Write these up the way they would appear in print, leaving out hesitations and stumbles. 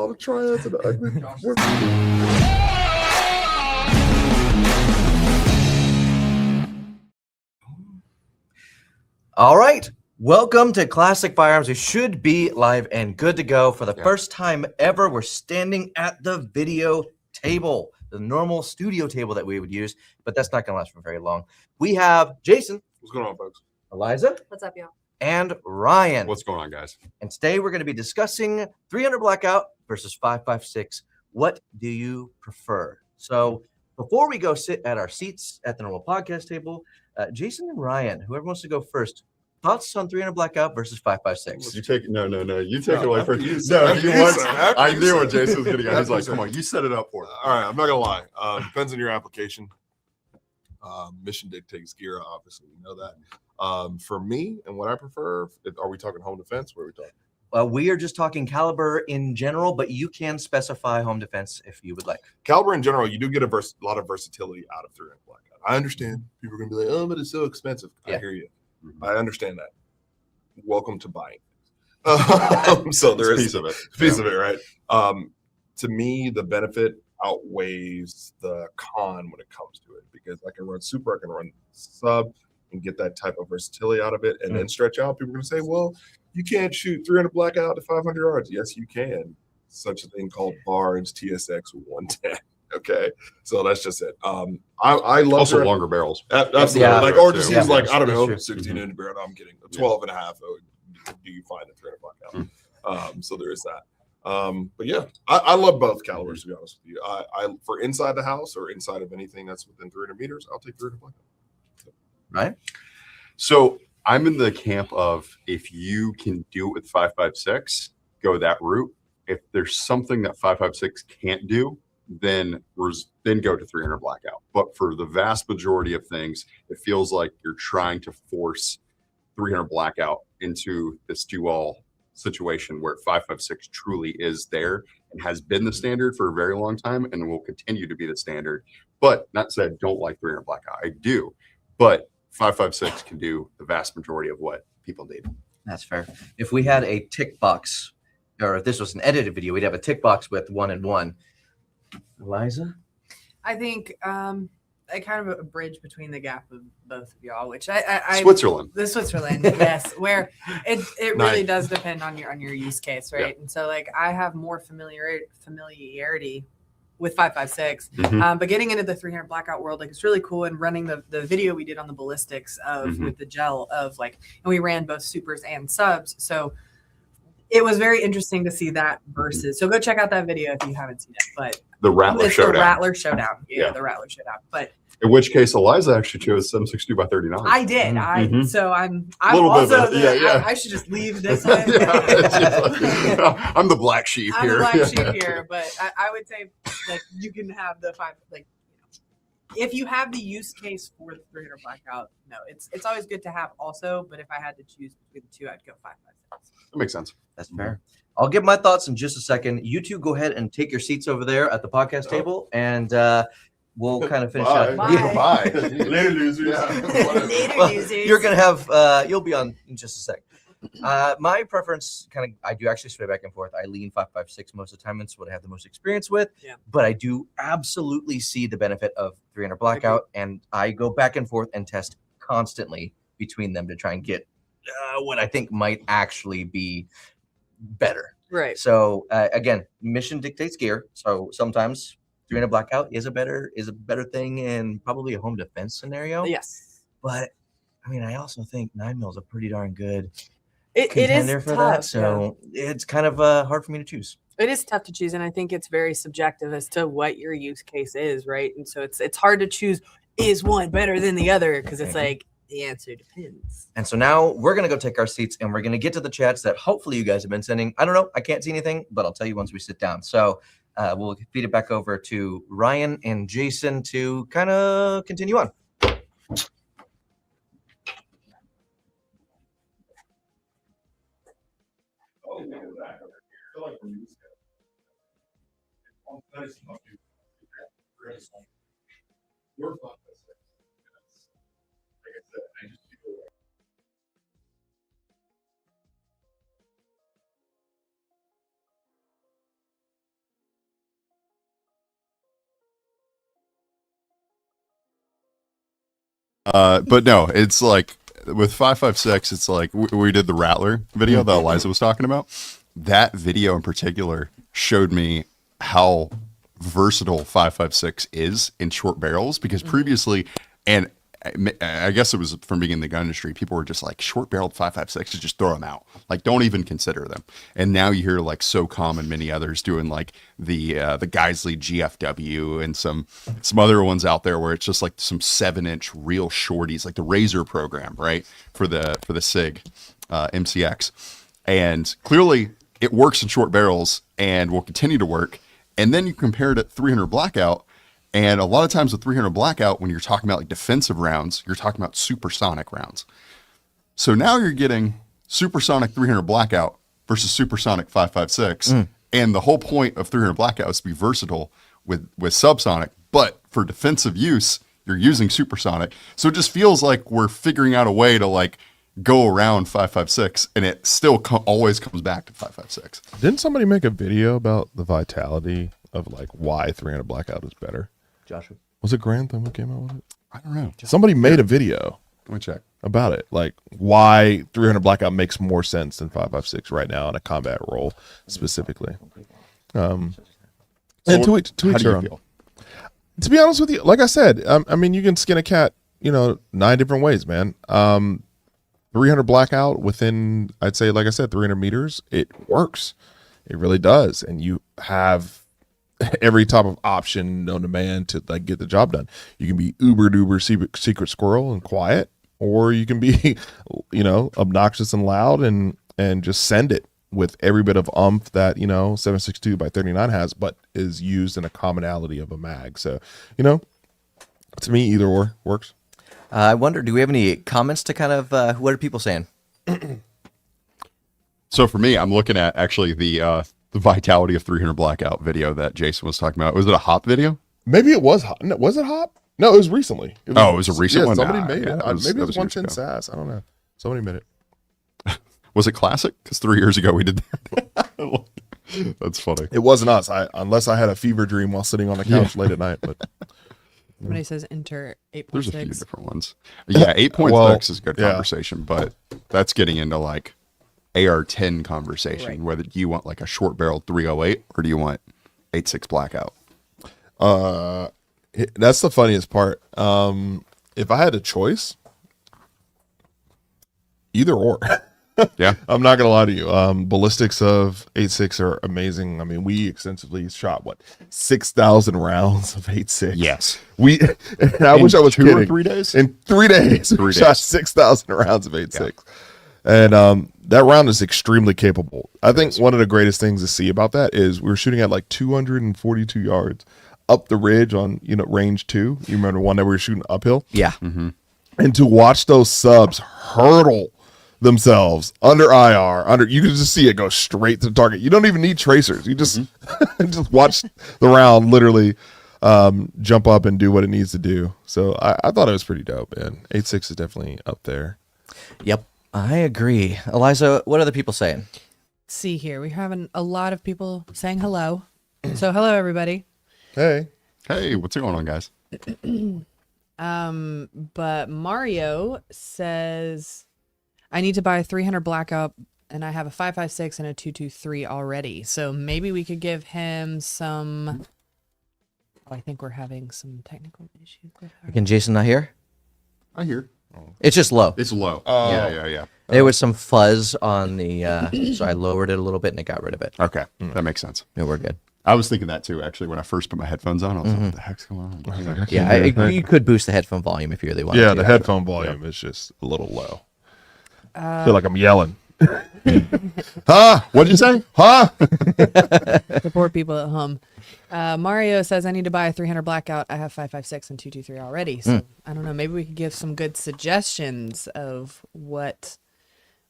all the triads and the ugly. All right. Welcome to Classic Firearms. We should be live and good to go. For the first time ever, we're standing at the video table, the normal studio table that we would use, but that's not going to last for very long. We have Jason. What's going on, folks? Eliza. What's up, y'all? And Ryan. What's going on, guys? And today we're going to be discussing 300 Blackout versus 5.56. What do you prefer? So before we go sit at our seats at the normal podcast table, Jason and Ryan, whoever wants to go first, thoughts on 300 Blackout versus 5.56? You take no. You take it away first. No, you want. I knew what Jason was going to go. He's like, "Come on, you set it up for it." All right, I'm not gonna lie. Depends on your application. Mission dictates gear. Obviously, we know that. For me and what I prefer, are we talking home defense? What are we talking? We are just talking caliber in general, but you can specify home defense if you would like. Caliber in general, you do get a lot of versatility out of 300 Blackout. I understand people are gonna be like, "Oh, but it's so expensive." Yeah. I hear you. I understand that. Welcome to buying. So there is a piece of it, right? To me, the benefit outweighs the con when it comes to it, because I can run super, I can run sub, and get that type of versatility out of it, and then stretch out. People are going to say, "Well, you can't shoot 300 Blackout to 500 yards." Yes, you can. Such a thing called Barnes TSX 110. Okay, so that's just it. I love Also longer barrels. Absolutely. Yeah. Like, or just Yeah. seems like, I don't That's know, true. 16 inch barrel. No, I'm kidding. A 12 and a half. Do you find a 300 Blackout? So there is that. But yeah, I love both calibers, to be honest with you. I for inside the house or inside of anything that's within 300 meters, I'll take 300 Blackout. Right? So I'm in the camp of, if you can do it with 5.56, go that route. If there's something that 5.56 can't do, then go to 300 Blackout. But for the vast majority of things, it feels like you're trying to force 300 Blackout into this do-all situation where 5.56 truly is there and has been the standard for a very long time and will continue to be the standard. But not said don't like 300 Blackout. I do. But 5.56 can do the vast majority of what people need. That's fair. If we had a tick box, or if this was an edited video, we'd have a tick box with 1 and 1. Eliza? I think I kind of a bridge between the gap of both of y'all, which I Switzerland. the Switzerland, yes, where it really does depend on your use case, right? Yeah. And so like I have more familiarity with 5.56, but getting into the 300 Blackout world, like it's really cool. And running the video we did on the ballistics of with the gel of like, and we ran both supers and subs, so it was very interesting to see that versus. So go check out that video if you haven't seen it. But the Rattler Showdown. The Rattler Showdown. Yeah, the Rattler Showdown. But in which case, Eliza actually chose 7.62 by 39. I did. So I'm also I should just leave this one. I'm the black sheep here. I'm the black sheep here, but I would say like you can have the 5, like if you have the use case for the 300 Blackout. No, it's always good to have also. But if I had to choose between the two, I'd go 5.56. That makes sense. That's fair. I'll give my thoughts in just a second. You two go ahead and take your seats over there at the podcast table, and we'll kind of finish up. Bye. Later, losers. Later, losers. You're going to have, you'll be on in just a sec. My preference, I do actually sway back and forth. I lean 5.56 most of the time. It's what I have the most experience with. Yeah. But I do absolutely see the benefit of 300 Blackout, and I go back and forth and test constantly between them to try and get what I think might actually be better. Right. So again, mission dictates gear. So sometimes 300 Blackout is a better thing in probably a home defense scenario. Yes. But I mean, I also think 9mm is a pretty darn good contender for tough, that. So it's kind of hard for me to choose. It is tough to choose, and I think it's very subjective as to what your use case is, right? And so it's hard to choose, is one better than the other, because it's like the answer depends. And so now we're going to go take our seats, and we're going to get to the chats that hopefully you guys have been sending. I don't know. I can't see anything, but I'll tell you once we sit down. So we'll feed it back over to Ryan and Jason to kind of continue on. But no, it's like with 5.56, it's like we did the Rattler video that Eliza was talking about. That video in particular showed me how versatile 5.56 is in short barrels, because previously, and I guess it was from being in the gun industry, people were just like, short barreled 5.56, just throw them out, like don't even consider them. And now you hear like SOCOM and many others doing like the Geisley GFW and some other ones out there where it's just like some 7-inch real shorties, like the Razor program, right, for the SIG MCX. And clearly it works in short barrels and will continue to work. And then you compare it at 300 Blackout. And a lot of times with 300 Blackout, when you're talking about like defensive rounds, you're talking about supersonic rounds. So now you're getting supersonic 300 Blackout versus supersonic 5.56. And the whole point of 300 Blackout is to be versatile with subsonic. But for defensive use, you're using supersonic. So it just feels like we're figuring out a way to like go around 5.56, and it still always comes back to 5.56. Didn't somebody make a video about the vitality of like why 300 Blackout is better? Joshua. Was it Grantham who came out with it? I don't know. Somebody made a video Let me check. about it, like why 300 Blackout makes more sense than 5.56 right now in a combat role specifically. And to each How do their you own. feel? To be honest with you, like I said, I mean, you can skin a cat, 9 different ways, man. 300 Blackout within, I'd say, like I said, 300 meters, it works. It really does. And you have every type of option known to man to like get the job done. You can be uber duper secret squirrel and quiet, or you can be, obnoxious and loud and just send it with every bit of umph that 7.62 by 39 has, but is used in a commonality of a mag. So, to me, either or works. I wonder, do we have any comments to kind of what are people saying? So for me, I'm looking at actually the vitality of 300 Blackout video that Jason was talking about. Was it a Hop video? Maybe it was Hop. No, was it Hop? No, it was recently. It was a recent one? Somebody Nah, made yeah, it. that was- Maybe that it was was years 110 ago. SAS. I don't know. Somebody made it. Was it classic? Because 3 years ago we did that. That's funny. It wasn't us. Unless I had a fever dream while sitting on the couch late at night. But Somebody says enter There's a few 8.6. different ones. Yeah, 8.6 Well, is a good yeah. conversation, but that's getting into like AR-10 conversation. Right. Whether you want like a short barrel 308 or do you want 8.6 Blackout? that's the funniest part. If I had a choice, either or. Yeah. I'm not gonna lie to you. Ballistics of 8.6 are amazing. I mean, we extensively shot 6,000 rounds of 8.6. Yes. I wish I was 2 kidding. or 3 days? In 3 days, 3 we shot days. 6,000 rounds of 8.6. And that round is extremely capable. I think one of the greatest things to see about that is we were shooting at like 242 yards up the ridge on range 2. You remember the one that we were shooting uphill? Yeah. Mm-hmm. And to watch those subs hurtle themselves under IR, you can just see it go straight to the target. You don't even need tracers. You just just watch the round literally jump up and do what it needs to do. So I thought it was pretty dope, man. 8.6 is definitely up there. Yep. I agree. Eliza, what are the people saying? Let's see here. We're having a lot of people saying hello. So hello, everybody. Hey. Hey, what's going on, guys? But Mario says, I need to buy a 300 Blackout, and I have a 5.56 and a 223 already. So maybe we could give him some. Oh, I think we're having some technical issues with her. Can Jason not hear? I hear. It's just low. It's low. Oh. Yeah. There was some fuzz on the, so I lowered it a little bit and it got rid of it. Okay, that makes sense. Yeah, we're good. I was thinking that too, actually, when I first put my headphones on. I was like, what the heck's going on? Yeah, you could boost the headphone volume if you really want. Yeah, to. the headphone volume is just a little low. I feel like I'm yelling. Huh? What'd you say? Huh? The poor people at home. Mario says, I need to buy a 300 Blackout. I have 5.56 and 223 already. So I don't know. Maybe we could give some good suggestions of what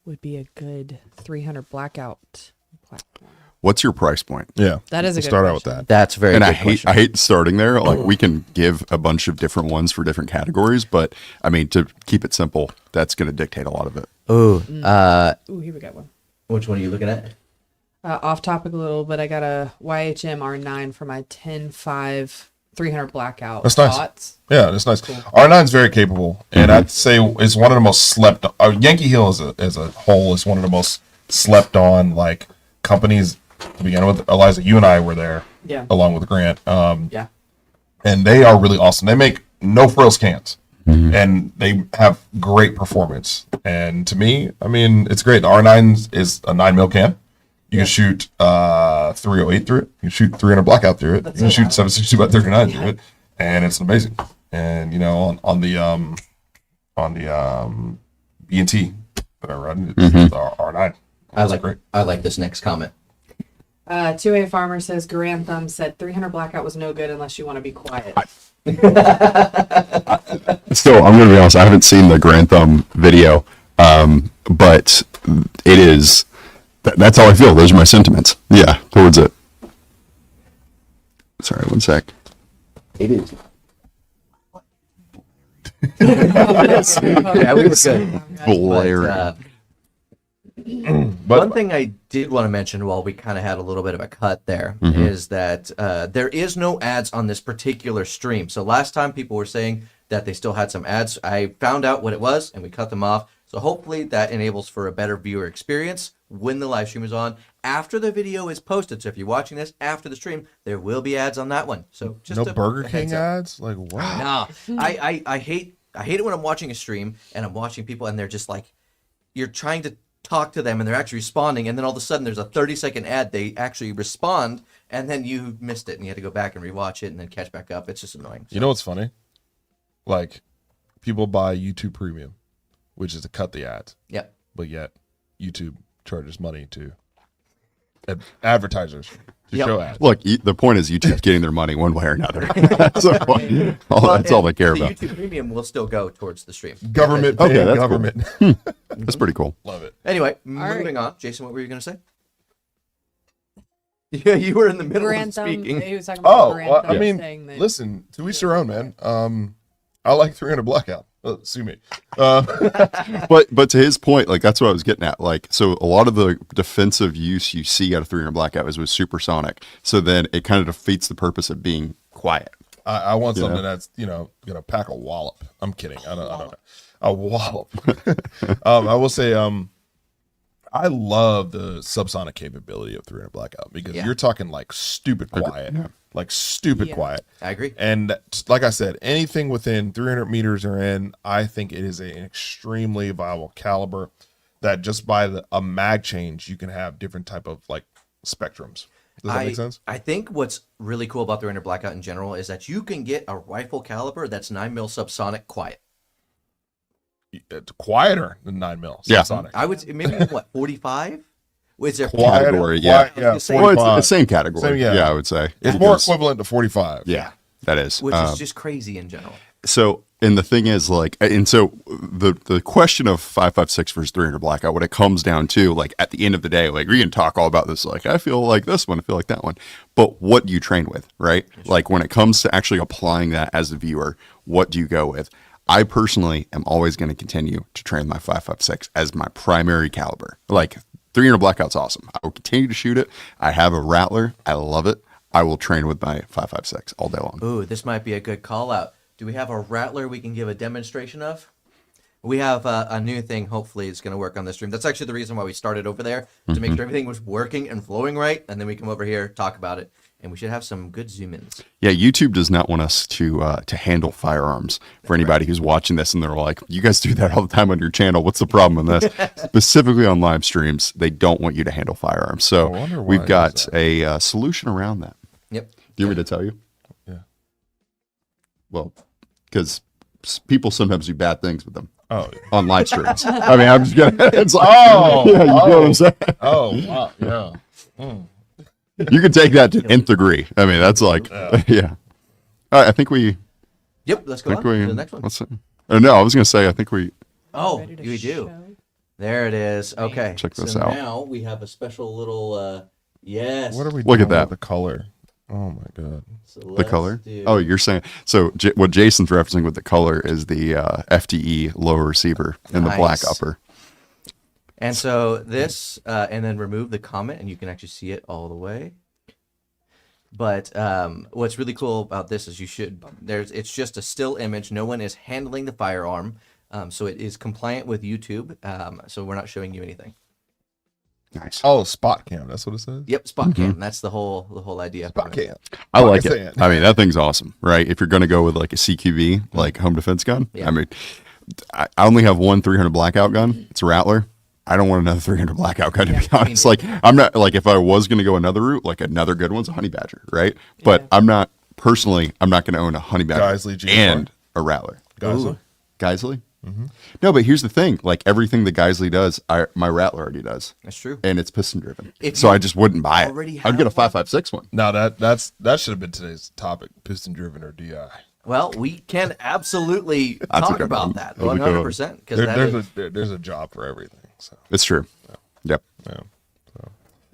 would be a good 300 Blackout platform. What's your price point? Yeah. That is a Let's good start out with question. that. That's very And good I hate question. I hate starting there. Like we can give a bunch of different ones for different categories, but I mean to keep it simple, that's going to dictate a lot of it. Ooh, Ooh, here we got one. which one are you looking at? Off topic a little, but I got a YHM R9 for my 10.5 300 Blackout That's nice. thoughts. Yeah, that's nice. Cool. R9 is very capable, and I'd say it's one of the most slept. Yankee Hill as a whole is one of the most slept on like companies to begin with. Eliza, you and I were there, Yeah. along with Grant. Yeah. And they are really awesome. They make no frills cans, and they have great performance. And to me, I mean, it's great. The R9 is a 9mm can. You can shoot 308 through it. You can shoot 300 Blackout through it. You can shoot 762 by 39 through it, and it's amazing. And you know, on the B&T that I run, it's the R9. I like this next comment. 2A Farmer says Grantham said 300 Blackout was no good unless you want to be quiet. Still, I'm going to be honest. I haven't seen the Grantham video, but it is. That's how I feel. Those are my sentiments. Yeah, towards it. Sorry, one sec. It is. Yeah, we were good. Blaring. But One thing I did want to mention while we kind of had a little bit of a cut there is that there is no ads on this particular stream. So last time people were saying that they still had some ads. I found out what it was and we cut them off. So hopefully that enables for a better viewer experience when the live stream is on after the video is posted. So if you're watching this after the stream, there will be ads on that one. So just no Burger King ads? Like what? No, I hate it when I'm watching a stream and I'm watching people and they're just like, you're trying to talk to them and they're actually responding, and then all of a sudden there's a 30-second ad. They actually respond, and then you missed it and you had to go back and rewatch it and then catch back up. It's just annoying. You know what's funny? Like, people buy YouTube Premium, which is to cut the ads. Yep. But yet, YouTube charges money to advertisers to Yep. show ads. Look, the point is YouTube's getting their money one way or another. That's the point. That's all they care the about. YouTube Premium will still go towards the stream. Government, Okay, paying that's cool. government. That's pretty cool. Love it. Anyway, right. moving on. Jason, what were you going to say? Yeah, you were in the middle of Grantham, speaking. he was talking about Oh, well, Grantham I mean, saying that listen, to each their own, man. I like 300 Blackout. Sue me. But to his point, like that's what I was getting at. Like, so a lot of the defensive use you see out of 300 Blackout is with supersonic. So then it kind of defeats the purpose of being quiet. I want You something know? that's, gonna pack a wallop. I'm kidding. I don't know. A wallop. I will say, I love the subsonic capability of 300 Blackout because Yeah. you're talking like stupid quiet, like stupid Yeah. quiet. I agree. And like I said, anything within 300 meters or in, I think it is an extremely viable caliber that just by a mag change, you can have different type of like spectrums. Does that make sense? I think what's really cool about the Rainer Blackout in general is that you can get a rifle caliber that's 9mm subsonic quiet. It's quieter than 9mm. Yeah. Subsonic. I would maybe what 45. Was there Quieter, Category, yeah. quiet, yeah, Well, Well, it's 45. the same category. Same, yeah. Yeah, I would say. It's more Because- equivalent to 45. Yeah, that is. which is just crazy in general. So, and the thing is, like, and so the question of 5.56 versus 300 Blackout, what it comes down to, like, at the end of the day, like, we can talk all about this, like, I feel like this one, I feel like that one, but what do you train with, right? Like, when it comes to actually applying that as a viewer, what do you go with? I personally am always going to continue to train my 5.56 as my primary caliber. Like, 300 Blackout's awesome. I will continue to shoot it. I have a Rattler. I love it. I will train with my 5.56 all day long. Ooh, this might be a good call out. Do we have a Rattler we can give a demonstration of? We have a new thing. Hopefully, it's going to work on this stream. That's actually the reason why we started over there to make sure everything was working and flowing right, and then we come over here talk about it. And we should have some good zoom ins. Yeah, YouTube does not want us to handle firearms for anybody who's watching this and they're like, you guys do that all the time on your channel. What's the problem with this? Specifically on live streams, they don't want you to handle firearms. I So wonder why we've is got that? a solution around that. Yep. Do you want me to tell you? Yeah. Well, because people sometimes do bad things with them Oh, on live streams. I mean, I'm just gonna. It's like, Oh, yeah, you know what I'm saying. oh, wow, yeah. Mm. You can take that to nth degree. I mean, that's like, yeah. All right, I think we. Yep, let's go I on think we. to the next one. Let's see. Oh no, I was gonna say I think we. Oh, ready to we do. show. There it is. Okay. Check this so out. Now we have a special little, yes. What are we Look doing at that. with the color? Oh, my God. So The let's color? do- Oh, you're saying so? What Jason's referencing with the color is the FTE lower receiver and the black Nice. upper. And so this, and then remove the comment, and you can actually see it all the way. But what's really cool about this is it's just a still image. No one is handling the firearm. So it is compliant with YouTube. So we're not showing you anything. Nice. Oh, spot cam. That's what it says. Yep, spot cam. That's the whole idea. Spot cam. I like Like I it. said. I mean, that thing's awesome, right? If you're going to go with like a CQB, like home defense gun. Yeah. I mean, I only have one 300 Blackout gun. It's a Rattler. I don't want another 300 Blackout gun, to be honest. Like, I'm not, like, if I was going to go another route, like another good one's a Honey Badger, right? But I'm not going to own a Honey Badger Geisley GFR. and a Rattler. Geisley? Geisley? No, but here's the thing. Like, everything that Geisley does, my Rattler already does. That's true. And it's piston driven. If So you I just wouldn't buy already it. I'd get a have 5.56 one. No, that should have been today's topic: piston driven or DI. Well, we can absolutely That's a talk good about one. that That'll be good. 100%. Because There's a job for everything. So It's true. Yep. yeah.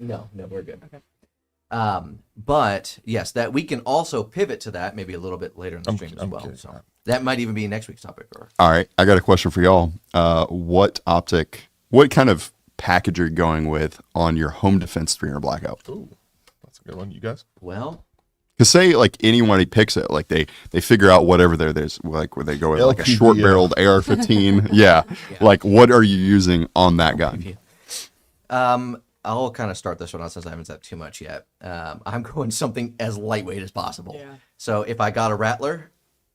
No, we're good. Okay. But yes, that we can also pivot to that maybe a little bit later in the stream as well. kidding. So that might even be next week's topic. All right. I got a question for y'all. What kind of package are you going with on your home defense 300 Blackout? Ooh, that's a good one. You guys? Well, Because say like anyone picks it, like they figure out whatever there's like where they go with like a LPV, short barreled AR-15. Yeah. Like what are you using on that gun? I'll kind of start this one out since I haven't said too much yet. I'm going something as lightweight as possible. Yeah. So if I got a Rattler,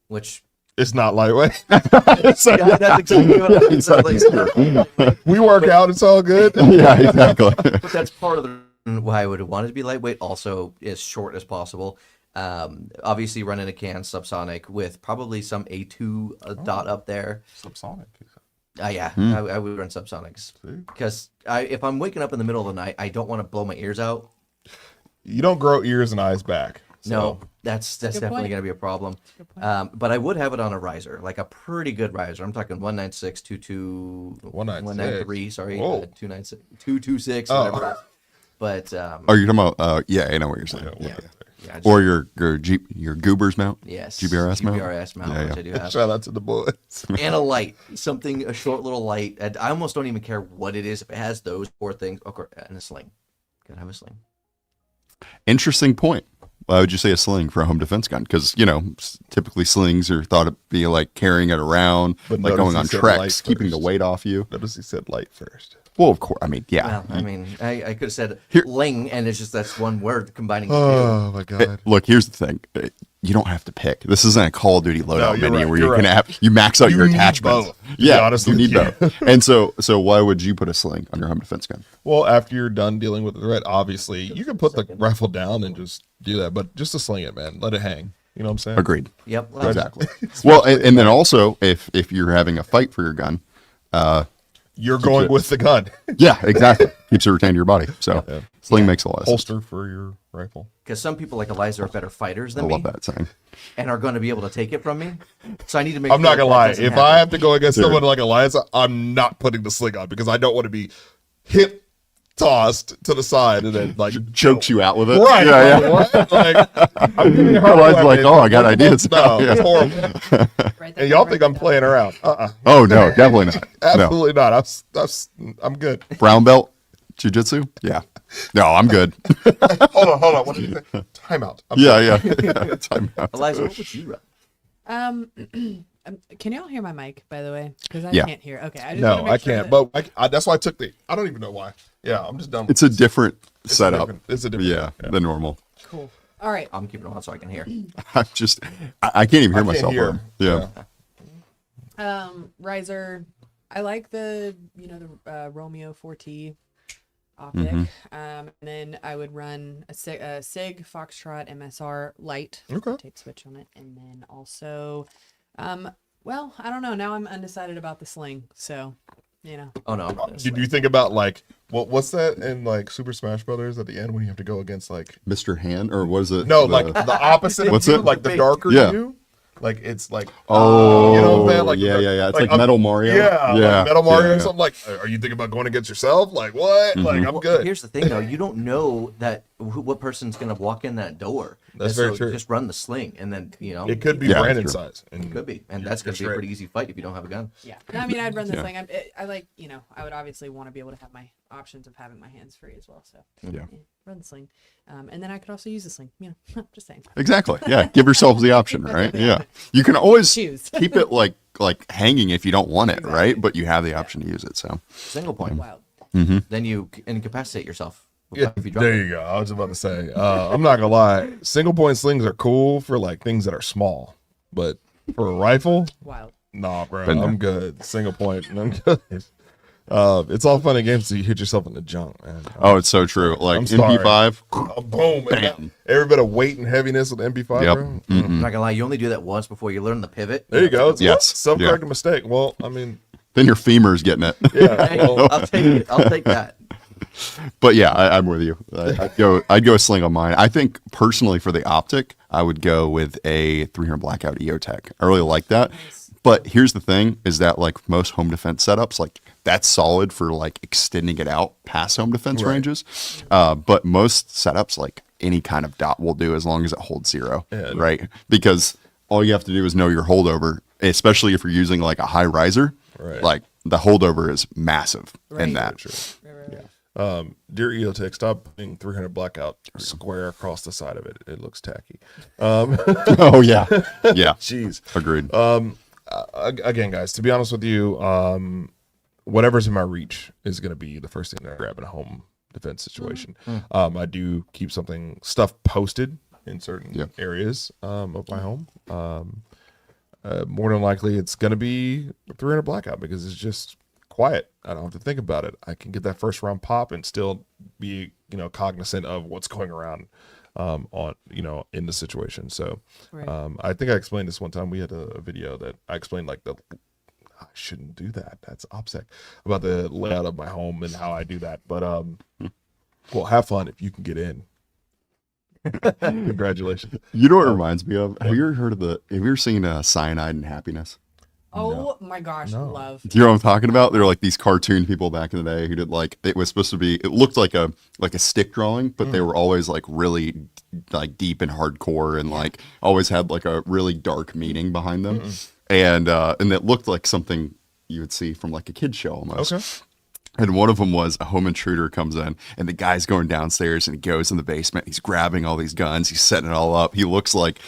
which It's not lightweight. that's exactly what I said. We work out. It's all good. Yeah, exactly. But that's part of the reason why I would want it to be lightweight. Also, as short as possible. Obviously, running a can subsonic with probably some A2 dot up there. Subsonic. Yeah, I would run subsonics because if I'm waking up in the middle of the night, I don't want to blow my ears out. You don't grow ears and eyes back. So. No, that's definitely point. going to be a problem. Good point. But I would have it on a riser, like a pretty good riser. I'm talking 196, 193, sorry, Whoa. 296, 226, Oh. whatever it is. But Oh, you're talking about yeah, I know what you're saying. Yeah. yeah, Or your Jeep, your Goobers mount. yes, GBRS mount? GBRS mount, Yeah, which yeah. I do have. Shout out to the boys. And a light, a short little light. And I almost don't even care what it is if it has those four things. Oh, and a sling. Gotta have a sling. Interesting point. Why would you say a sling for a home defense gun? Because, typically slings are thought to be like carrying it around, But like notice going he on said treks, light keeping the first. weight off you. Notice he said light first. Well, of course. I mean, yeah. Well, I mean, I could have said Here- ling, and it's just that's one word combining the two. Oh my god. Look, here's the thing. You don't have to pick. This isn't a Call of Duty loadout you're menu right, where you're you can right. you max out You your need attachments. both, to be Yeah, honest you with need you. both. And so why would you put a sling on your home defense gun? Well, after you're done dealing with the threat, obviously you can put the rifle down and just do that, but just to sling it, man, let it hang. You know what I'm saying? Agreed. Yep. Well, Exactly. Well, and then also if you're having a fight for your gun, You're going it- with the gun. yeah, exactly. Keeps it retained to your body. So Yeah. sling makes a lot of sense. Holster for your rifle. Because some people like Eliza are better fighters I than love me that saying. and are going to be able to take it from me. So I need to make. I'm not sure gonna that lie. doesn't If happen. I have to go against Dude. someone like Eliza, I'm not putting the sling on because I don't want to be hip tossed to the side and then like Chokes you out with it. Right. Yeah, yeah. What? Like, I'm giving her Eliza's like, weapon. oh, I got ideas now. No, Yeah. it's horrible. Right there, And y'all right think I'm there. playing around? Oh no, definitely not. No. Absolutely not. I'm good. Brown belt, jiu-jitsu? Yeah. No, I'm good. Hold on. What did you say? Timeout. Yeah. Time out. Eliza, what would you run? Can y'all hear my mic, by the way? Because I Yeah. can't hear. Okay, I just wanna No, make I sure can't. that- But I that's why I took the. I don't even know why. Yeah, I'm just done. It's a different It's a setup. different- It's a different. Yeah, than normal. Cool. All right. I'm keeping it on so I can hear. I'm just, I can't even hear I can't myself. hear. Yeah. Riser. I like the Romeo 4T optic. Mhm. And then I would run a Sig Foxtrot MSR light. Okay. Take switch on it, and then also, well, I don't know. Now I'm undecided about the sling. So, Oh no. Did you think about like what's that in like Super Smash Brothers at the end when you have to go against like Mr. Hand, or was it? no like the opposite What's of you, it? like the darker Yeah. you, like it's like Oh, you know what I'm saying? Like yeah, the- yeah. It's like, like Metal Mario. yeah, yeah. like Metal Mario yeah, or something. Like, are you thinking about going against yourself? Like what? Like I'm Well, good. Here's the thing, though. You don't know that what person's going to walk in that door? That's And very true. Just run the sling, and then It could be Yeah, Brandon true. size. it could be, and Yeah, that's going that's to be a right. pretty easy fight if you don't have a gun. Yeah. No, I mean, I'd run the Yeah. sling. I like, I would obviously want to be able to have my options of having my hands free as well. So Yeah. run the sling. And then I could also use the sling, just saying. Exactly. Yeah. Give yourselves the option, right? Yeah. You can always Choose. keep it like hanging if you don't want it, right? But you have the option to use it. So Single point. Wild. Then you incapacitate yourself. Yeah, if you drop there it. you go. I was about to say, I'm not gonna lie. Single point slings are cool for like things that are small, but for a rifle, Wild. nah, bro. Been there. I'm good. Single point, and I'm good. It's all fun and games until you hit yourself in the junk, man. oh, it's so true. Like I'm sorry. MP5. Boom, Bam. every bit of weight and heaviness with MP5, Yep. bro. I'm not gonna lie, you only do that once before you learn the pivot. There you go. It's Yes. self-correcting mistake. Well, I mean, Then your femur's getting it. yeah. Hey, Well, I'll take it. I'll take that. But yeah, I'm with you. I'd go sling on mine. I think personally for the optic, I would go with a 300 Blackout EOTech. I really like that. But here's the thing: is that like most home defense setups, like that's solid for like extending it out past home defense Right. ranges. But most setups, like any kind of dot will do as long as it holds 0, Yeah. right? Because all you have to do is know your holdover, especially if you're using like a high riser. Right. Like the holdover is massive in Right. that. True. Right. Dear EOTech, stop putting 300 Blackout square across the side of it. It looks tacky. Oh yeah, yeah. Jeez. Agreed. Again, guys, to be honest with you, whatever's in my reach is going to be the first thing that I grab in a home defense situation. I do keep stuff posted in certain Yep. areas of my home. More than likely, it's going to be 300 Blackout because it's just quiet. I don't have to think about it. I can get that first round pop and still be, cognizant of what's going around in the situation. So Right. I think I explained this one time. We had a video that I explained like I shouldn't do that. That's OPSEC about the layout of my home and how I do that. But well, have fun if you can get in. Congratulations. You know what it reminds me of? Have you ever seen Cyanide and Happiness? Oh my gosh, No. love. Do you know what I'm talking about? They're like these cartoon people back in the day who did like, it was supposed to be, it looked like a stick drawing, but they were always like really like deep and hardcore and like always had like a really dark meaning behind them. And it looked like something you would see from like a kid's show almost. Okay. And one of them was a home intruder comes in and the guy's going downstairs and he goes in the basement. He's grabbing all these guns. He's setting it all up. He looks like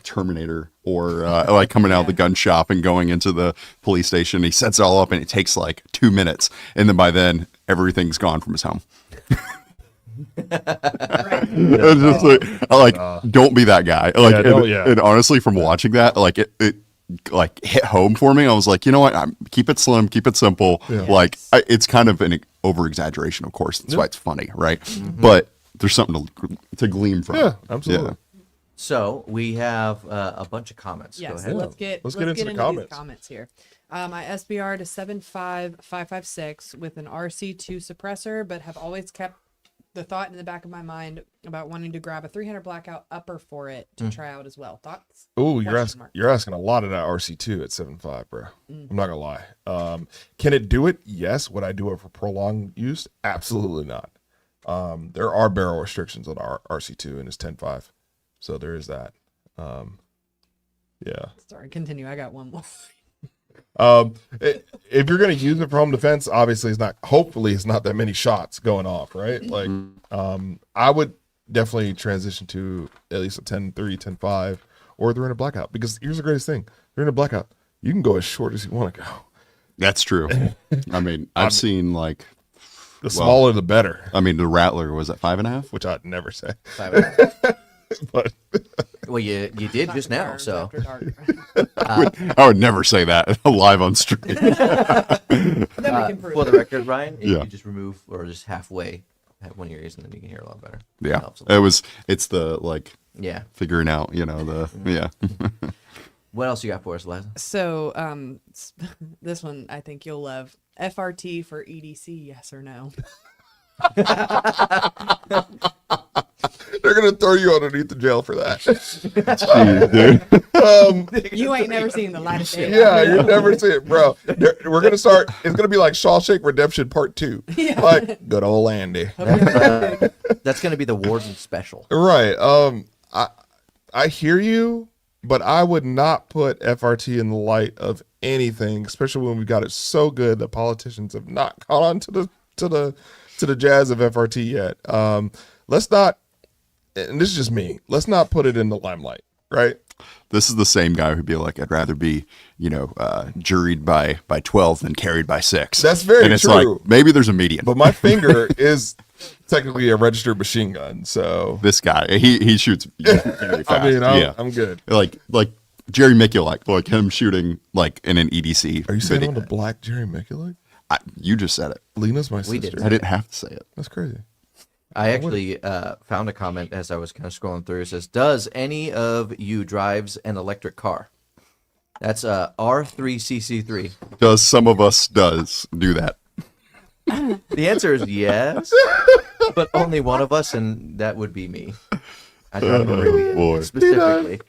Terminator or like coming out of the gun shop and going into the police station. He sets it all up and it takes like 2 minutes. And then by then everything's gone from his home. It's just don't be that guy. Like, and honestly, from watching that, like it like hit home for me. I was like, you know what? Keep it slim, keep it simple. Yeah. Like it's kind of an over exaggeration, of course. That's why it's funny, right? But there's something to glean from. Yeah, absolutely. So we have a bunch of comments. Go Yes, ahead. let's get Let's into get into the these comments. comments here. I SBR to 75556 with an RC2 suppressor, but have always kept the thought in the back of my mind about wanting to grab a 300 Blackout upper for it to try out as well. Thoughts? Oh, Question mark. you're asking a lot of that RC2 at 7.5, bro. I'm not gonna lie. Can it do it? Yes. Would I do it for prolonged use? Absolutely not. There are barrel restrictions on our RC2 and it's 10.5, so there is that. Yeah. Sorry, continue. I got one more. If you're gonna use it for home defense, obviously hopefully it's not that many shots going off, right? Like, I would definitely transition to at least a 10.3, 10.5, or 300 Blackout, because here's the greatest thing: 300 Blackout, you can go as short as you want to go. That's true. I mean, I've seen like The smaller, the better, I mean, the Rattler was at 5.5. which I'd never say. But, But well, you did just now. Firearms So after dark. I would never say that live on stream. Then we can prove for it. the record, Ryan, if Yeah. you just remove or just halfway at one of your ears, and then you can hear a lot better. That Yeah, helps a lot. it's the like Yeah. figuring out, yeah. What else you got for us, Liza? So, this one I think you'll love. FRT for EDC, yes or no? they're gonna throw you underneath the jail for that. Jeez, dude. You ain't never seen the light of day. Yeah, you never see it, bro. We're gonna start. It's gonna be like Shawshank Redemption Part 2. Yeah. Like good old Andy. That's going to be the Warden special. Right. I hear you, but I would not put FRT in the light of anything, especially when we got it so good that politicians have not caught on to the jazz of FRT yet. Let's not, and this is just me. Let's not put it in the limelight, right? This is the same guy who'd be like, I'd rather be, juried by 12 than carried by 6. That's very and it's true. like, maybe there's a median. But my finger is technically a registered machine gun, so This guy, he shoots very fast. I mean, I'm good. Like Jerry Mikulak, like him shooting like in an EDC. Are you saying video. I'm the black Jerry Mikulak? You just said it. Lena's my We sister. did. I didn't have to say it. That's crazy. I actually found a comment as I was kind of scrolling through. It says, "Does any of you drives an electric car?" That's R3CC3. Does some of us do that? The answer is yes, but only one of us, and that would be me. I drive a Rivian, boy. specifically.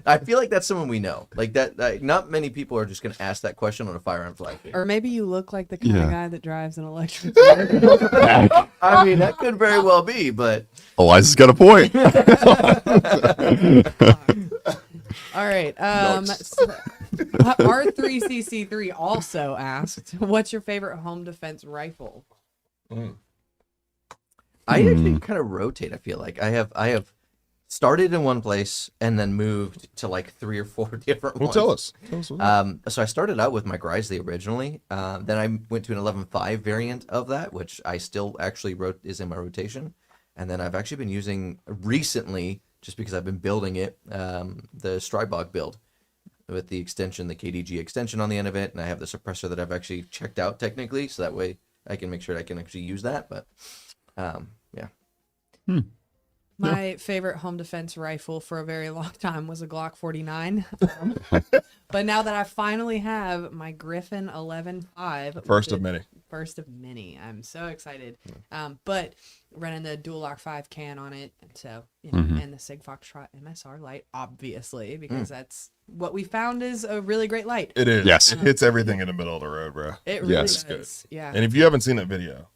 I feel like that's someone we know. Like that. Not many people are just going to ask that question on a firearm flag. Or maybe you look like the kind Yeah. of guy that drives an electric car. I mean, that could very well be, but Eliza's got a point. All right. R3CC3 also asked, "What's your favorite home defense rifle?" I actually kind of rotate. I feel like I have started in one place and then moved to like 3 or 4 different Well, ones. tell us. So I started out with my Grizzly originally. Then I went to an 11.5 variant of that, which I still actually is in my rotation. And then I've actually been using recently, just because I've been building it, the Strybog build with the extension, the KDG extension on the end of it. And I have the suppressor that I've actually checked out technically, so that way I can make sure I can actually use that. But yeah. My favorite home defense rifle for a very long time was a Glock 49. But now that I finally have my Griffin 11.5, First of many. First of many. I'm so excited. But running the Dual Lock 5 can on it, so and the Sig Foxtrot MSR light, obviously, because that's what we found is a really great light. It is. Yes. It hits everything in the middle of the road, bro. It really Yes. does. Yeah. And if you haven't seen that video,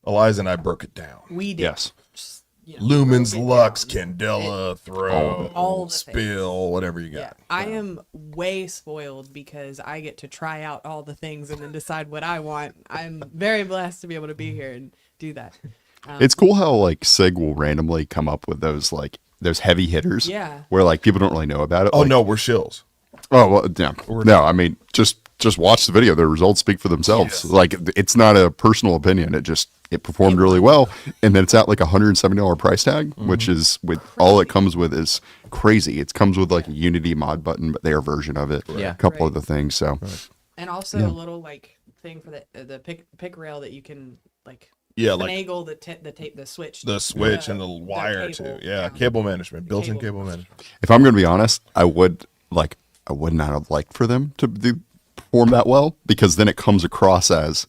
Eliza and I broke it down. We did. Yes. Just, Lumens, broke it Lux, down. Candela, Throw, All the Spill, whatever you got. Yeah, I am way spoiled because I get to try out all the things and then decide what I want. I'm very blessed to be able to be here and do that. It's cool how like SIG will randomly come up with those heavy hitters. Yeah. Where like people don't really know about it. Oh, Like, no, we're shills. Oh well, yeah. No, I mean just watch the video. The results speak for themselves. Like it's not a personal opinion. It performed really well, and then it's at like $170 price tag, which is with all it comes with is crazy. It comes with like a Unity mod button, but their version of it. Yeah. A couple Right. other things. So And also a little like thing for the pick rail that you can like Yeah, like finagle the switch. the switch and the wire cable, too. Yeah, cable management, built-in Cable. cable management. if I'm going to be honest, I would not have liked for them to perform that well, because then it comes across as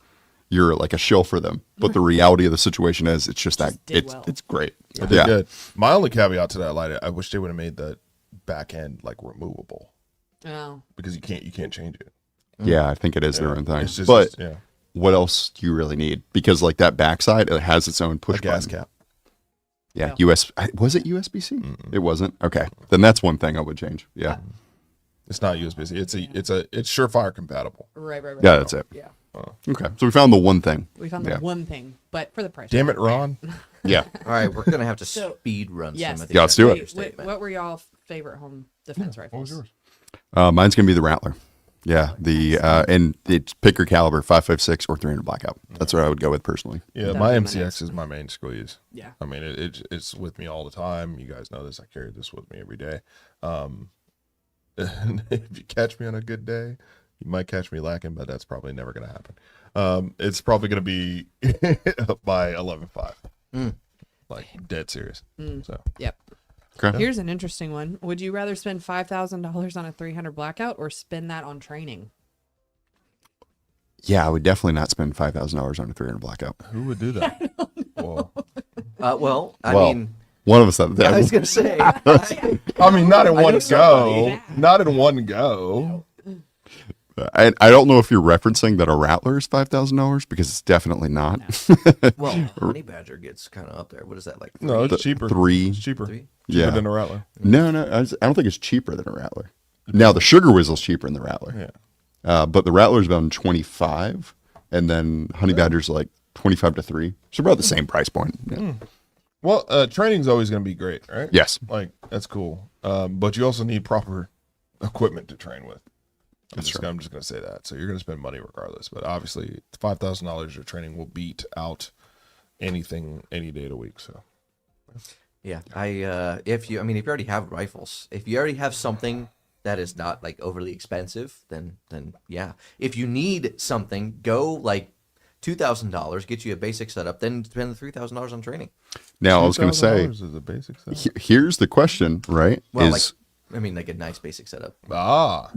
you're like a shill for them. But the reality of the situation is it's just that did well. it's great. They did good. My only caveat to that light, I wish they would have made the back end like removable, Oh. because you can't change it. Yeah, I think it is their own thing. It's just, but yeah, what else do you really need? Because like that backside, it has its own push a gas button. cap. Yeah, Yeah. was it USB-C? It wasn't. Okay, then that's one thing I would change. Yeah, It's not USB-C. It's Surefire compatible. Right. yeah, that's it. Yeah. Okay, so we found the one thing. We found Yeah. the one thing, but for the price. Damn it, Ron. Yeah, All right, we're gonna have to So- speed run Yes. some of these. Yeah, let's do it. after your statement. What were y'all favorite home defense rifles? What was yours? mine's gonna be the Rattler. Yeah, the and it's pick your caliber, 5.56 or 300 Blackout. That's what I would go with personally. Yeah, That'd my be my MCX next is my main squeeze. Yeah. I mean, it's with me all the time. You guys know this. I carry this with me every day. And if you catch me on a good day, you might catch me lacking, but that's probably never going to happen. It's probably going to be by 11.5. Like dead serious. So Yep. Okay. Here's an interesting one. Would you rather spend $5,000 on a 300 Blackout or spend that on training? Yeah, I would definitely not spend $5,000 on a 300 Blackout. who would do that? Well, Well, I Well, mean, One of us had I was that. gonna say. I mean, not in I one know go. somebody. Not in one go. I don't know if you're referencing that a Rattler is $5,000 because it's definitely not. Well, Honey Badger gets kind of up there. What is that like? No, it's cheaper. Three. It's cheaper. Three? Yeah. Cheaper than a Rattler. No, I don't think it's cheaper than a Rattler. Now the Sugar Whistle's cheaper than the Rattler. Yeah. But the Rattler's about 25, and then Honey Badger's like 25 to 3. So about the same price point. Yeah. Well, training's always going to be great, right? Yes. Like, that's cool. But you also need proper equipment to train with. I'm just going to say that. So you're going to spend money regardless. But obviously, $5,000 of training will beat out anything any day of the week. So Yeah, if you already have rifles, if you already have something that is not like overly expensive, then yeah. If you need something, go like $2,000, get you a basic setup, then spend the $3,000 on training. Now I was going to say, $2,000 is a basic setup. here's the question, right? Well, is like a nice basic setup.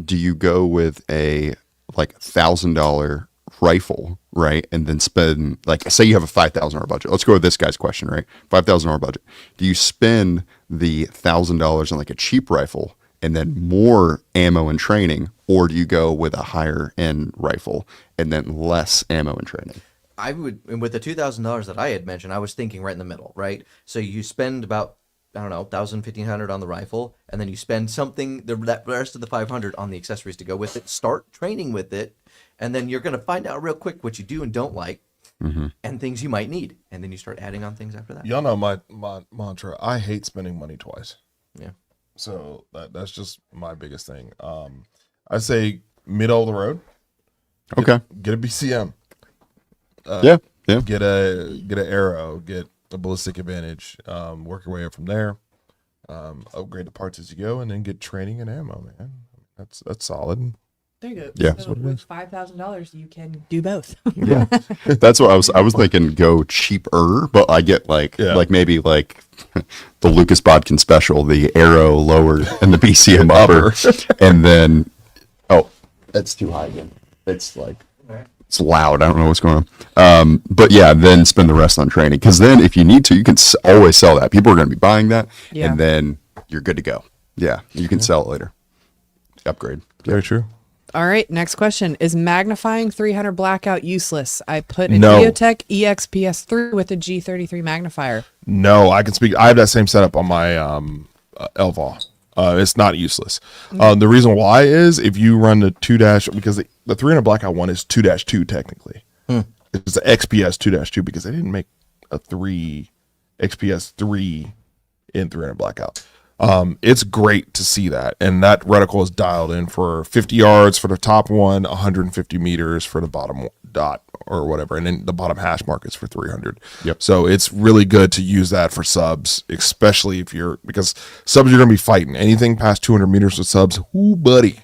do you go with a like $1,000 rifle, right, and then spend, like, say you have a $5,000 budget. Let's go with this guy's question, right? $5,000 budget. Do you spend the $1,000 on like a cheap rifle and then more ammo and training, or do you go with a higher end rifle and then less ammo and training? I would, and with the $2,000 that I had mentioned, I was thinking right in the middle, right? So you spend about, I don't know, $1,000, $1,500 on the rifle, and then you spend something, the rest of the $500 on the accessories to go with it. Start training with it, and then you're going to find out real quick what you do and don't like, and things you might need, and then you start adding on things after that. Y'all know my mantra. I hate spending money twice. Yeah. So that's just my biggest thing. I say middle of the road. Okay. Get a BCM. Yeah. Get an arrow. Get a ballistic advantage. Work your way up from there. Upgrade the parts as you go, and then get training and ammo. Man, that's solid. There you go. Yeah. So with $5,000, you can do both. Yeah. That's what I was thinking, go cheaper, but I get like maybe like the Lucas Bodkin special, the arrow lower and the BCM upper, and then that's too high again. It's like it's loud. I don't know what's going on. But yeah, then spend the rest on training, because then if you need to, you can always sell that. People are going to be buying that, and then you're good to go. Yeah, you can sell it later. Upgrade. Very true. All right, next question. Is magnifying 300 Blackout useless? I put a No. Geotech EXPS3 with a G33 magnifier. No, I can speak. I have that same setup on my Elval. It's not useless. The reason why is if you run the 2- because the 300 Blackout one is 2-2 technically. It's the XPS 2-2 because they didn't make a XPS 3 in 300 Blackout. It's great to see that, and that reticle is dialed in for 50 yards for the top one, 150 meters for the bottom dot or whatever, and then the bottom hash mark is for 300. Yep. So it's really good to use that for subs, especially because subs you're gonna be fighting anything past 200 meters with subs. Ooh, buddy.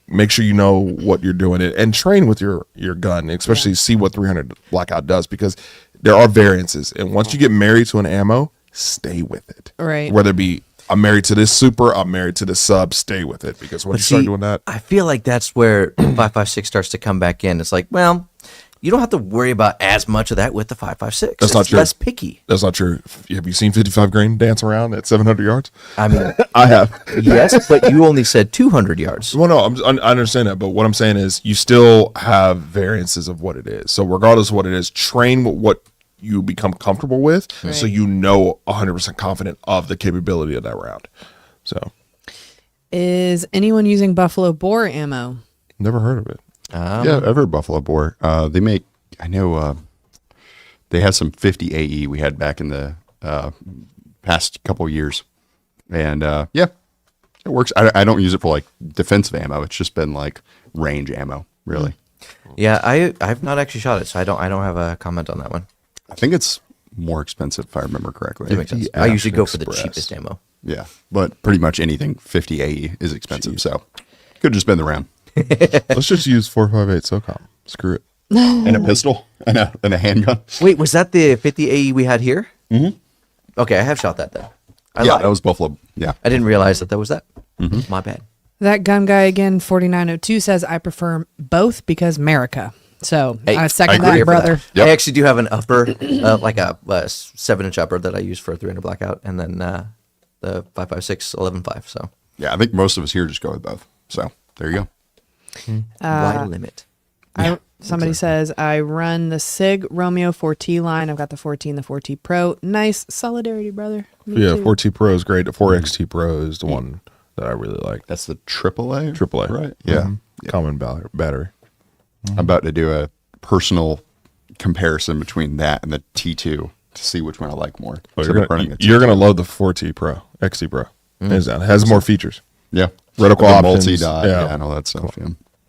Make sure you know what you're doing and train with your gun, especially see what 300 Blackout does, because there are variances, and once you get married to an ammo, stay with it. Right. Whether it be I'm married to this super, I'm married to this sub, stay with it, because when you start doing that, I feel like that's where 5.56 starts to come back in. It's like, well, you don't have to worry about as much of that with the 5.56. That's not It's true. less picky. that's not true. Have you seen 55 grain dance around at 700 yards? I mean, I have. yes, but you only said 200 yards. Well, no, I understand that, but what I'm saying is you still have variances of what it is. So regardless of what it is, train with what you become comfortable with, so you know 100% confident of the capability of that round. So, Is anyone using Buffalo Bore ammo? never heard of it. Yeah, I've heard Buffalo Bore. They make, I know they have some 50 AE we had back in the past couple of years. And yeah, it works. I don't use it for like defensive ammo. It's just been like range ammo, really. Yeah, I've not actually shot it, so I don't have a comment on that one. I think it's more expensive if I remember correctly. That makes sense. The I usually go for the Express. cheapest ammo. Yeah, but pretty much anything 50 AE is expensive, so could just been the round. Let's just use 458 SOCOM. Screw it. And a pistol and a handgun. Wait, was that the 50 AE we had here? Mm-hmm. Okay, I have shot that then. I lied. That was Buffalo. Yeah. I didn't realize that was that. My bad. That gun guy again, 4902, says I prefer both because America. So Hey, I I second agree that, for brother. Yep. I actually do have an upper, like a 7-inch upper that I use for a 300 blackout, and then the 5.56 11.5. So Yeah, I think most of us here just go with both. So there you go. why limit? Somebody says, I run the SIG Romeo 4T line. I've got the 4T and the 4T Pro. Nice solidarity, brother. Me Yeah, too. 4T Pro is great. The 4XT Pro is the one that I really like. That's the AAA. AAA. Right. Yeah. Mhm. Common battery. I'm about to do a personal comparison between that and the T2 to see which one I like more. Oh, So you're I'm running gonna, the you're T2. gonna love the 4T Pro, XT Pro. Hands down. It has more features. Yeah. Reticle The options. multi-dot, Yeah. and all that stuff. Yeah.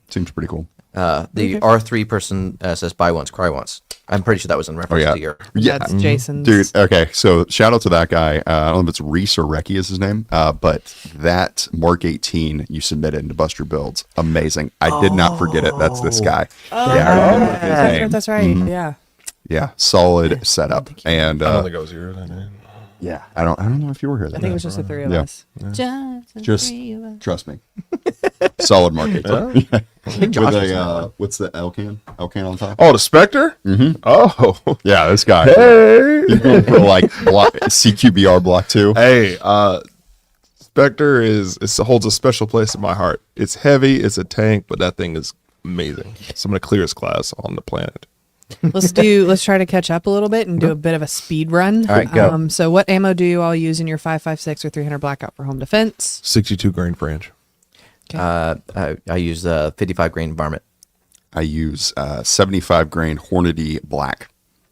Seems pretty cool. The R3 person says buy once, cry once. I'm pretty sure that was in reference yeah. to your. Yeah. That's Jason's. Dude, okay. So shout out to that guy. I don't know if it's Reese or Recky is his name, but that Mark 18 you submitted to Buster Builds, amazing. I did not forget it. That's this guy. Oh, Yeah, I remember his that's name. right. That's right. Mhm. Yeah. Yeah, solid setup. And I don't think I was here. yeah, I don't know if you were here. I That think it day. was just the three of Yeah. us. Just, Just- the three of us. Trust me. Solid Mark 18. With Josh was a, in that what's the Elcan? Elcan on top? Oh, the Spectre? Mm-hmm. Oh, Yeah, this guy. hey. He's going for like block, CQBR block 2. Hey, Spectre holds a special place in my heart. It's heavy, it's a tank, but that thing is amazing. Some of the clearest class on the planet. Let's try to catch up a little bit and do a bit of a speed run. All right, go. So what ammo do you all use in your 5.56 or 300 blackout for home defense? 62 grain French. I use the 55 grain varmint. I use 75 grain Hornady Black.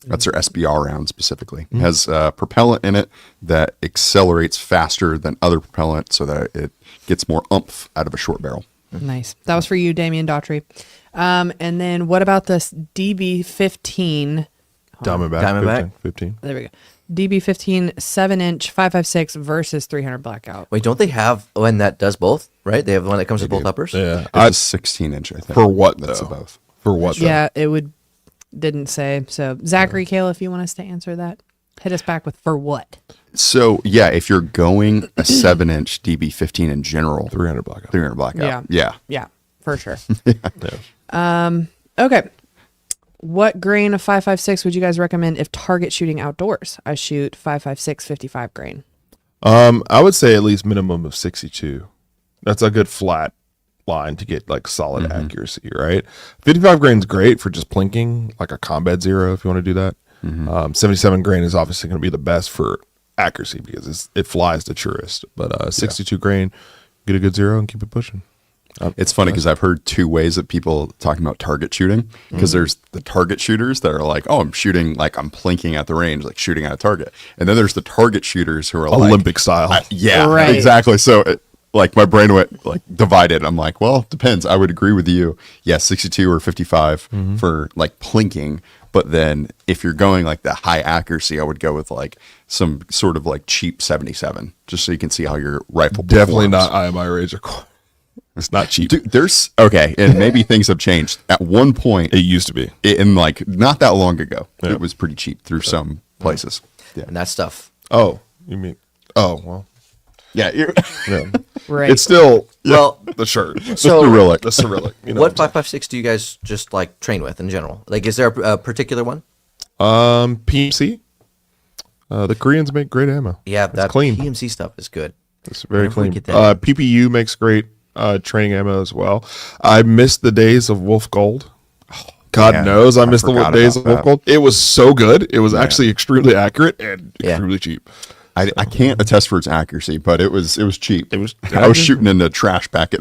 That's their SBR round specifically. It has propellant in it that accelerates faster than other propellant so that it gets more oomph out of a short barrel. Nice. That was for you, Damian Daughtry. And then what about this DB15? Diamondback? 15. There we go. DB15 7-inch 5.56 versus 300 blackout. Wait, don't they have one that does both? Right? They have one that comes with both uppers. Yeah. It's a 16-inch, I think. For what, That's though? above. For what? though? Yeah, it didn't say. So Zachary, Kayla, if you want us to answer that, hit us back with for what? So, yeah, if you're going a 7-inch DB15 in general, 300 blackout. 300 blackout. Yeah. Yeah, for sure. Okay. What grain of 5.56 would you guys recommend if target shooting outdoors? I shoot 5.56 55 grain. I would say at least minimum of 62. That's a good flat line to get like solid accuracy, right? 55 grain's great for just plinking, like a combat zero if you want to do that. 77 grain is obviously going to be the best for accuracy because it flies the truest. But 62 grain, get a good zero and keep it pushing. It's funny because I've heard two ways that people talking about target shooting. Because there's the target shooters that are like, oh, I'm shooting, like I'm plinking at the range, like shooting at a target. And then there's the target shooters who are like, Olympic style. yeah, Right. exactly. So like my brain went like divided. I'm like, well, it depends. I would agree with you. Yeah, 62 or 55 for like plinking. But then if you're going like the high accuracy, I would go with like some sort of like cheap 77, just so you can see how your rifle Definitely performs. not IMI Razor Core. It's not cheap. Dude, there's okay, and maybe things have changed. At one point, It used to be. in like not that long ago, Yeah. it was pretty cheap through some places. Yeah, And that stuff. Oh, you mean? Oh, well. yeah. Yeah. Right. It's still Well, the shirt. so Cyrillic. The Cyrillic. You know what 5.56 do you guys just like train with in general? Like, is there a particular one? PMC. The Koreans make great ammo. Yeah, It's that clean. PMC stuff is good. It's very Whenever we clean. get that- PPU makes great training ammo as well. I miss the days of Wolf Gold. God man, knows I I miss the forgot days about of Wolf that. Gold. It was so good. It was actually extremely accurate and Yeah. extremely cheap. I can't attest for its accuracy, but it was cheap. It was. I was shooting in the trash packet.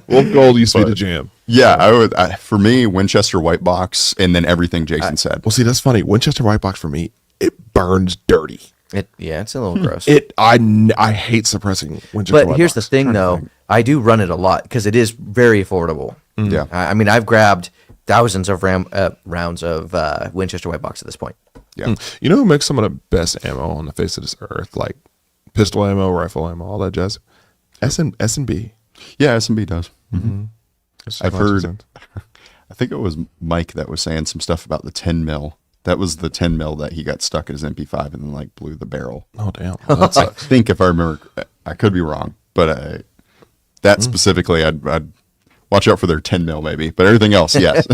Wolf Gold used to be the jam. Yeah, I would. For me, Winchester white box, and then everything Jason said. Well, see, that's funny. Winchester White Box for me, it burns dirty. It's a little gross. I hate suppressing Winchester But White here's the Box. thing, though. I do run it a lot because it is very affordable. Yeah. I mean, I've grabbed thousands of rounds of Winchester White Box at this point. Yeah, You know who makes some of the best ammo on the face of this earth? Like pistol ammo, rifle ammo, all that jazz. S&B. yeah. S&B does. That's I've my heard. percent. I think it was Mike that was saying some stuff about the 10 mil. That was the 10 mil that he got stuck in his MP5 and then like blew the barrel. Oh, damn. Well, that's I think if I remember, I could be wrong, but that specifically, I'd Watch out for their 10 mil, maybe. But everything else, yes.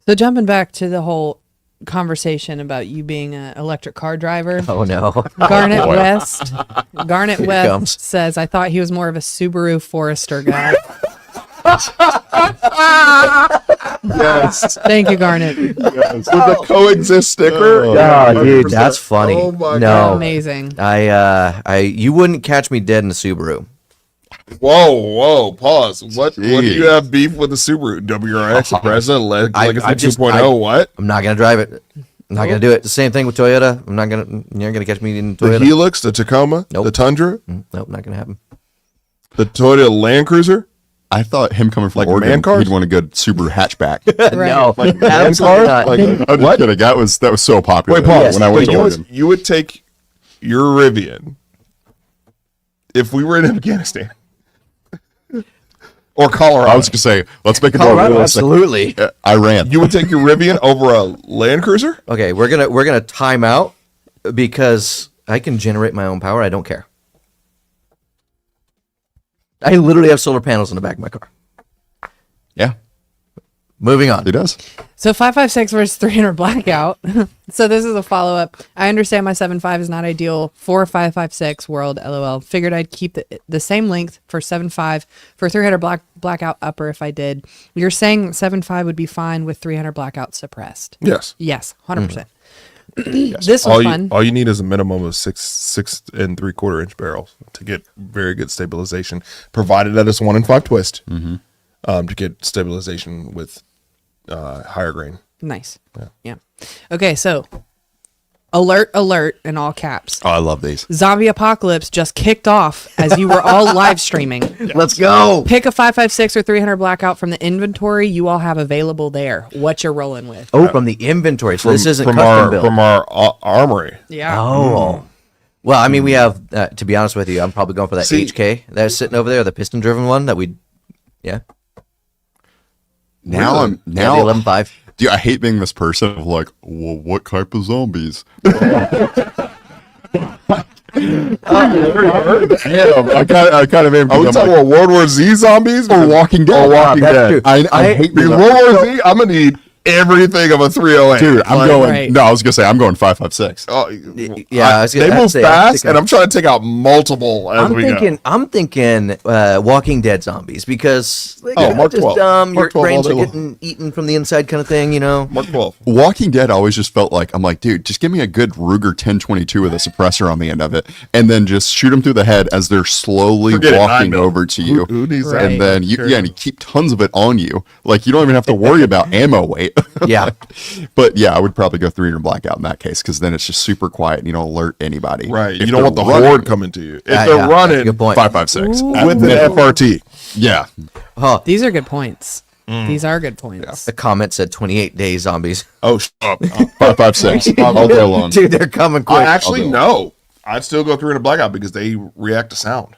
So jumping back to the whole conversation about you being an electric car driver. Oh no. Garnet boy. West. Garnet Here it West comes. says, I thought he was more of a Subaru Forester guy. Yes. Thank you, Garnet. With the coexist sticker. Oh, dude, that's funny. Oh my no, God. Amazing. you wouldn't catch me dead in a Subaru. Whoa, pause. What do Jeez. you have beef with the Subaru? WRX, Impreza, Legacy I just- 2.0, what? I'm not gonna drive it. I'm not gonna do it. The same thing with Toyota. You're not gonna catch me in The Toyota. Helix, the Tacoma, Nope. the Tundra, Nope, not gonna happen. the Toyota Land Cruiser. I thought him coming from Like Oregon, man cars? he'd want a good Subaru hatchback. Right. No, Man absolutely cars? not. Like, I'm just what? kidding. That was so popular Wait, pause. when I went Wait, to Oregon. you would take your Rivian if we were in Afghanistan or Colorado. I was going to say, let's make it more Colorado, realistic. absolutely. Iran. You would take your Rivian over a Land Cruiser? Okay, we're gonna time out because I can generate my own power. I don't care. I literally have solar panels in the back of my car. Yeah, Moving on. he does. So 556 versus 300 Blackout. So this is a follow up. I understand my 7.5 is not ideal for 556 world. LOL. Figured I'd keep the same length for 7.5 for 300 Blackout upper if I did. You're saying 7.5 would be fine with 300 Blackout suppressed. Yes. Yes, 100%. This was All fun. you need is a minimum of 6 and 3/4 inch barrels to get very good stabilization, provided that it's 1 in 5 twist. To get stabilization with higher grain. Nice. Yeah. Okay, so alert in all caps. Oh, I love these. Zombie apocalypse just kicked off as you were all live streaming. Let's go. Pick a 556 or 300 Blackout from the inventory you all have available there. What you're rolling with. Oh, from the inventory. So this isn't from custom built. our armory. Yeah. Oh. Well, I mean, we have. To be honest with you, I'm probably going for that See- HK that's sitting over there, the piston-driven one that we. Yeah. Now I'm Yeah, the 11.5. Dude, I hate being this person of like, well, what type of zombies? Damn, I kind of am. Are we talking about World War Z zombies? Or Walking Dead? Or Walking that's Dead. true. I hate Because being World War Z, I'm gonna need everything of a 308. dude. I'm Like, going. Right. No, I was gonna say I'm going 556. Oh, Yeah, I was gonna they move say, fast, and I'm trying to take out multiple as we go. I'm thinking Walking Dead zombies because like, Oh, Mark just 12. dumb. Your Mark 12 brains all are day long. getting eaten from the inside, kind of thing. You know. Mark 12. Walking Dead always just felt like I'm like, dude, just give me a good Ruger 1022 with a suppressor on the end of it, and then just shoot them through the head as they're slowly Forget it, walking 9mm. over to you. Who needs Right. that? And then and you keep tons of it on you. Like you don't even have to worry about ammo weight. Yeah. But yeah, I would probably go 300 Blackout in that case because then it's just super quiet and you don't alert anybody. Right. If You don't want the they're running, horde coming to you. If Yeah, they're yeah, that's a running good point. 556. with an FRT. Yeah. Oh, These are good points. These are good points. the comment said 28 days zombies. Oh, shut up. 556. All day long. Dude, they're coming quick. I actually do it. no. I'd still go 300 Blackout because they react to sound.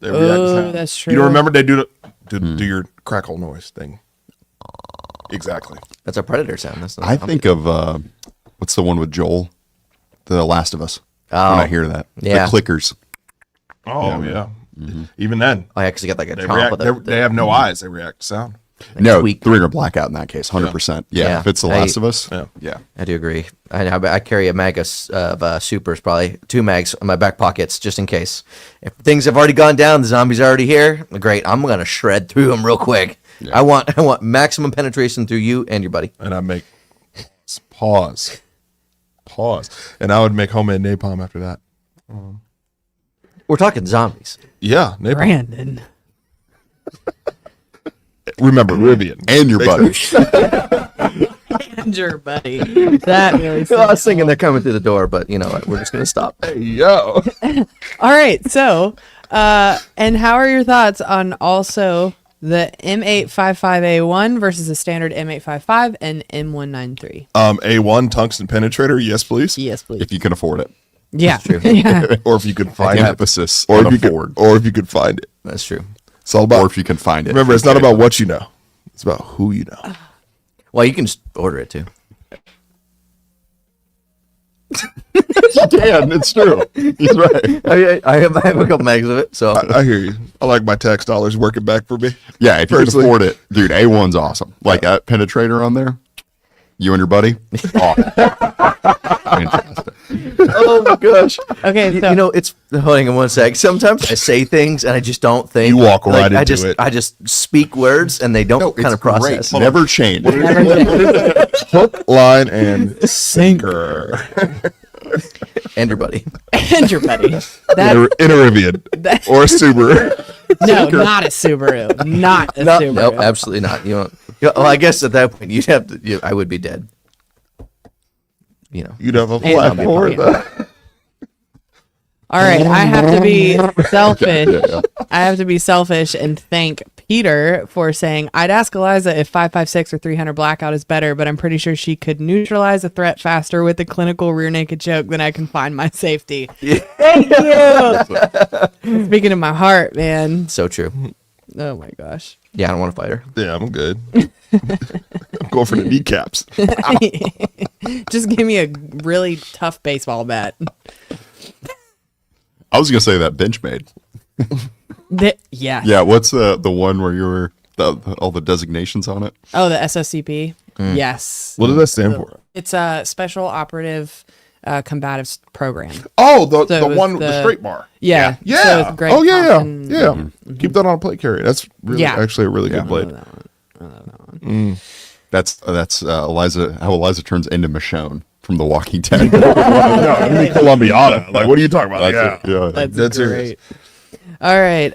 They react to Oh, sound. that's true. You don't remember they do do your crackle noise thing. Exactly. That's a predator sound. That's not I think of what's the one with Joel? The Last of Us. Oh. When I hear that. Yeah. The clickers. Oh yeah. Even then, I actually got like a they chomp react. of They have no eyes. They react to sound. No, tweak. 300 Blackout in that case. 100%. Yeah. Yeah. If it's The Last of Us. Yeah. Yeah. I do agree. I carry a mag of supers, probably 2 mags in my back pockets just in case. If things have already gone down, the zombies are already here. Great, I'm gonna shred through them real quick. Yeah. I want maximum penetration through you and your buddy. And I make pause, and I would make homemade napalm after that. We're talking zombies. Yeah, napalm. Brandon. Remember Rivian. And your buddy. And your buddy. That really I was thinking they're coming through the door, but you know what? We're just gonna stop. Hey, yo. All right. So, and how are your thoughts on also the M855A1 versus the standard M855 and M193? A1 tungsten penetrator. Yes, please. Yes, please. If you can afford it. Yeah. true. Yeah. Or if you could find it. Emphasis Or on if you could. afford. Or if you could find it. That's true. It's all about. Or if you can find it. Remember, it's not about what you know. It's about who you know. Well, you can just order it too. Dan, it's true. He's right. I have a couple mags of it, so I hear you. I like my tax dollars working back for me. Yeah, if you can Personally. afford it, dude, A1's awesome. Like that penetrator on there, you and your buddy. Fantastic. oh my gosh. Okay, so You know, it's holding on one sec. Sometimes I say things and I just don't think. You walk right I into just, it. I just speak words and they don't No, kind it's of process. great. Never change. Hook, line, and sinker. And your buddy. and your buddy. That, In a Rivian that or a Subaru. no, not a Subaru. Not a No, Subaru. nope, absolutely not. You know, well, I guess at that point you'd have to. I would be dead. You know. You'd have a And flat I'll be for fine. that. All right, I have to be selfish. Yeah. I have to be selfish and thank Peter for saying I'd ask Eliza if 5.56 or 300 Blackout is better, but I'm pretty sure she could neutralize a threat faster with a clinical rear naked choke than I can find my safety. Thank you. Speaking of my heart, man. So true. Oh my gosh. Yeah, I don't want to fight her. Yeah, I'm good. I'm going for the kneecaps. Just give me a really tough baseball bat. I was gonna say that Benchmade. Yeah. Yeah, what's the one where you were all the designations on it? Oh, the SOCP. Yes. What does that stand for? It's a special operative combative program. Oh, So the it was one with the the- straight bar. Yeah. Yeah. So it's Greg Oh, yeah, yeah. Thompson. Yeah. Keep that on a plate carrier. That's really Yeah. actually a really good I blade. love that one. That's Eliza. How Eliza turns into Michonne from The Walking Dead. No, I mean Columbiana. Like, what are you talking about? That's it. Yeah. That's That's great. All right.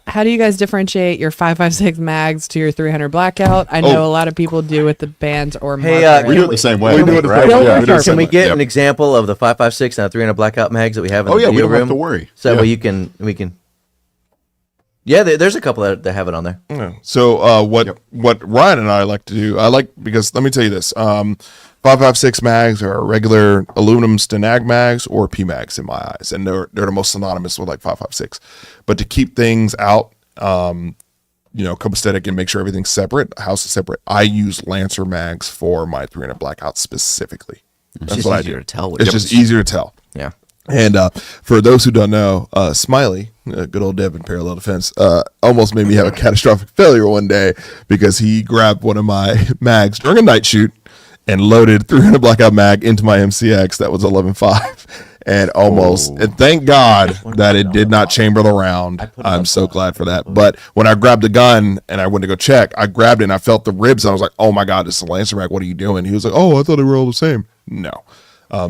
How do you guys differentiate your 5.56 mags to your 300 Blackout? I know a lot of people do with the bands or Hey, marker. We do it the same way. We do it the right? same way. Yeah, Can we do it the Can same we way. get Yep. an example of the 5.56 and the 300 Blackout mags that we have in Oh the yeah, we video don't room? have to worry. So that Yeah. way we can. Yeah, there's a couple that have it on there. Yeah. So what Ryan and I like to do, because let me tell you this. 5.56 mags are regular aluminum Stenag mags or P mags in my eyes, and they're the most synonymous with like 5.56. But to keep things out, copacetic and make sure everything's separate, house is separate, I use Lancer mags for my 300 Blackout specifically. It's That's just what I easier do. to tell. What It's it just is. easier to tell. Yeah. And for those who don't know, Smiley, good old Devin Parallel Defense, almost made me have a catastrophic failure one day because he grabbed one of my mags during a night shoot and loaded 300 Blackout mag into my MCX that was 11.5 and almost, and thank God that it did not chamber the round. I'm so glad for that. But when I grabbed the gun and I went to go check, I grabbed it and I felt the ribs and I was like, oh my God, this is a Lancer mag. What are you doing? He was like, oh, I thought they were all the same. No.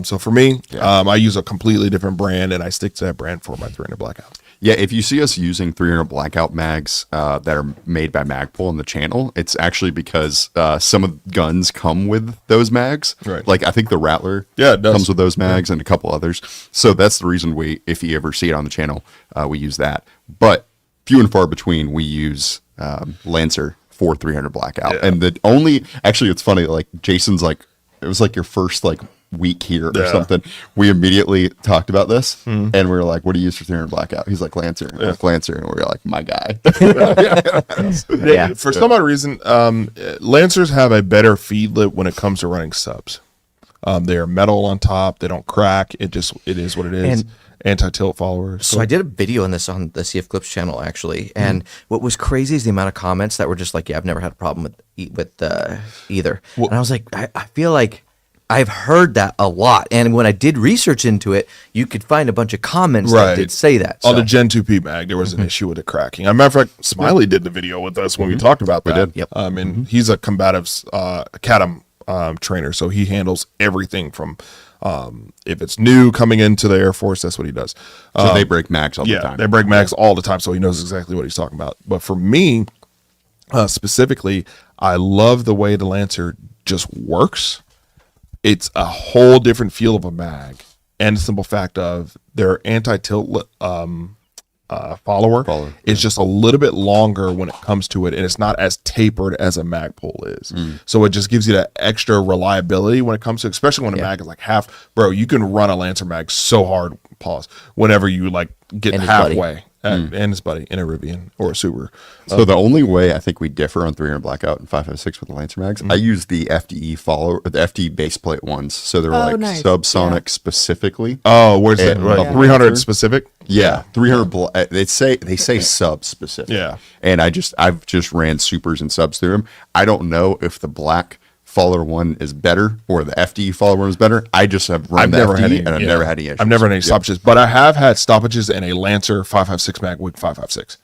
So for me, I use a completely different brand and I stick to that brand for my 300 Blackout. Yeah, if you see us using 300 Blackout mags that are made by Magpul on the channel, it's actually because some of the guns come with those mags. Right. Like I think the Rattler Yeah, it does. comes with those mags and a couple others. So that's the reason if you ever see it on the channel, we use that. But few and far between, we use Lancer for 300 Blackout. Yeah. And actually it's funny, like Jason's like, it was like your first like week here or something. We immediately talked about this and we were like, what do you use for 300 Blackout? He's like Lancer. I'm like, Lancer. And we were like, my guy. Yeah. For some odd reason, Lancers have a better feed lip when it comes to running subs. They are metal on top. They don't crack. It is what it is. And- Anti-tilt followers. So I did a video on this on the CF Clips channel actually, and what was crazy is the amount of comments that were just like, "Yeah, I've never had a problem with either." Well- and I was like, I feel like I've heard that a lot, and when I did research into it, you could find a bunch of comments that Right. did say that. On So- the Gen 2P mag, there was an issue with it cracking. As a matter of fact, Smiley did the video with us when we talked about that. did. Yep. And he's a combative CATM trainer, so he handles everything from if it's new coming into the Air Force, that's what he does. So they break mags all the Yeah, time. they break mags all the time, so he knows exactly what he's talking about. But for me, specifically, I love the way the Lancer just works. It's a whole different feel of a mag, and the simple fact of their anti-tilt follower is just a little bit longer when it comes to it, and it's not as tapered as a Magpul is. So it just gives you that extra reliability when it comes to, especially when a mag is like half. Bro, you can run a Lancer mag so hard. Pause. Whenever you like get And it's bloody. halfway, and his buddy in a Rivian or a Subaru. So the only way I think we differ on 300 Blackout and 5.56 with the Lancer mags, I use the FDE the FD base plate ones. So they're like nice. subsonic specifically. Oh, where's that? And Right. the 300 specific. Yeah, 300. They say sub specific. Yeah. And I've just ran supers and subs through them. I don't know if the black Faller one is better or the FD Faller one is better. I just have run the FD and I've never had any issues. I've never had any stoppages, but I have had stoppages in a Lancer 5.56 mag with 5.56.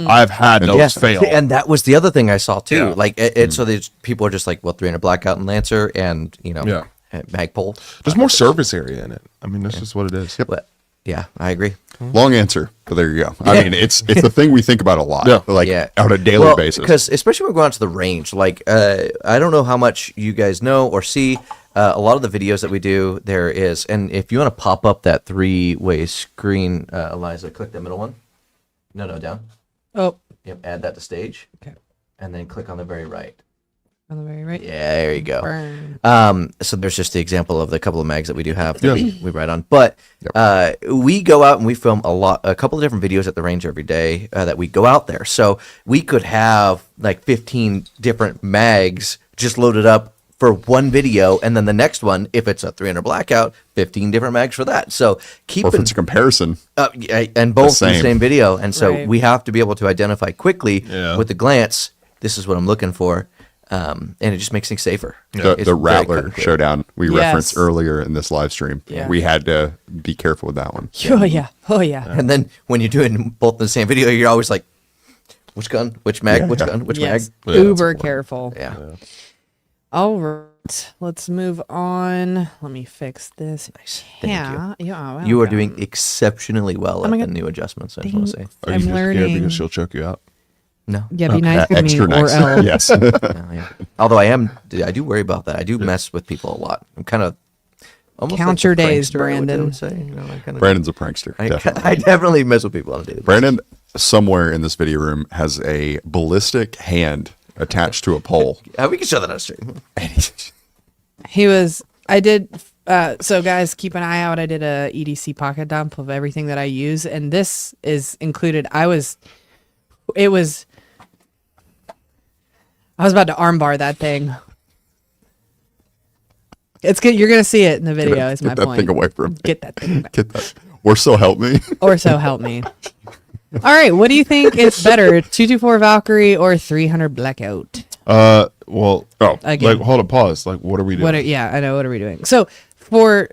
I've had those fail. And that was the other thing I saw too. Yeah. Like so people are just like, well, 300 Blackout and Lancer and Magpul. There's more surface area in it. I mean, that's just what it is. But yeah, I agree. Long answer, but there you go. I mean, it's the thing we think about a lot, on a daily basis. Because especially when we go out to the range, like I don't know how much you guys know or see. A lot of the videos that we do, there is, and if you want to pop up that 3-way screen, Eliza, click the middle one. No, down. Oh, Yep, add that to stage. Okay. And then click on the very right. on the very right. Yeah, there you go. Burn. So there's just the example of the couple of mags that we do have that we write on. But we go out and we film a couple of different videos at the range every day that we go out there. So we could have like 15 different mags just loaded up for one video, and then the next one, if it's a 300 Blackout, 15 different mags for that. So keep Or if it's a comparison. and both in the same video. And so we have to be able to identify quickly with the glance, this is what I'm looking for. And it just makes things safer. The Rattler showdown we referenced earlier in this live stream. Yeah. We had to be careful with that one. Oh yeah. And then when you're doing both in the same video, you're always like, which gun, which mag, which gun, which Yes. mag. Uber careful. Yeah. All right. Let's move on. Let me fix this. Nice. Yeah. Yeah. You are doing exceptionally well at my the God. new adjustments. I just want to say. Are you I'm just scared learning. because she'll choke you out? No. Yeah, be nice to me Extra or nice. else. Yes. No, yeah. Although I do worry about that. I do mess with people a lot. I'm kind of almost Count like your a days, prankster, I would Brandon. say. You know, I kind of, Brandon's a prankster. Definitely. I definitely mess with people on a daily basis. Brandon, somewhere in this video room, has a ballistic hand attached to a pole. We can show that on stream. So guys, keep an eye out. I did a EDC pocket dump of everything that I use, and this is included. I was about to armbar that thing. It's good. You're gonna see it in the video. Is my Get that point. thing away from me. Get that thing back. Get that. Or so help me. Or so help me. All right. What do you think is better, 224 Valkyrie or 300 Blackout? Well, Again. like, hold on, pause. Like, what are we doing? Yeah, I know. What are we doing? So, for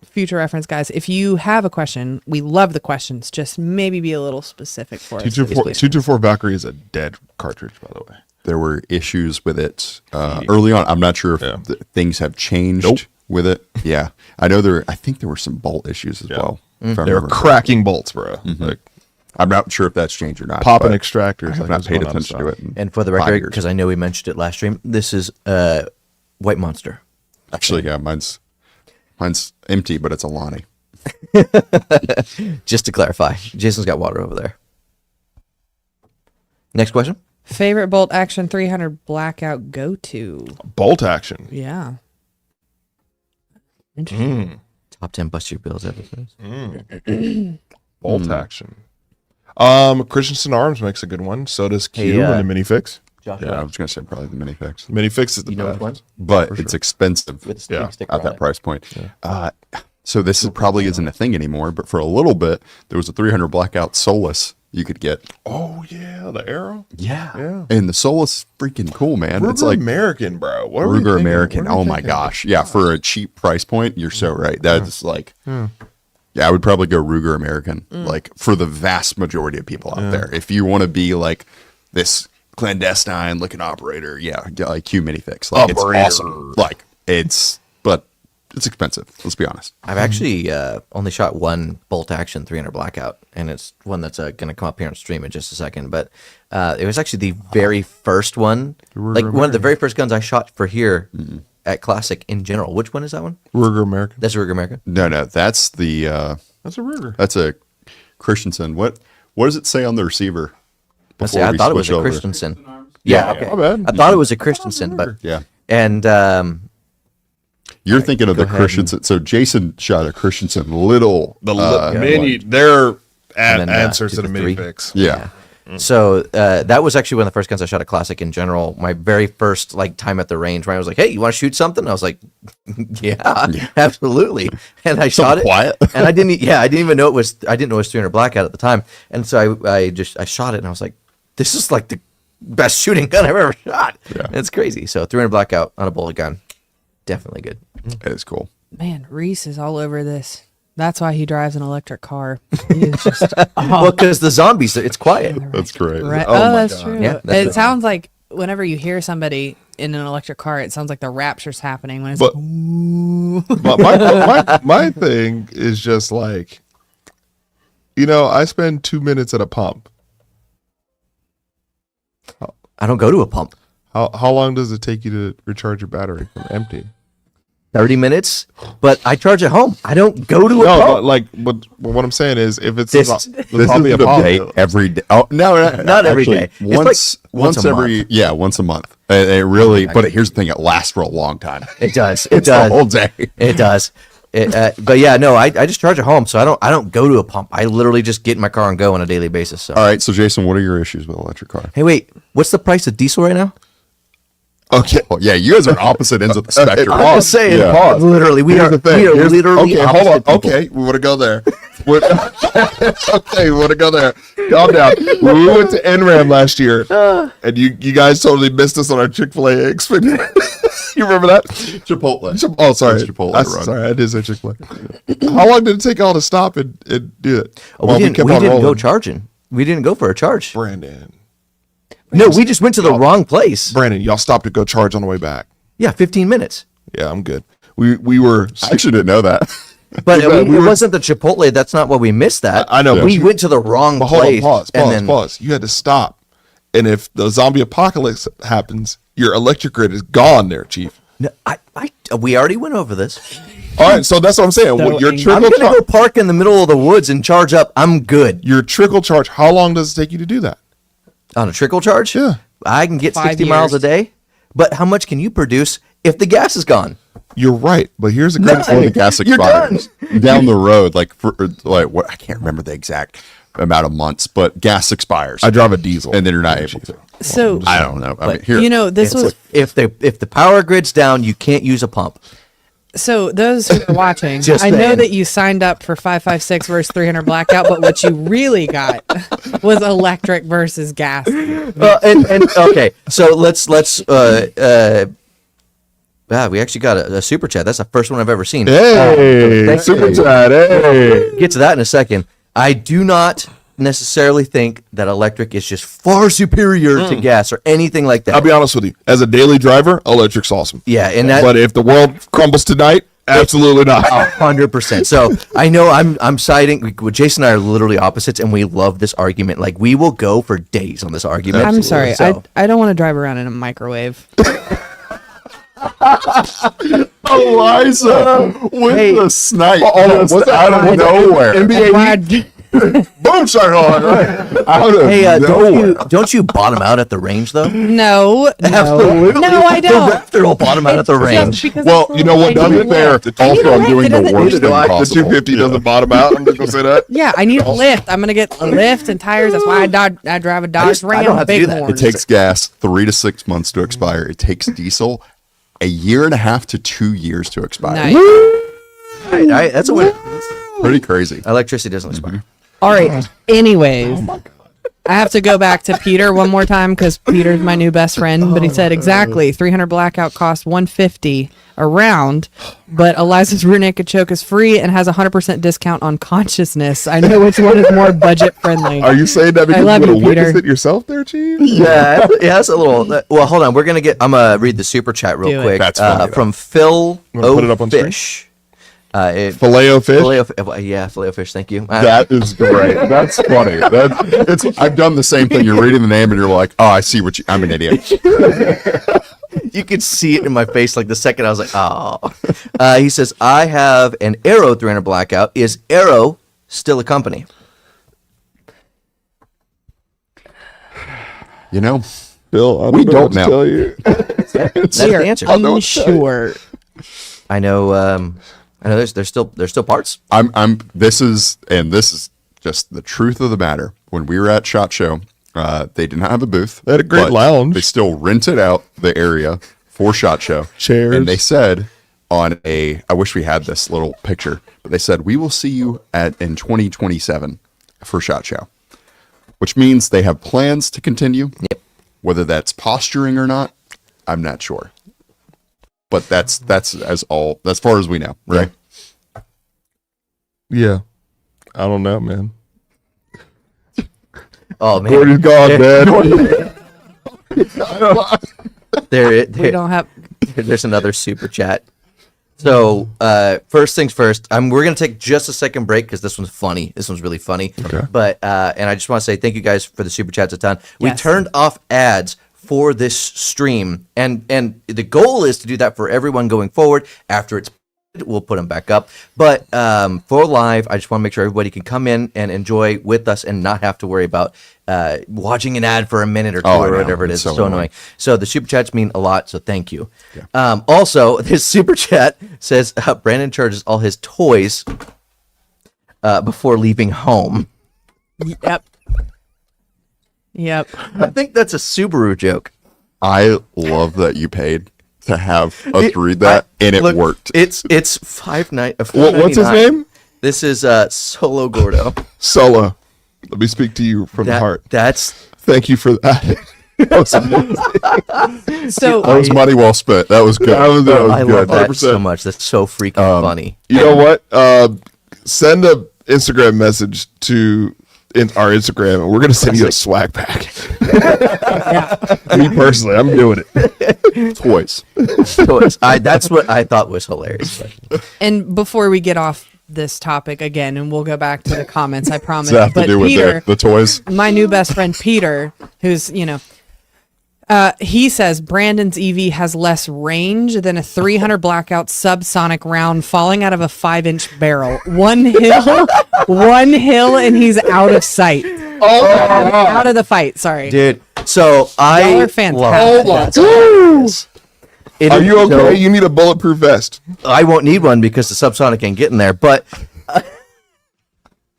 future reference, guys, if you have a question, we love the questions. Just maybe be a little specific for us. 224 Valkyrie is a dead cartridge, by the way. There were issues with it early on. I'm not sure if things have changed with it. Yeah. I think there were some bolt issues as well. if I They were remember cracking bolts, bro. Like I'm not sure if that's changed or not. popping but extractors. I have like, not it's paid going attention to nonstop. it. in And for the 5 record, years. because I know we mentioned it last stream, this is White Monster. Actually, yeah, mine's empty, but it's a Lonnie. Just to clarify, Jason's got water over there. Next question. Favorite bolt action 300 Blackout go to? Bolt action. Yeah. Interesting. Top 10 bust your bills episodes. Bolt action. Christensen Arms makes a good one. So does Q Hey, and the minifix. Josh, Yeah, I was gonna say probably the minifix, Minifix is the you know best. which one? but For it's sure. expensive With the Yeah, sticker at on that it. price point. So this is probably isn't a thing anymore, but for a little bit, there was a 300 Blackout Solus you could get. Oh yeah, the arrow. Yeah, Yeah. and the Solus is freaking cool, man. Ruger It's like American, bro. What are we Ruger thinking? American. What are we Oh my thinking? gosh, yeah, for a cheap price point, you're so right. That's like, yeah, I would probably go Ruger American, like for the vast majority of people out there. If you want to be like this clandestine looking operator, yeah, like Q minifix, like it's Operator. awesome. Like but it's expensive. Let's be honest. I've actually only shot one bolt action 300 Blackout, and it's one that's going to come up here on stream in just a second. But it was actually the very first one, like one of the very first guns I shot for here at Classic in general. Which one is that one? Ruger American. That's a Ruger American. No, that's the That's a Ruger. that's a Christensen. What does it say on the receiver? Let's see, before I we thought it was switch a over? Christensen. Yeah, okay. My bad. I thought it was a Christensen, but Yeah. and You're thinking of the ahead Christensen. So Jason shot a Christensen little. The mini, they're and then, answers do to the the mini three. fix. Yeah. So that was actually one of the first guns I shot a classic in general. My very first like time at the range, where I was like, "Hey, you want to shoot something?" I was like, "Yeah, absolutely." And I shot it, quiet. and I didn't even know it was 300 Blackout at the time. And so I shot it, and I was like, "This is like the best shooting gun I've ever shot." Yeah. And it's crazy. So 300 Blackout on a bullet gun, definitely good. It is cool. Man, Reese is all over this. That's why he drives an electric car. He is just Well, because the zombies, it's quiet. That's great. right. Oh Oh, my that's God. true. Yeah, that's it it. sounds like whenever you hear somebody in an electric car, it sounds like the rapture's happening. When it's But- like, ooh. my thing is just like, I spend 2 minutes at a pump. I don't go to a pump. How long does it take you to recharge your battery from empty? 30 minutes, but I charge at home. I don't go to a No, pump. but like, what I'm saying is, if it's This- This probably is a the pump. day every day. Oh no, Not every actually, day. It's like Once once a every once a month. It really. But here's the thing: it lasts for a long time. It does. It's the whole day. It does. But yeah, no, I just charge at home, so I don't go to a pump. I literally just get in my car and go on a daily basis. So. All right. So Jason, what are your issues with electric car? Hey, wait, what's the price of diesel right now? Okay. Well, yeah, you guys are opposite ends of the spectrum. I'm just saying. Yeah. Pause. Literally, we Here's are the thing. Here's- literally okay, hold on. opposite people. Okay, we want to go there. Okay, we want to go there. Calm down. When we went to NRAM last year, and you guys totally missed us on our Chick-fil-A experience. You remember that? Chipotle. Oh, sorry. It's Chipotle That's- run. sorry, I did say Chick-fil-A. How long did it take y'all to stop and do it? We didn't go charging. We didn't go for a charge. Brandon, No, we just went to the wrong place. y'all stopped to go charge on the way back. Yeah, 15 minutes. Yeah, I'm good. We were. I actually didn't know that. But Yeah, we it were- wasn't the Chipotle. That's not what we missed. That I know, but we you- went to the wrong But hold place. on, and then, pause. You had to stop, and if the zombie apocalypse happens, your electric grid is gone, there, Chief. No, we already went over this. All right, so that's what I'm saying. So Your angry. I'm trickle gonna go park in the middle of the woods and charge up. I'm good your trickle charge. How long does it take you to do that? on a trickle charge. Yeah. I can get 5 60 miles a years. day. But how much can you produce if the gas is gone? You're right, but here's the great None. Before the thing. gas You're expires down the road, like what I can't remember the exact amount of months, but gas expires, I drive a diesel, and then you're not able to. So, I don't know. I mean, But, here, this was if the power grid's down, you can't use a pump. so those who are watching. Just I know saying. that you signed up for 556 versus 300 Blackout, but what you really got was electric versus gas. And okay, so let's we actually got a super chat. That's the first one I've ever seen. Hey, Thank super you. chat. Hey, Get to that in a second. I do not necessarily think that electric is just far superior to gas or anything like that. I'll be honest with you. As a daily driver, electric's awesome. Yeah, and that But if the world crumbles tonight, absolutely not. 100%. So I know I'm siding. Jason and I are literally opposites, and we love this argument. Like we will go for days on this argument. I'm sorry. So, I don't want to drive around in a microwave. Eliza with Hey. the snipe What's just that? out of What's that? nowhere. NBA boom shot on, right? Out of hey, nowhere. don't you bottom out at the range though? No, Absolutely. No, I don't. The Raptor will bottom out at the range. Well, you know what To doesn't be fair, also I'm doing the It doesn't- worst Neither do thing I. The possible. 250 doesn't bottom out. I'm just gonna say that. Yeah, I need a lift. I'm gonna get a lift and tires. That's why I drive a Dodge I Ram. don't have to do that. Bighorn. It takes gas 3 to 6 months to expire. It takes diesel a year and a half to 2 years to expire. Nice. Right, that's a win. Pretty crazy. Electricity doesn't expire. All right. Anyways, I have to go back to Peter one more time because Peter's my new best friend. But he said exactly 300 Blackout costs 150 a round, but Eliza's Rear Naked Choke is free and has a 100% discount on Consciousness. I know which one is more budget friendly. Are you saying that because love you you, would have witnessed Peter. it yourself there, Chief? Yeah, that's a little. Well, hold on. I'm gonna read the super chat real Do it. quick. That's funny, though. From Phil wanna put it up on screen? Fish. Filet-o fish? Filet-o-fish. Thank you. That is great. That's funny. I've done the same thing. You're reading the name and you're like, oh, I see what I'm an idiot. You could see it in my face like the second I was like, oh. He says, I have an Arrow 300 Blackout. Is Arrow still a company? You know, Bill, We don't know. tell you. That's We are the answer. unsure. I know. There's still parts. this is just the truth of the matter. When we were at SHOT Show, they did not have a booth. They had a great but lounge. They still rented out the area for SHOT Show. Chairs. And they said I wish we had this little picture, but they said, we will see you in 2027 for SHOT Show, which means they have plans to continue. Yep. Whether that's posturing or not, I'm not sure. But that's as far as we know, right? Yeah. I don't know, man. Oh man, Gordy's gone, man. We don't have. There's another super chat. So first things first, we're gonna take just a second break because this one's funny. This one's really funny. Okay. But and I just want to say thank you guys for the super chats a ton. We Yes. turned off ads for this stream, and the goal is to do that for everyone going forward. After it's we'll put them back up. But for live, I just want to make sure everybody can come in and enjoy with us and not have to worry about watching an ad for a minute or two Oh, I or know. whatever it It's is. so It's so annoying. annoying. So the super chats mean a lot. So thank you. Yeah. Also, this super chat says Brandon charges all his toys before leaving home. Yep. Yep. I think that's a Subaru joke. I love that you paid to have us read that, and it Look, worked. It's $5.99. What's his name? This is Solo Gordo. Solo. Let me speak to you from the heart. That's Thank you for that. So That was money well spent. That was good. That was I good. love that 100%. so much. That's so freaking funny. You know what? Send a Instagram message to our Instagram, and we're gonna send you a swag pack. Me personally, I'm doing it. Toys. Toys. That's what I thought was hilarious. and before we get off this topic again, and we'll go back to the comments, I promise. Does that have to But do with Peter, the toys? my new best friend Peter, who's he says Brandon's EV has less range than a 300 Blackout subsonic round falling out of a 5-inch barrel. One hill, and he's out of sight. Out of the fight. Sorry, Dude, so I Y'all are fantastic. love Are you okay? You need a bulletproof vest. I won't need one because the subsonic ain't getting there. But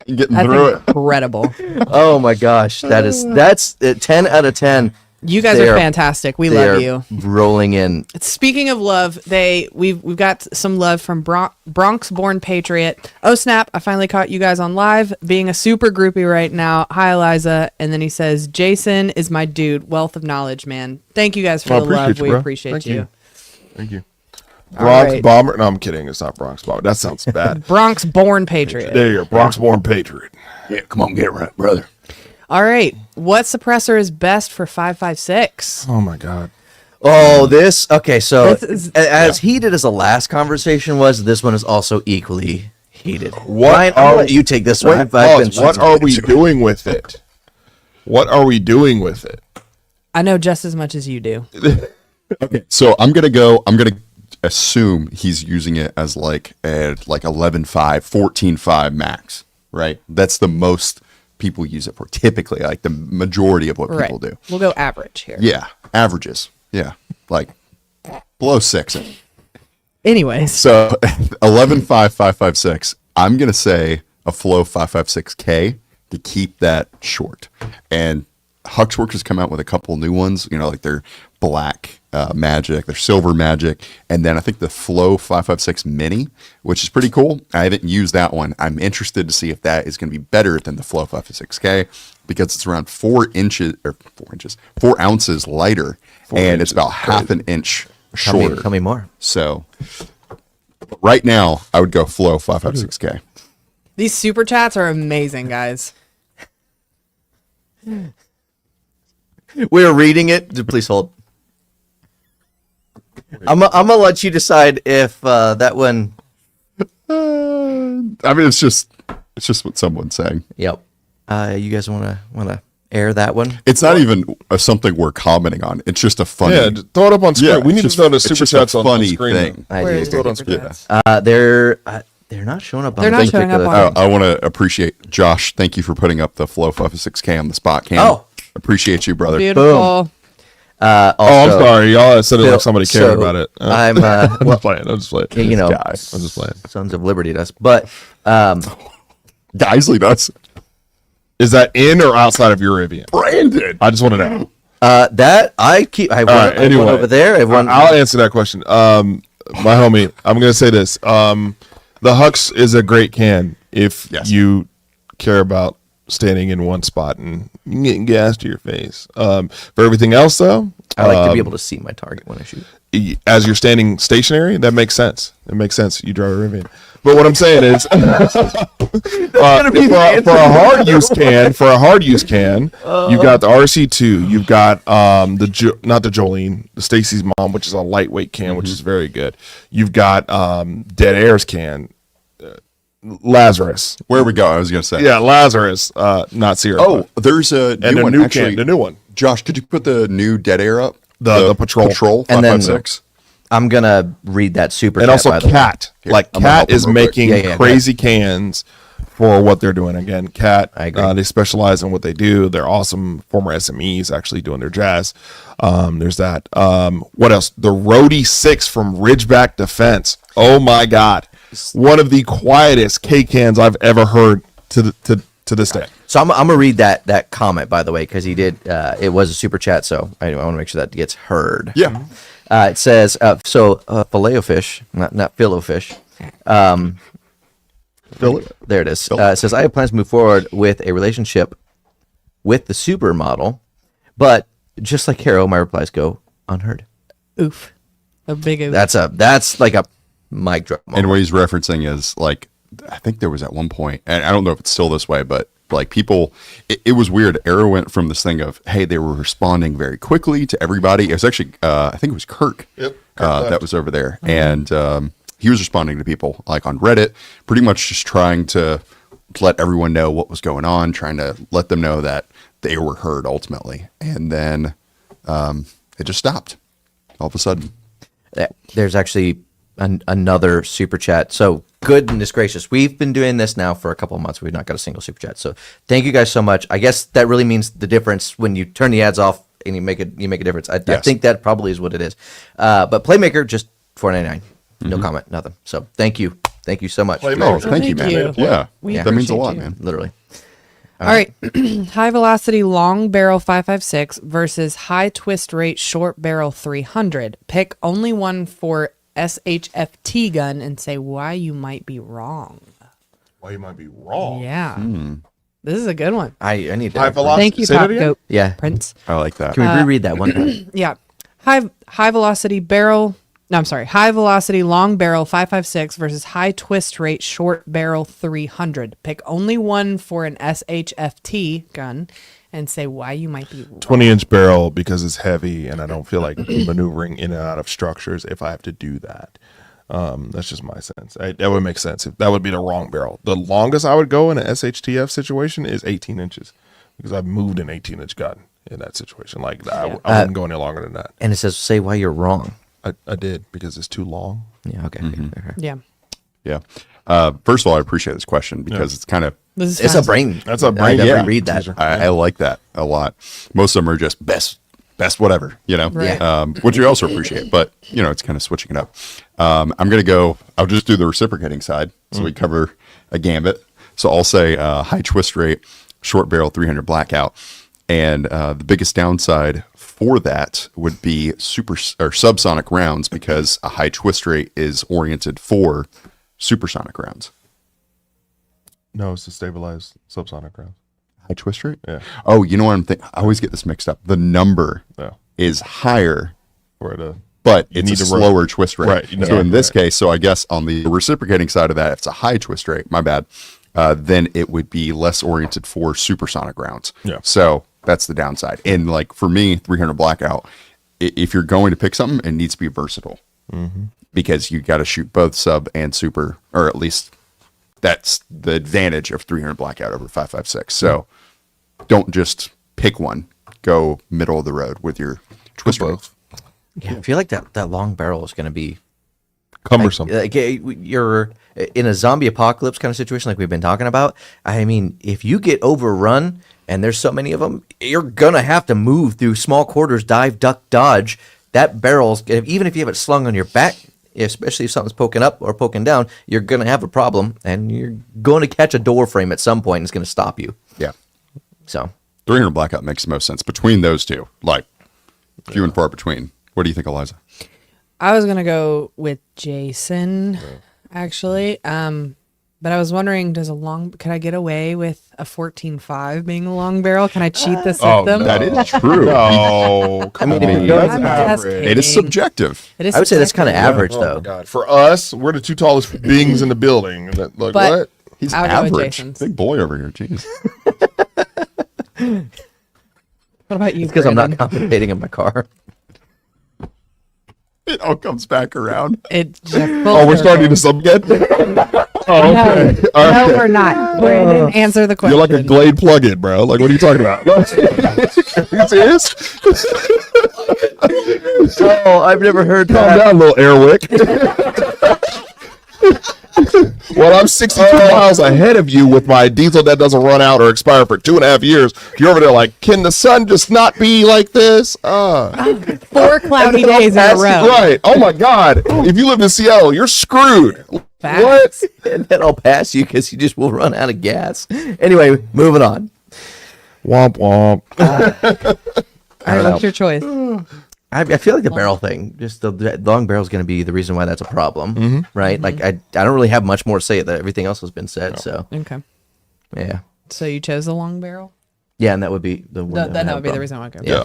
Getting That's through it. incredible. oh my gosh, that's 10 out of 10. You guys They are are- fantastic. We They're love you. rolling in. Speaking of love, we've got some love from Bronx Born Patriot. Oh snap! I finally caught you guys on live. Being a super groupie right now. Hi Eliza, and then he says, "Jason is my dude. Wealth of knowledge, man. Thank you guys for I the appreciate love. you, We bro. appreciate Thank you. Thank you. All Bronx right. Bomber. No, I'm kidding. It's not Bronx Bomber. That sounds bad. Bronx Born Patriot. There you go. Bronx born patriot. Yeah, come on, get right, brother. All right, what suppressor is best for 5.56? Oh my god. Oh, this okay. So This is- as heated as the last conversation was, this one is also equally heated. What Ryan, I'll are- let you take this one. Wait, I've been- pause. What are we doing with it? What are we doing with it? I know just as much as you do. Okay, so I'm gonna assume he's using it as like 11.5, 14.5 max, right? That's the most people use it for typically, like the majority of what Right. people do. We'll go average here. Yeah, averages. Yeah, like below 6. Anyways, So 11.5, 5.56. I'm gonna say a Flow 5.56K to keep that short. And Huxworks has come out with a couple new ones. You know, like their black Magic, their silver Magic, and then I think the Flow 5.56 Mini, which is pretty cool. I haven't used that one. I'm interested to see if that is going to be better than the Flow 5.56K because it's around 4 ounces lighter, and it's about half an inch shorter. Tell me more. So right now, I would go Flow 5.56K. these super chats are amazing, guys. We're reading it. Please hold. I'm gonna let you decide if that one. I mean, it's just what someone's saying. Yep. You guys wanna air that one? It's not even something we're commenting on. It's just a funny. Yeah, just throw it up on screen. Yeah, we need it's to throw the just- it's super just a chats on funny screen. thing. I Where do. is Throw it the on super screen. chats? They're not showing up. On They're not the showing up particular on- thing. I want to appreciate Josh. Thank you for putting up the Flow 5.56K on the spot cam. Oh. Appreciate you, brother. Beautiful. Oh, I'm Also, sorry. Y'all said it Phil, like somebody cared so about it. I'm I'm just playing. I'm just playing. you know, Guys. I'm just playing. Sons of Liberty does, but Geisley does. Is that in or outside of your Rivian? Brandon. I just want to know. That I keep. I have one, right, I have one over there. I have one. I'll answer that question. My homie, I'm gonna say this. The Hux is a great can if you care about standing in one spot and getting gas to your face. For everything else, though, I like to be able to see my target when I shoot. As you're standing stationary, that makes sense. It makes sense. You drive a Rivian. But what I'm saying is, for a hard use can, you've got the RC2. You've got not the Jolene, the Stacy's Mom, which is a lightweight can, which is very good. You've got Dead Air's can, Lazarus. Where we go? I was going to say. Yeah, Lazarus, not Sierra. Oh, there's a new one. Actually, the new one. Josh, could you put the new Dead Air up? The Patrol. And then 556. I'm gonna read that super. And chat, also by the way. Cat. Like I'm gonna help Cat is him real quick. making crazy cans for what they're doing. Again, Cat, I agree. they specialize in what they do. They're awesome former SMEs actually doing their jazz. There's that. What else? The Roadie 6 from Ridgeback Defense. Oh my God. One of the quietest K cans I've ever heard to this day. So I'm gonna read that comment, by the way, because he did. It was a super chat, so I want to make sure that gets heard. Yeah. It says filet-o-fish, not fill-o-fish. There it is. It says I have plans to move forward with a relationship with the super model, but just like Hero, my replies go unheard. Oof. A big oof. That's like a mic drop moment. And what he's referencing is like, I think there was at one point, and I don't know if it's still this way, but like people, it was weird. Arrow went from this thing of, hey, they were responding very quickly to everybody. It was actually, I think it was Kirk. Yep. That was over there. And he was responding to people like on Reddit, pretty much just trying to let everyone know what was going on, trying to let them know that they were heard ultimately. And then it just stopped all of a sudden. There's actually another super chat. So goodness gracious, we've been doing this now for a couple of months. We've not got a single super chat. So thank you guys so much. I guess that really means the difference when you turn the ads off and you make a difference. I think that probably is what it is. But Playmaker just $4.99. No comment, nothing. So thank you so much. Oh, thank you, man. you. Yeah, We that means a appreciate lot, you. man. Literally. All right. High velocity long barrel 556 versus high twist rate short barrel 300. Pick only one for SHFT gun and say why you might be wrong. Well, you might be wrong. Yeah. This is a good one. I need to. High velocity. Thank you, Say that Top again? Goat Yeah. Prince. I like that. Can we reread that one time? Yeah. High velocity barrel. No, I'm sorry. High velocity long barrel 556 versus high twist rate short barrel 300. Pick only one for an SHFT gun and say why you might be wrong. 20-inch barrel because it's heavy and I don't feel like maneuvering in and out of structures if I have to do that. That's just my sense. That would make sense. That would be the wrong barrel. The longest I would go in an SHTF situation is 18 inches because I've moved an 18-inch gun in that situation. Like I wouldn't go any longer than that. And it says say why you're wrong. I did because it's too long. Yeah. Okay. Okay. Yeah. Yeah. First of all, I appreciate this question because it's kind of, This is It's a fast. brain. That's a I brain. definitely yeah. read that. I like that a lot. Most of them are just best whatever, you know, Right. which we also appreciate, but you know, it's kind of switching it up. I'm going to I'll just do the reciprocating side. So we cover a gambit. So I'll say high twist rate, short barrel, 300 Blackout. And the biggest downside for that would be subsonic rounds because a high twist rate is oriented for supersonic rounds. No, it's to stabilize subsonic rounds. High twist rate? Yeah. Oh, you know what I'm thinking? I always get this mixed up. The number Yeah. is higher, Or the but You it's need a to ro- slower twist rate. Right, you know, So in this right. case, so I guess on the reciprocating side of that, if it's a high twist rate, my bad, then it would be less oriented for supersonic rounds. Yeah. So that's the downside. And like for me, 300 Blackout, if you're going to pick something, it needs to be versatile because you got to shoot both sub and super, or at least that's the advantage of 300 Blackout over 556. So don't just pick one. Go middle of the road with your twist rate. both. Yeah, I feel like that long barrel is going to be Cumbersome. Like you're in a zombie apocalypse kind of situation like we've been talking about. I mean, if you get overrun and there's so many of them, you're gonna have to move through small quarters, dive, duck, dodge. That barrel's, even if you have it slung on your back, especially if something's poking up or poking down, you're gonna have a problem, and you're going to catch a door frame at some point, and it's gonna stop you. Yeah. So 300 Blackout makes the most sense between those two. Like few and far between. What do you think, Eliza? I was gonna go with Jason, actually. But I was wondering, could I get away with a 14.5 being a long barrel? Can I cheat the system? That is true. No, come on. mean, That's I'm just average. It is kidding. subjective. It is I would say that's kind of subjective. average, Oh though. my God. For us, we're the 2 tallest beings in the building. Like, But- what? He's I would go with average. Jason's. Big boy over here. Jeez. What about you? It's because I'm not Brandon? compensating in my car. It all comes back around. It just Oh, we're starting to sub again? Oh, okay. All right. No, we're not. Brandon, answer the question. You're like a Glade plug-in, bro. Like, what are you talking about? You serious? Oh, I've never heard Calm down, little Airwick. Well, I'm 62 miles ahead of you with my diesel that doesn't run out or expire for 2.5 years. You're over there like, can the sun just not be like this? 4 cloudy days in a That's row. right. Oh my God. If you live in Seattle, you're screwed. Facts. And then I'll pass you because you just will run out of gas. Anyway, moving on. Womp womp. All right, what's your choice? I feel like the barrel thing, just the long barrel is going to be the reason why that's a problem, Mm-hmm. right? Like I don't really have much more to say. That everything else has been said. So Okay. yeah, So you chose the long barrel? yeah, and that would be the one. That would be the reason why. Okay. Yeah.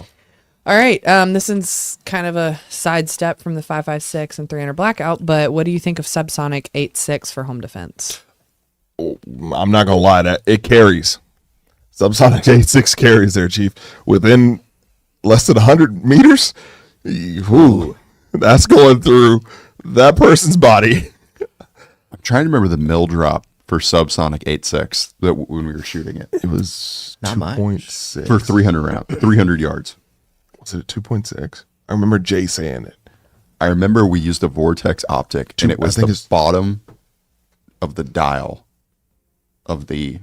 All right. This is kind of a sidestep from the 5.56 and 300 Blackout, but what do you think of subsonic 8.6 for home defense? I'm not gonna lie, that it carries. Subsonic 8.6 carries there, Chief. Within less than 100 meters, ooh, that's going through that person's body. I'm trying to remember the mill drop for subsonic 8.6 that when we were shooting it. It was Not much. 2.6 For 300 yards. Was it 2.6? I remember Jay saying it. I remember we used a vortex optic, and it I was think the it's- bottom of the dial of the,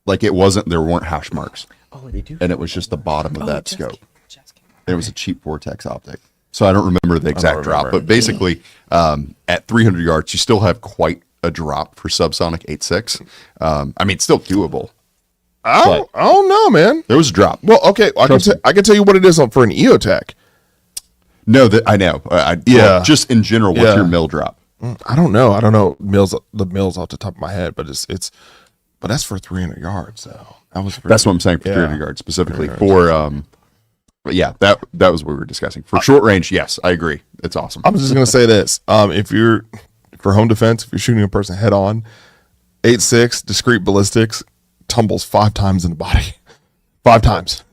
like it wasn't, there weren't hash marks, Oh, they do. and it was just the bottom of that just scope. came. And it was a cheap vortex optic. So I don't remember the exact drop, remember. but basically at 300 yards, you still have quite a drop for subsonic 8.6. I mean, it's still doable. I don't know, man. There was a drop. Well, okay, I can tell you what it is for an EOTech. No, that I know. Yeah. Just in general, what's Yeah. your mill drop? I don't know. The mills off the top of my head, but but that's for 300 yards though. That was for, That's what I'm saying for Yeah. 300 yards specifically. 300 For but yeah, that was what we were discussing. For short range, yes, I agree. It's awesome. I'm just gonna say this: if you're for home defense, if you're shooting a person head on, 8.6 discrete ballistics tumbles 5 times in the body, 5 times.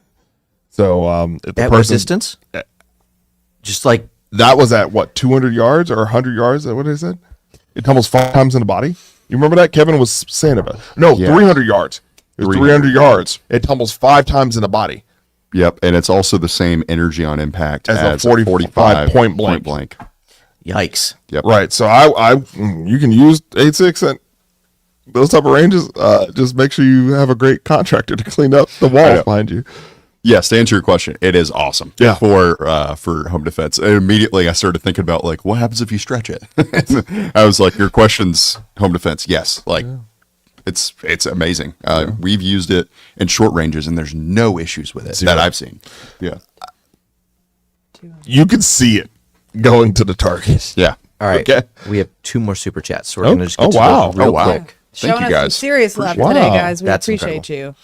So if the At what person distance? Just like that was at what 200 yards or 100 yards, is that what I said? It tumbles 5 times in the body. You remember that Kevin was saying about? No, Yeah. 300 yards. It was 300 yards. It tumbles 5 times in the body. Yep, and it's also the same energy on impact As as, a 45 point blank. yikes. Yep. Right. So you can use 8.6 at those type of ranges. Just make sure you have a great contractor to clean up the walls behind you. Yes, to answer your question, it is awesome. Yeah. For home defense. And immediately I started thinking about like what happens if you stretch it? I was like, your question's home defense. Yes. Like it's amazing. We've used it in short ranges and there's no issues with it that I've seen. Yeah. You can see it going to the target. Yeah. All right. Okay. We have 2 more super chats, so we're Oh, gonna just get oh, to wow. those real Oh, wow. quick. Thank Showing you us some guys. serious love Wow. today, guys. We That's appreciate you.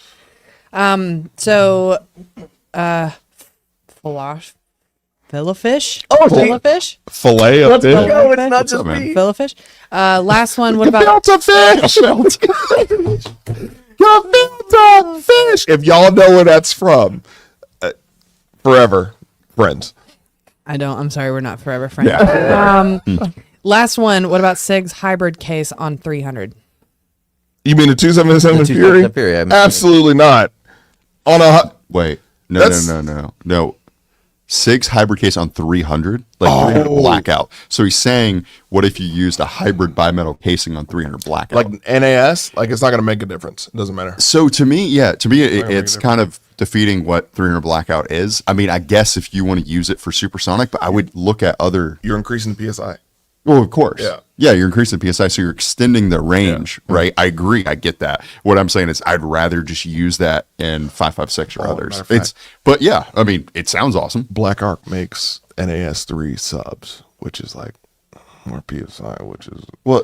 So, fillet fish. Oh, Fillet fish. Fillet of fish. go. It's not What's just up, man? me. Fillet fish. Last one. What about? Filter fish. Your filter fish. If y'all know where that's from, forever friends. I don't. I'm sorry. We're not forever friends. Yeah. Last one. What about Sig's hybrid case on 300? You mean the 277 The Fury? 277 Fury, I'm Absolutely not. On a Wait. That's- No. SIG's hybrid case on 300, like 300 blackout. So he's saying, what if you used a hybrid bimetal casing on 300 blackout? like NAS, like it's not going to make a difference. It doesn't matter. So to me, make it's a kind of defeating what 300 blackout is. I mean, I guess if you want to use it for supersonic, but I would look at other. You're increasing the PSI. Well, of course. Yeah. Yeah, you're increasing PSI, so you're extending the range, right? I agree. I get that. What I'm saying is I'd rather just use that in 5.56 or others. matter of fact. But yeah, I mean, it sounds awesome. Black Arc makes NAS3 subs, which is like more PSI, which is Well,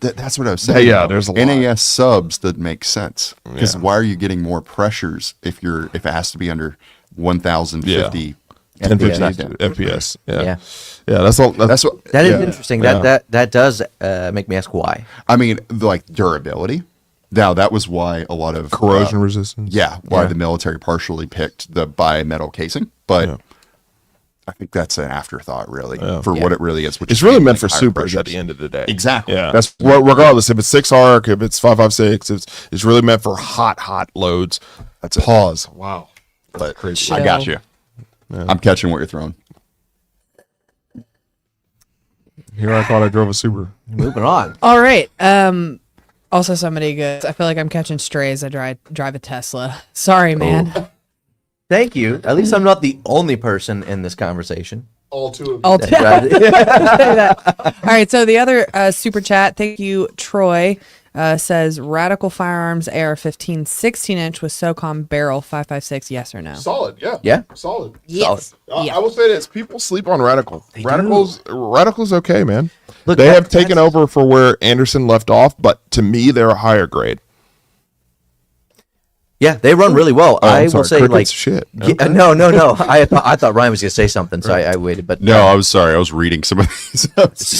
that's what I was saying. Yeah, though. there's a lot. NAS subs that make sense because Yeah. why are you getting more pressures if it has to be under 1,050? FPS. Yeah. Yeah. Yeah, that's all. That's what. That is Yeah. interesting. Yeah. That does make me ask why. I mean, like durability. Now that was why a lot of corrosion resistance. Yeah, why Yeah. the military partially picked the bimetal casing, but Yeah. I think that's an afterthought, really, Yeah. for what it really is. Which It's is really like meant for higher supers at pressures. the end of the day. Exactly. Yeah, that's what. Regardless, if it's 6 arc, if it's 5.56, it's really meant for hot loads. That's it. Pause. Wow. But Crazy. I got you. I'm catching what you're throwing. Here I thought I drove a super. Moving on. All right. Also, somebody good. I feel like I'm catching strays. I drive a Tesla. Sorry, man. Thank you. At least I'm not the only person in this conversation. All two of I'll that tell drives it. that. All right. So the other super chat, thank you, Troy, says Radical Firearms AR-15 16-inch with SOCOM barrel 5.56. Yes or no? Solid. Yeah. Yeah. Solid. Yes. I will say this: people sleep on Radical. Radical's okay, man. Look, They have that's- taken over for where Anderson left off, but to me, they're a higher grade. Yeah, they run really well. Oh, I I'm will sorry, say, Cricket's like, shit. no. I thought Ryan was gonna say something, so I waited. But No, I was sorry. I was reading some of these.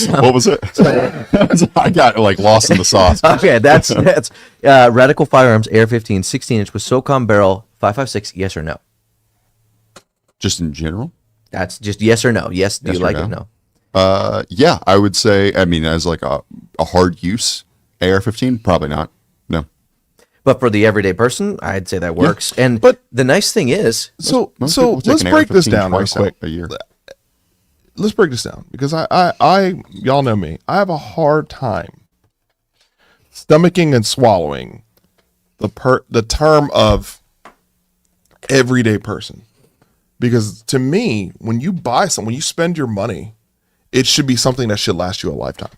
What was it? I got like lost in the sauce. okay, that's Radical Firearms AR-15 16-inch with SOCOM barrel 5.56. Yes or no? Just in general. That's just yes or no. Yes, do Yes you or like no? it? No. Yeah, I would say. I mean, as like a hard use AR-15, probably not. No. But for the everyday person, I'd say that works. And But- the nice thing is, So Most people take let's an break this AR-15 down real twice quick. a year. Let's break this down because I y'all know me. I have a hard time stomaching and swallowing the term of everyday person, because to me, when you spend your money, it should be something that should last you a lifetime.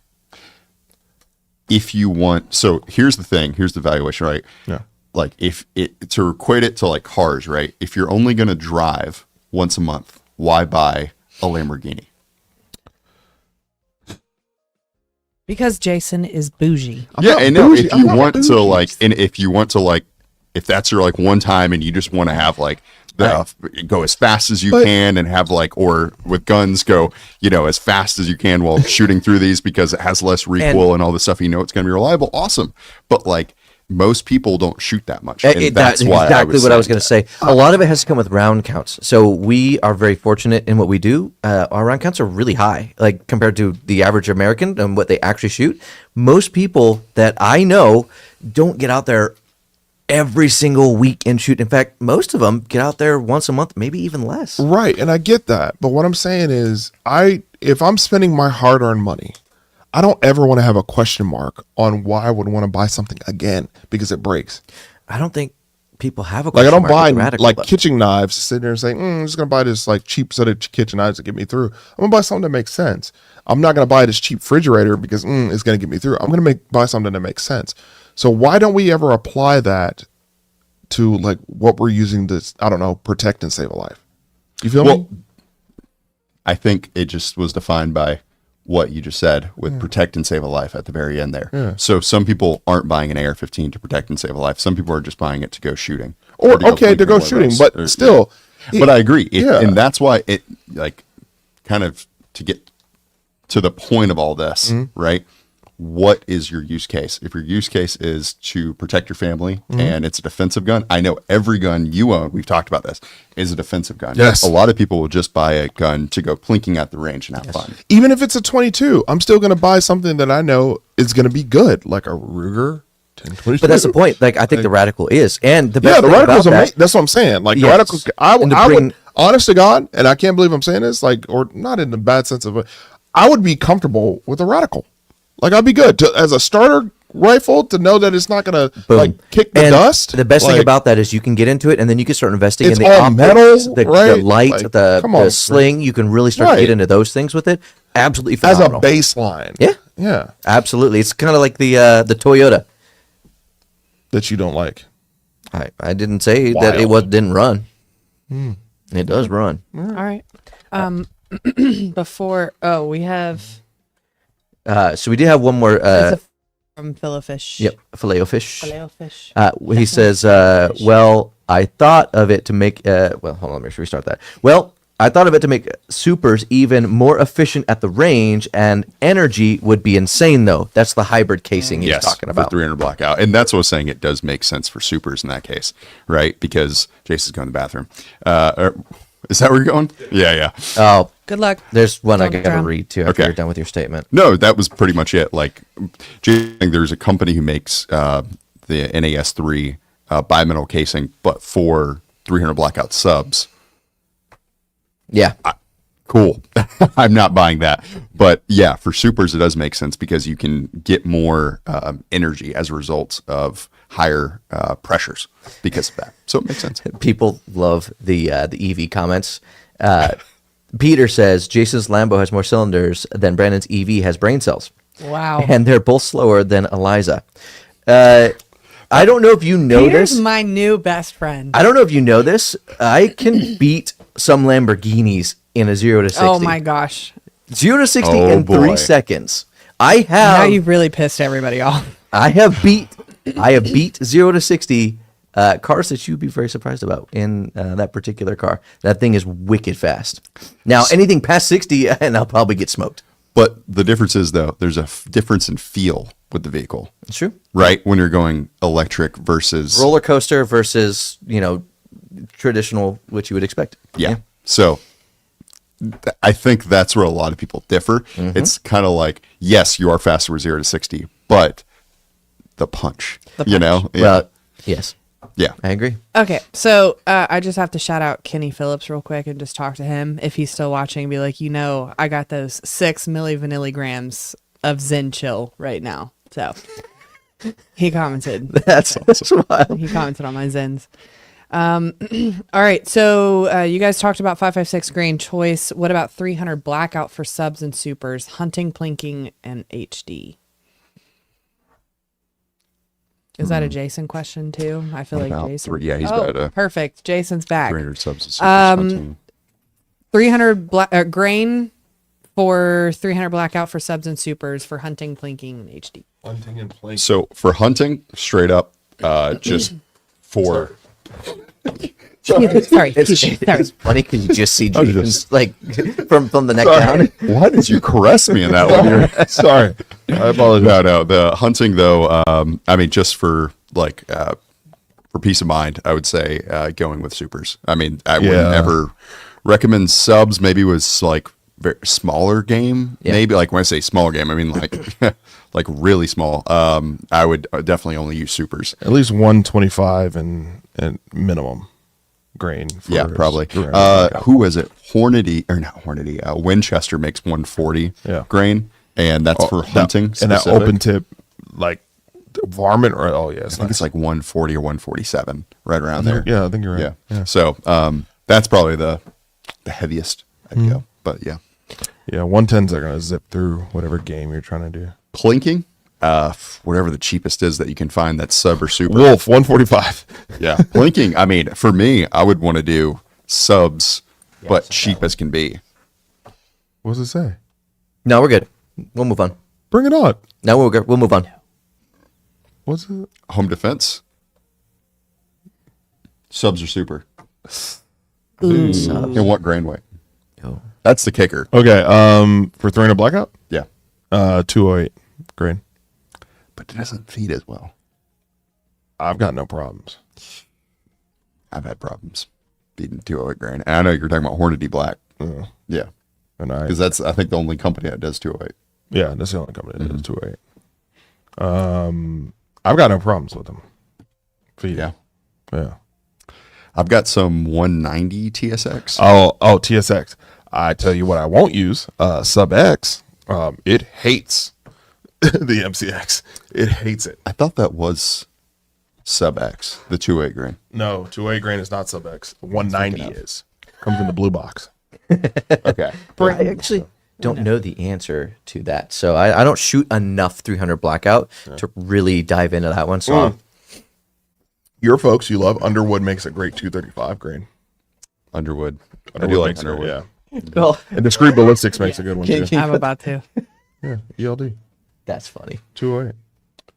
If you want, so here's the thing. Here's the valuation, right? Yeah. Like if it to equate it to like cars, right? If you're only going to drive once a month, why buy a Lamborghini? Because Jason is bougie. Yeah, not and no, bougie. if I'm you not want to bougie. like, and if you want to like, if that's your like one time and you just want to have like go as fast as you But- can and have like, or with guns go, as fast as you can while shooting through these because it has less recoil and all this stuff. You know, it's going to be reliable. Awesome. But like most people don't shoot that much. And that's why exactly what I was saying going to say. A lot of it has to come with round counts. So we are very fortunate in what we do. Our round counts are really high, like compared to the average American and what they actually shoot. Most people that I know don't get out there every single week and shoot. In fact, most of them get out there once a month, maybe even less. Right, and I get that, but what I'm saying is, if I'm spending my hard-earned money, I don't ever want to have a question mark on why I would want to buy something again because it breaks. I don't think people have a Like I question don't mark buy with Radical, like but- kitchen knives, sitting there and saying, I'm just gonna buy this like cheap set of kitchen knives to get me through. I'm gonna buy something that makes sense. I'm not gonna buy this cheap refrigerator because it's gonna get me through. I'm gonna buy something that makes sense. So why don't we ever apply that to like what we're using to, I don't know, protect and save a life? You feel me? I think it just was defined by what you just said with protect and save a life at the very end there. Yeah. So some people aren't buying an AR-15 to protect and save a life. Some people are just buying it to go shooting. Or to go okay, to go flanking shooting, one but of those. still. But I agree. Yeah. And that's why it like kind of to get to the point of all this, right? What is your use case? If your use case is to protect your family and it's a defensive gun, I know every gun you own, we've talked about this, is a defensive gun. Yes. A lot of people will just buy a gun to go plinking at the range and have fun. Even if it's a 22, I'm still going to buy something that I know is going to be good, like a Ruger 1022. But that's the point. Like I think the Radical is, and the best Yeah, the thing Radical's about amazing. That's what I'm saying. Like the Yes. Radical's, I And to would, bring- honest to God, and I can't believe I'm saying this, like, or not in the bad sense of it, I would be comfortable with a Radical. Like I'd be good to, as a starter rifle, to know that it's not going to Boom. like kick the And dust. The best thing Like, about that is you can get into it, and then you can start investing It's in the all optics, metal, the right? light, Like, the come on. sling. You can really start to Right. get into those things with it. absolutely as a phenomenal. baseline. Yeah. Yeah. Absolutely. It's kind of like the Toyota. That you don't like. I didn't say that it didn't run. It does run. All right. Before we have So we do have one more. from Filet-O-Fish. Yep, Filet-O-Fish. Filet-O-Fish. He says, well, I thought of it to make, well, hold on, let me restart that. Well, I thought of it to make supers even more efficient at the range, and energy would be insane, though. That's the hybrid casing he's talking for about. 300 blackout. And that's what I was saying. It does make sense for supers in that case, right? Because Jason's going to the bathroom. Is that where you're going? Yeah. Oh, Good luck. there's one I Don't got to drown. read, too, after Okay. you're done with your statement. No, that was pretty much it. Like, there's a company who makes the NAS3 bimetal casing, but for 300 blackout subs. Yeah. Cool. I'm not buying that. But yeah, for supers, it does make sense because you can get more energy as a result of higher pressures because of that. So it makes sense. People love the EV comments. Peter says, Jason's Lambo has more cylinders than Brandon's EV has brain cells. Wow. And they're both slower than Eliza. I don't know if you know Peter's this. my new best friend. I don't know if you know this. I can beat some Lamborghinis in a 0 to 60. Oh my gosh. 0 to 60 Oh, in 3 boy. seconds. I Now have you've really pissed everybody off. I have beat 0 to 60 cars that you'd be very surprised about in that particular car. That thing is wicked fast. Now anything past 60 and I'll probably get smoked. But the difference is, though, there's a difference in feel with the vehicle, It's true. right? When you're going electric versus Roller coaster versus, traditional, what you would expect. Yeah. So I think that's where a lot of people differ. Mm-hmm. It's kind of like, yes, you are faster with 0 to 60, but the punch, you know? Yeah. Well, yes, Yeah. I agree. Okay, so I just have to shout out Kenny Phillips real quick and just talk to him if he's still watching and be like, I got those 6 millivanilligrams of Zen Chill right now. So he commented. That's wild. He commented on my Zens. All right, so you guys talked about 556 grain choice. What about 300 blackout for subs and supers, hunting, plinking, and HD? Is that a Jason question too? I feel like About Jason. three- yeah, he's got a perfect. Jason's back. 300 subs and supers Um, hunting. 300 grain for 300 blackout for subs and supers for hunting, plinking, and HD. Hunting and playing. So for hunting, straight up, just for Sorry, sorry. It's funny because you just see I was Jason's like from the neck down. Why did you caress me in that one? Sorry. I apologize. No. The hunting though, I mean, just for like for peace of mind, I would say going with supers. I mean, I wouldn't Yeah. ever recommend subs. Maybe was like very smaller game. Yeah. Maybe like when I say smaller game, I mean like like really small. I would definitely only use supers. At least 125 and minimum grain. For Yeah, probably. 300 blackout. Who was it? Hornady or not Hornady? Winchester makes 140 Yeah. grain, and that's for hunting. and that specific. open tip, like varmint, or I think it's like 140 or 147, right around there. Yeah, I think you're right. Yeah. Yeah. So that's probably the heaviest I'd Mm-hmm. go. But yeah, Yeah, 110s are gonna zip through whatever game you're trying to do. plinking, whatever the cheapest is that you can find that's sub or super. Wolf 145. Yeah, plinking. I mean, for me, I would want to do subs, but cheap as can be. What does it say? No, we're good. We'll move on. Bring it on. No, we're good. We'll move on. What's it? Home defense, subs or super, Subs. and what grain weight? Oh. That's the kicker. Okay, for 300 blackout, Yeah, 208 grain. but it doesn't feed as well. I've got no problems. I've had problems feeding 208 grain. And I know you're talking about Hornady Black. Uh, Yeah, and I because that's I think the only company that does 208. yeah, that's the only company that does 208. I've got no problems with them. Feed. Yeah, Yeah. I've got some 190 TSX. Oh, TSX. I tell you what, I won't use Sub X. It hates the MCX. It hates it. I thought that was sub X, the 208 grain. No, 208 grain is not Sub X. 190 up. is. Comes in the blue box. Okay. I actually, don't know the answer to that. So I don't shoot enough 300 Blackout to really dive into that one. So Your folks you love, Underwood makes a great 235 grain. Underwood. I Underwood do like makes Underwood. It, yeah. well, And Discreet Ballistics makes a good one too. I'm about to. Yeah, ELD that's funny. 208.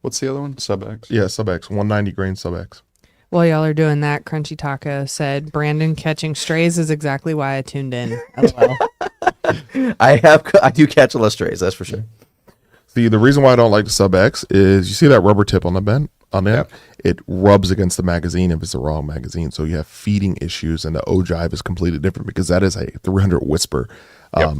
What's the other one? Sub X. Yeah, sub X 190 grain sub X. While y'all are doing that, Crunchy Taco said Brandon catching strays is exactly why I tuned in. LOL. I do catch a lot of strays, that's for sure. See, the reason why I don't like the sub X is you see that rubber tip on the bend on there. It rubs against the magazine if it's the wrong magazine, so you have feeding issues, and the ogive is completely different because that is a 300 Whisper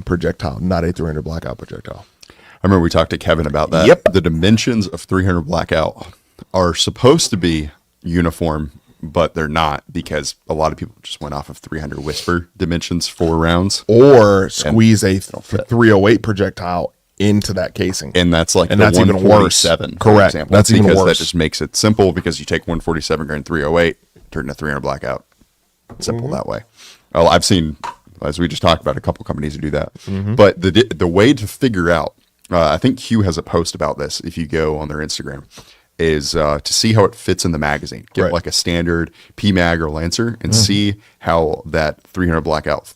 projectile, not a 300 Blackout projectile. I remember we talked to Kevin about that. Yep. The dimensions of 300 Blackout are supposed to be uniform, but they're not because a lot of people just went off of 300 Whisper dimensions for rounds. Or squeeze a 308 projectile into that casing. And that's like And the that's even worse. 147, for Correct. example. That's even because worse. that just makes it simple because you take 147 grain 308, turn to 300 Blackout. Simple that way. Well, I've seen, as we just talked about, a couple companies who do that. But the way to figure out, I think Q has a post about this if you go on their Instagram, is to see how it fits in the magazine. Get Right. like a standard PMag or Lancer and see how that 300 Blackout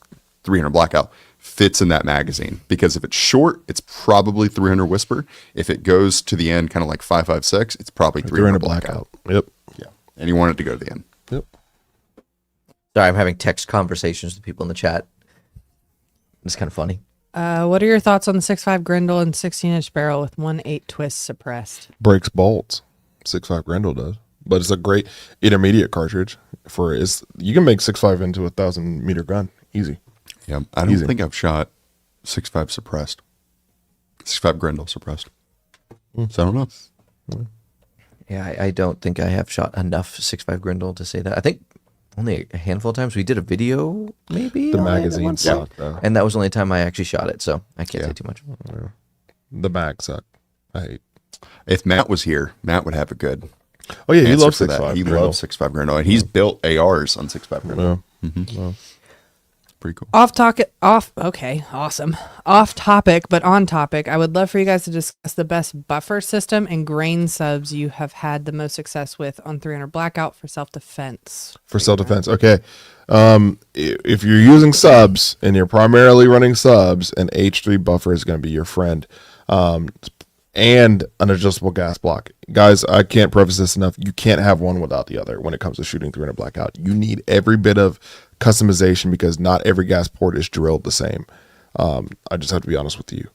fits in that magazine. Because if it's short, it's probably 300 Whisper. If it goes to the end, kind of like 5.56, it's probably 300 Blackout. Yep. Yeah, and you want it to go to the end. Yep. Sorry, I'm having text conversations with people in the chat. It's kind of funny. What are your thoughts on the 6.5 Grendel and 16-inch barrel with 1.8 twist suppressed? Breaks bolts. 6.5 Grendel does. But it's a great intermediate cartridge for is you can make 6.5 into a 1,000-meter gun. Easy. Yeah, I don't Easy. think I've shot 6.5 suppressed. 6.5 Grendel suppressed. So I don't know. Yeah, I don't think I have shot enough 6.5 Grendel to say that. I think only a handful of times. We did a video, maybe. The on it at magazine one point. sucked, though. And that was the only time I actually shot it, so I can't Yeah. say too much. The mag sucked. I hate. If Matt was here, Matt would have a good Oh yeah, he answer loves for that. 6.5. He Grendel. loves 6.5 Grendel, and he's built ARs on 6.5 Grendel. Yeah. Pretty cool. Off topic, but on topic. I would love for you guys to discuss the best buffer system and grain subs you have had the most success with on 300 Blackout for self-defense. For self-defense. Okay. If you're using subs and you're primarily running subs, an H3 buffer is going to be your friend. And an adjustable gas block. Guys, I can't preface this enough. You can't have one without the other when it comes to shooting 300 Blackout. You need every bit of customization because not every gas port is drilled the same. I just have to be honest with you.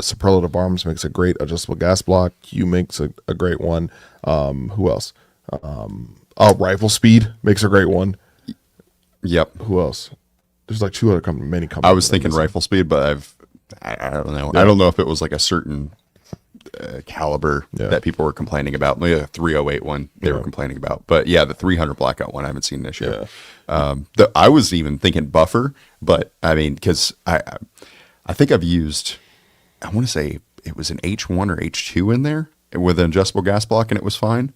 Superlative Arms makes a great adjustable gas block. Q makes a great one. Who else? Rifle Speed makes a great one. Yep. Who else? There's like two other many companies. I was thinking Rifle Speed, but I don't know. I don't know if it was like a certain caliber that people were complaining about. Maybe a 308 one they were complaining about. But yeah, the 300 Blackout one I haven't seen an issue. I was even thinking buffer, but I mean, because I think I've used, I want to say it was an H1 or H2 in there with an adjustable gas block, and it was fine.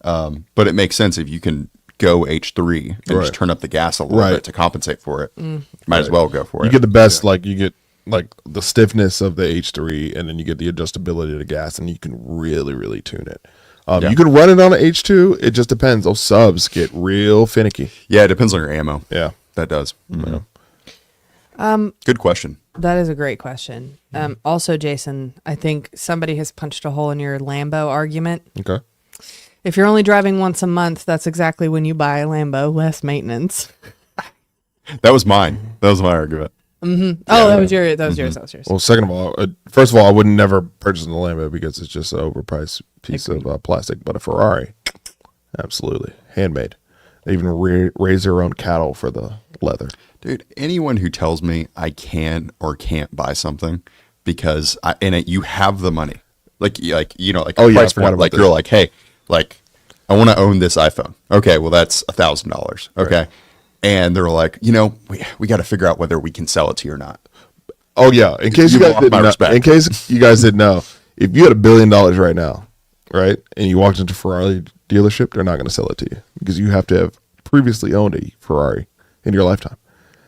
But it makes sense if you can go H3 and just turn up the gas a little bit to compensate for it. Might as well go for it. You get the best, like you get like the stiffness of the H3, and then you get the adjustability of the gas, and you can really, really tune it. You can run it on an H2. It just depends. Those subs get real finicky. Yeah, it depends on your ammo. Yeah, that does. Good question. That is a great question. Also, Jason, I think somebody has punched a hole in your Lambo argument. Okay. If you're only driving once a month, that's exactly when you buy a Lambo, less maintenance. That was mine. That was my argument. That was yours. That was yours. Well, second of all, first of all, I would never purchase a Lambo because it's just an overpriced piece of plastic. But a Ferrari, absolutely handmade. They even raise their own cattle for the leather. Dude, anyone who tells me I can or can't buy something because you have the money, like I price forgot point, about like this. you're like, hey, like I want to own this iPhone. Okay, well that's $1,000. Okay. Right. And they're like, we got to figure out whether we can sell it to you or not. Oh yeah, in case you guys lost my didn't know, respect. in case you guys didn't know, if you had $1 billion right now, right, and you walked into a Ferrari dealership, they're not going to sell it to you because you have to have previously owned a Ferrari in your lifetime,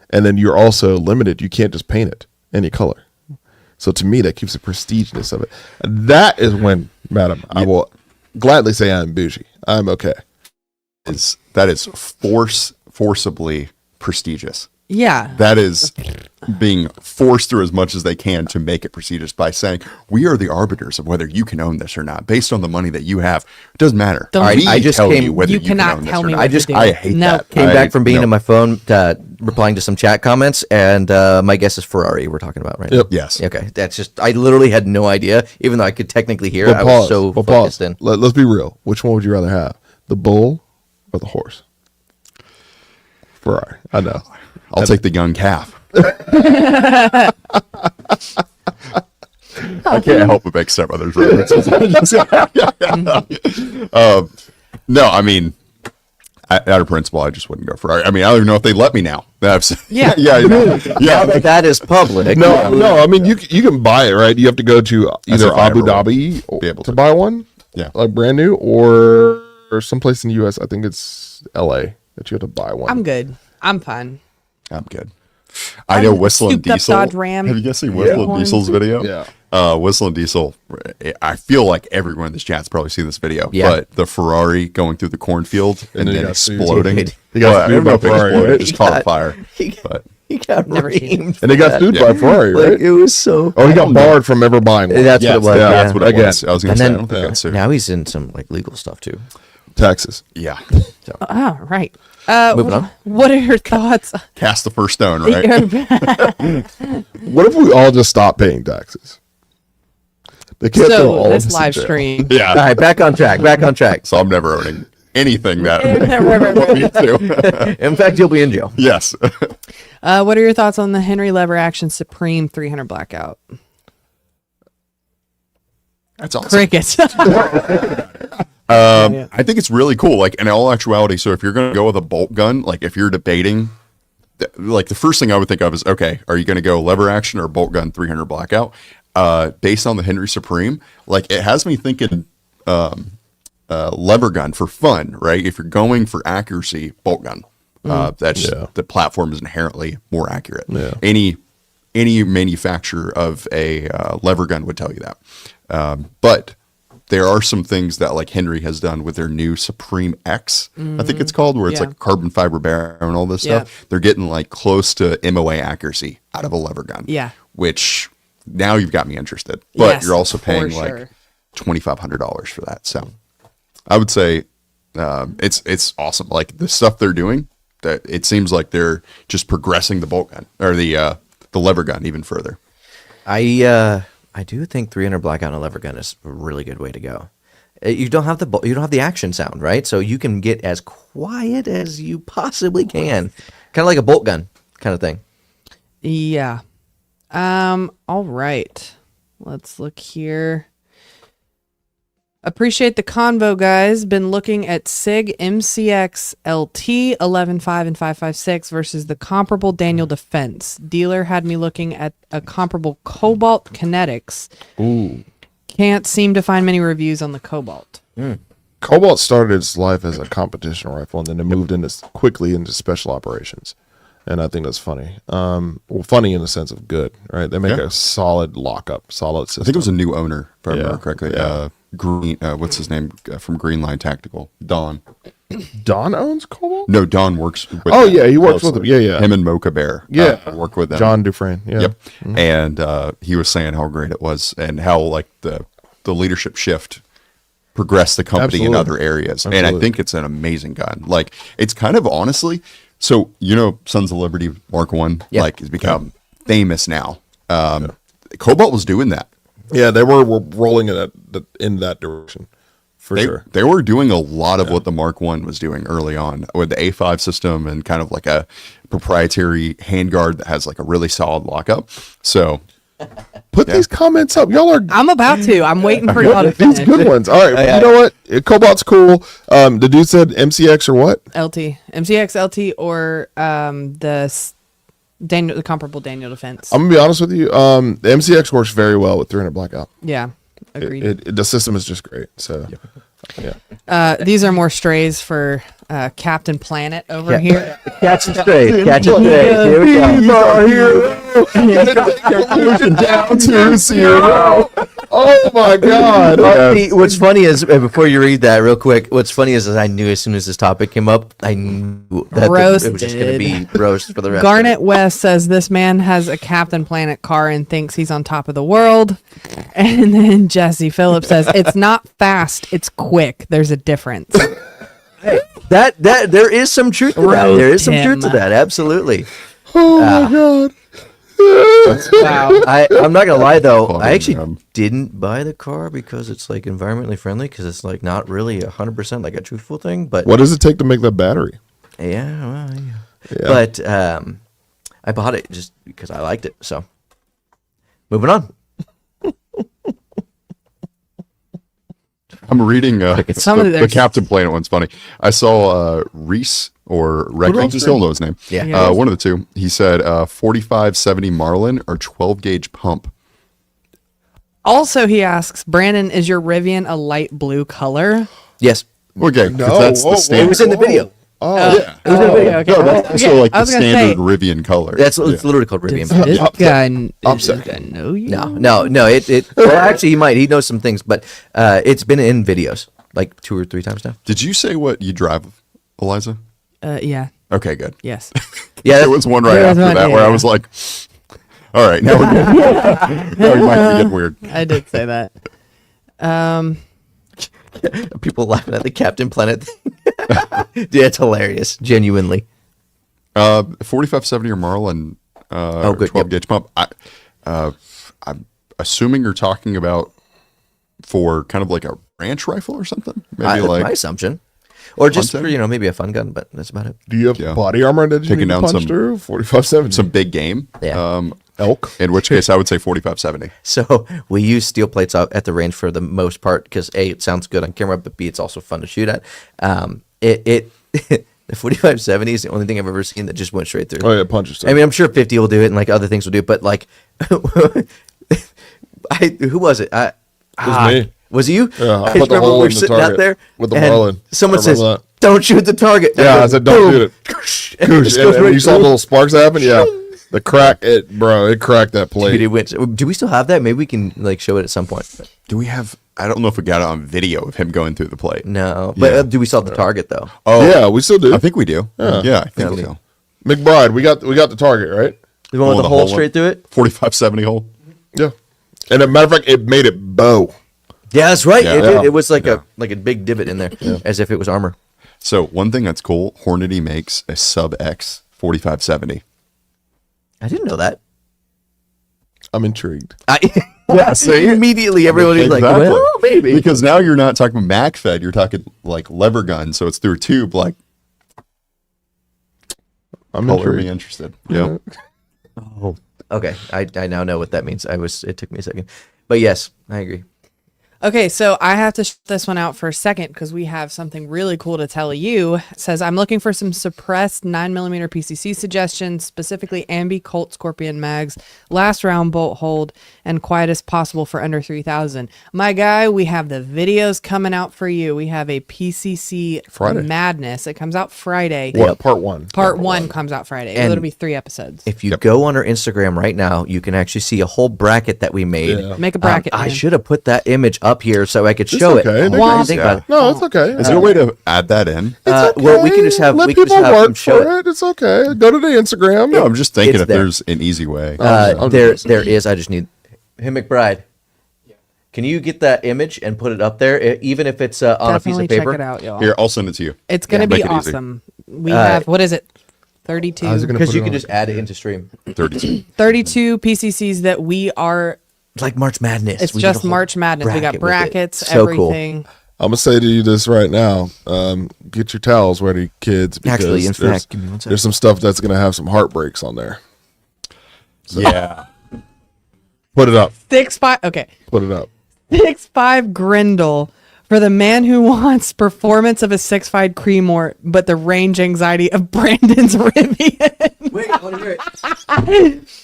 and then you're also limited. You can't just paint it. any color. So to me, that keeps the prestiginess of it. That is when, madam, I will gladly say I'm bougie. I'm okay. That is forcibly prestigious. Yeah. That is being forced through as much as they can to make it prestigious by saying we are the arbiters of whether you can own this or not based on the money that you have. It doesn't matter. All right, We I just tell came- you whether you you can cannot own this tell or me not. what to do. I hate No. that. Came back from being no. on my phone, replying to some chat comments, and my guess is Ferrari we're talking about right now. Yep. Yes. Okay, that's just, I literally had no idea, even though I could technically hear. But I pause. was so but focused pause. in. Let's be real. Which one would you rather have? The bull or the horse? Ferrari. I know. I'll take the young calf. I can't help but make stepmother's references. No, I mean, out of principle, I just wouldn't go for. I mean, I don't even know if they let me now. Yeah. yeah. That is public. No. I mean, you can buy it, right? You have to go to either if I Abu ever Dhabi will be able to to. buy one, Yeah. like brand new, or someplace in the U.S. I think it's L.A. that you have to buy one. I'm good. I'm fine. I'm good. I know Whistle and Souped up Diesel. Dodge Ram. Have you guys seen Whistle and Diesel's video? Yeah. Whistle and Diesel. I feel like everyone in this chat's probably seen this video. Yeah. But the Ferrari going through the cornfield and then he then got sued. exploding. He got Well, I sued don't know by if it Ferrari, exploded, right? just caught on fire. But He got Never seen reamed. And he got sued by Ferrari, right? Like, it was so. Oh, he got barred from ever buying one. That's yes, what it was. that's yeah. what it Again. was. I was going And to say, I then don't think that's sued. now he's in some like legal stuff too. Texas. Yeah. Oh, right. Moving on. What are your thoughts? Cast the first stone, right? What if we all just stop paying taxes? They can't throw all So of this us in live jail. stream. All Yeah. right, back on track. Back on track. So I'm never owning anything that Right. me to. In fact, you'll be in jail. Yes. What are your thoughts on the Henry Lever Action Supreme 300 Blackout? That's awesome. Crickets. I think it's really cool. Like in all actuality, so if you're going to go with a bolt gun, like if you're debating, like the first thing I would think of is, okay, are you going to go lever action or bolt gun 300 Blackout? Based on the Henry Supreme, like it has me thinking lever gun for fun, right? If you're going for accuracy, bolt gun. That's the platform is inherently more accurate. Yeah. Any manufacturer of a lever gun would tell you that. But there are some things that like Henry has done with their new Supreme X, I think it's called, where it's Yeah. like carbon fiber barrel and all this Yeah. stuff. They're getting like close to MOA accuracy out of a lever gun. Yeah. Which now you've got me interested. But Yes, you're also for paying sure. like $2,500 for that. So I would say it's awesome. Like the stuff they're doing, that it seems like they're just progressing the bolt gun or the lever gun even further. I do think 300 Blackout on a lever gun is a really good way to go. You don't have the action sound, right? So you can get as quiet as you possibly can, kind of like a bolt gun kind of thing. Yeah. All right. Let's look here. Appreciate the convo, guys. Been looking at SIG MCX LT 11.5 and 5.56 versus the comparable Daniel Defense. Dealer had me looking at a comparable Cobalt Kinetics. Ooh. Can't seem to find many reviews on the Cobalt. Cobalt started its life as a competition rifle, and then it moved quickly into special operations. And I think that's funny. Well, funny in the sense of good, right? They make Yeah. a solid lockup, solid system. I think it was a new owner, if I remember correctly. Yeah. Green, what's his name from Green Line Tactical? Don. Don owns Cobalt? No, Don works with Oh, them yeah, he works closely. with them. Yeah. Him and Mocha Bear. Yeah. Work with them. John Dufresne. Yeah. Yep. And he was saying how great it was and how like the leadership shift progressed the company in Absolutely. other areas. And I Absolutely. think it's an amazing gun. Like it's kind of honestly, so Sons of Liberty Mark I, Yeah. like has become famous now. Cobalt was doing that. Yeah, they were rolling in that direction, for sure. They were doing a lot of what the Mark I was doing early on with the A5 system and kind of like a proprietary handguard that has like a really solid lockup. So Put these comments up. Y'all are I'm about to. I'm waiting for y'all to these finish. good ones. All right, you know what? Cobalt's cool. The dude said MCX or what? LT. MCX LT or the comparable Daniel Defense. I'm gonna be honest with you. The MCX works very well with 300 Blackout. Yeah. Agreed. The system is just great. So, yeah. These are more strays for Captain Planet over here. Catch it straight. Catch it straight. Here we go. Down to 0. Oh my God. See, what's funny is before you read that real quick, what's funny is I knew as soon as this topic came up, I knew that it was just going to be roast for the rest. Garnet West says this man has a Captain Planet car and thinks he's on top of the world. And then Jesse Phillips says it's not fast, it's quick. There's a difference. That there is some truth to that. There is some truth to that. Absolutely. Oh my God. Wow. I'm not gonna lie though. Oh, I actually man. didn't buy the car because it's like environmentally friendly. Because it's like not really 100% like a truthful thing. But What does it take to make that battery? yeah, well, yeah. Yeah. But I bought it just because I liked it. So moving on. I'm reading Some of the there's- Captain Planet one's funny. I saw Reese or Rex. I still know his name. Yeah. Yeah. One of the two. He said 4570 Marlin or 12 gauge pump. Also, he asks, Brandon, is your Rivian a light blue color? Yes, Okay, 'cause No, that's whoa, the whoa, standard. it was in the video. Oh, Yeah. Okay. No, that's also Okay, like I the was gonna standard say, Rivian color. That's Yeah. it's literally called Rivian. Does this guy, Upset. know you? No. It well, actually, he might. He knows some things, but it's been in videos like 2 or 3 times now. Did you say what you drive, Eliza? Yeah. Okay, good. Yes. Yeah, There was one right There was after one, that where I yeah. was like, all right, now we're good. Now we might be getting weird. I did say that. people laughing at the Captain Planet thing. Dude, it's hilarious. Genuinely. 4570 or Marlin good, 12 yep. gauge pump. I'm assuming you're talking about for kind of like a ranch rifle or something. Maybe My like assumption, or just for, hunting? maybe a fun gun, but that's about it. Do you have Yeah. body armor that you Taking need to down punch some- through? 4570. some big game. Yeah. elk. In which case I would say 4570. So we use steel plates out at the range for the most part because A, it sounds good on camera, but B, it's also fun to shoot at. The 4570 is the only thing I've ever seen that just went straight through. Oh yeah, punches. Through. I mean, I'm sure 50 will do it and like other things will do it, but like, who was it? It was me. Was it you? Yeah, I just put the remember hole we were in the sitting target out there with the and Marlin. Someone I says, remember that. "Don't shoot the target." Yeah, I said, "Don't shoot it." And it just goes And right you saw through. little sparks happen. Yeah, the crack. It cracked that plate. Dude, it went. Do we still have that? Maybe we can like show it at some point. Do we have? I don't know if we got it on video of him going through the plate. No, but Yeah. do we still have the target though? Oh, Yeah, we still do. I think we do. Yeah, I think Yeah. so. McBride, we got the target right. The one with the hole straight through it. 4570 hole. Yeah, and as a matter of fact, it made it bow. Yeah, that's right. Yeah. It was like Yeah. a big divot in there, as if it was armor. So one thing that's cool, Hornady makes a sub X 4570. I didn't know that. I'm intrigued. Yeah, see? Immediately everyone was like, Exactly. "Well, maybe." Because now you're not talking Mac fed, you're talking like lever gun, so it's through a tube. Like, I'm color me intrigued. interested. Yeah. Oh, okay. I now know what that means. It took me a second, but yes, I agree. Okay, so I have to shut this one out for a second because we have something really cool to tell you. It says, I'm looking for some suppressed 9mm PCC suggestions, specifically Ambi Colt Scorpion mags, last round bolt hold, and quietest possible for under 3,000. My guy, we have the videos coming out for you. We have a PCC Friday. Madness. It comes out Friday. What part one? Part one comes out Friday. And It'll be 3 episodes. If you go on our Instagram right now, you can actually see a whole bracket that we made. Yeah. Make a bracket. I man. should have put that image up here so I could It's show okay. it. They I can didn't think about it. No, it's okay. Is there a way to add that in? Well, we can just have Let we can people just have them work show for it. it. It's okay. Go to the Instagram. No, I'm just thinking It's if there. there's an easy way. I'm There just- is. I just need him, McBride. Can you get that image and put it up there, even if it's on a piece Definitely of paper? check it out, y'all. Here, I'll send it to you. It's going to Make be it easy. awesome. We have, what is it? 32? How's it gonna Because put you it can on? just add it into stream. 32. 32 PCCs that we are. It's like March Madness. It's We did a just whole March Madness. We got bracket with it. brackets, So cool. everything. I'm gonna say to you this right now. Get your towels ready, kids. Because Actually, in there's- fact, give me one second. there's some stuff that's gonna have some heartbreaks on there. Yeah. Put it up. 6'5". Okay. Put it up. 6'5" Grindle For the man who wants performance of a 6.5 Creedmoor, but the range anxiety of Brandon's Rivian. Wait, I want to hear it.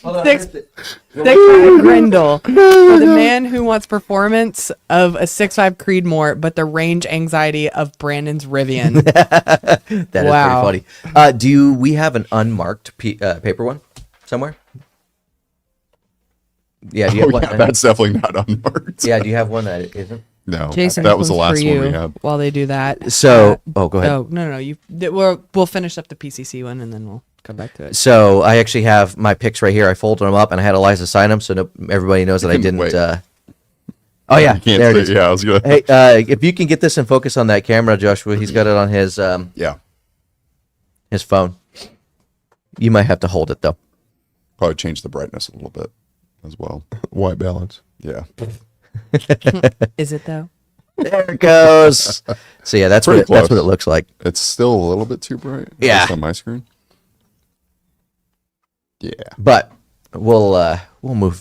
Hold on, I Six- missed it. 6.5 Grindle. For the man who wants performance of a 6.5 Creedmoor, but the range anxiety of Brandon's Rivian. That is Wow. pretty funny. Do we have an unmarked paper one somewhere? Yeah, do you have one? That's definitely not unmarked. Yeah, do you have one that isn't? No, Jason, that this was the one's last for one we you had. while they do that. So, go ahead. Oh, no. We'll finish up the PCC one and then we'll come back to it. So I actually have my picks right here. I folded them up and I had Eliza sign them, so everybody knows that I can didn't. wait. Oh yeah, You can't there it say, is. yeah, I was gonna. Hey, if you can get this in focus on that camera, Joshua, he's got it on his Yeah, his phone. You might have to hold it though. probably change the brightness a little bit as well. White balance. Yeah, Is it though? There it goes. So yeah, that's Pretty what that's what close. it looks like. it's still a little bit too bright. at Yeah. least on my screen. Yeah, But we'll move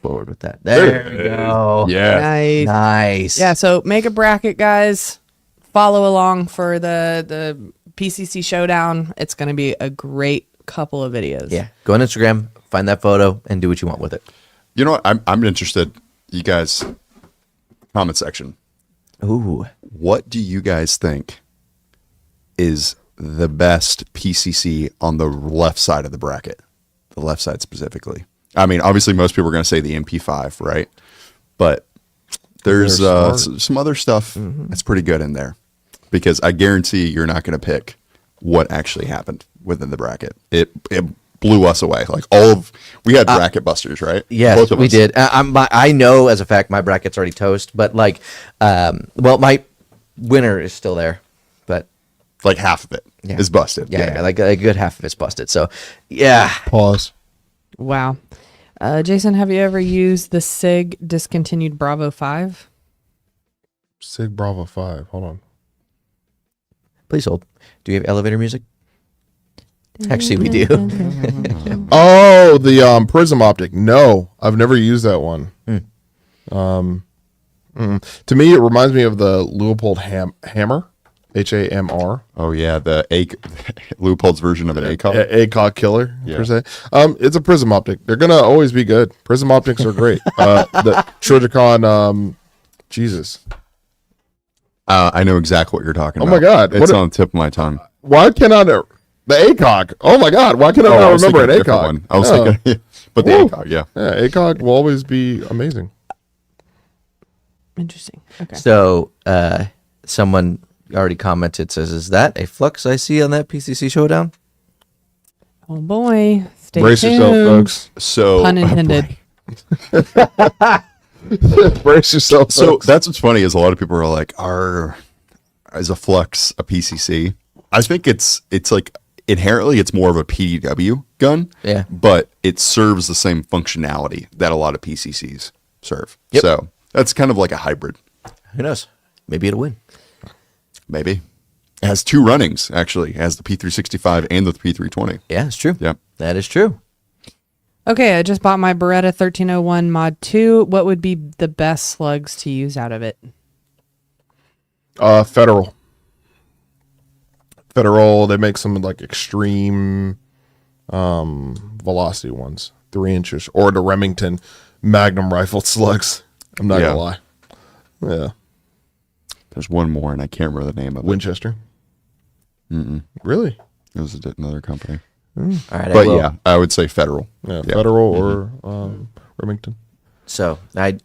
forward with that. There we go. yeah. Nice. Nice. Yeah, so make a bracket, guys. Follow along for the PCC showdown. It's going to be a great couple of videos. Yeah. Go on Instagram, find that photo, and do what you want with it. You know what? I'm interested. You guys, comment section. Ooh. What do you guys think is the best PCC on the left side of the bracket? The left side specifically. I mean, obviously, most people are going to say the MP5, right? But there's They're smart. some other stuff that's pretty good in there, because I guarantee you're not going to pick what actually happened within the bracket. It blew us away. Like we had bracket busters, right? Yes, Both of we us. did. I know as a fact my bracket's already toast, but like, well, my winner is still there, but Like half of it is busted. yeah, like a good half of it's busted. So, yeah. Pause. Wow. Jason, have you ever used the SIG discontinued Bravo 5? Sig Bravo 5. Hold on. Please hold. Do you have elevator music? Actually, we do. Oh, the Prism Optic. No, I've never used that one. To me, it reminds me of the Leupold Hammer, HAMR. Oh yeah, the Leupold's version of an ACOG. ACOG killer, Yeah. per se. It's a Prism Optic. They're gonna always be good. Prism Optics are great. The Shurjicon, Jesus. I know exactly what you're talking Oh about. my God, It's what on the tip of my tongue. Why cannot the ACOG? Oh my God, why can I I not was remember an thinking a different ACOG? one. I was Yeah. thinking, but the Woo. ACOG, yeah. Yeah, ACOG will always be amazing. Interesting. Okay. So, someone already commented, says, "Is that a flux I see on that PCC showdown?" Oh boy. Stay Brace tuned. yourself, folks. So, Pun intended. Brace yourself, so folks. that's what's funny is a lot of people are like, is a flux a PCC? I think it's like inherently it's more of a PDW gun. Yeah. But it serves the same functionality that a lot of PCCs serve. Yep. So that's kind of like a hybrid. Who knows? Maybe it'll win. Maybe. It has two runnings, actually. It has the P365 and the P320. Yeah, it's true. Yep. That is true. Okay, I just bought my Beretta 1301 Mod 2. What would be the best slugs to use out of it? Federal. They make some like extreme velocity ones, 3 inches, or the Remington Magnum rifle slugs. I'm not Yeah. gonna lie. Yeah, There's one more, and I can't remember the name of it. Winchester. Really? It was another company. All right. But yeah, I would say Federal. Yeah, Yeah. Federal or Remington. So I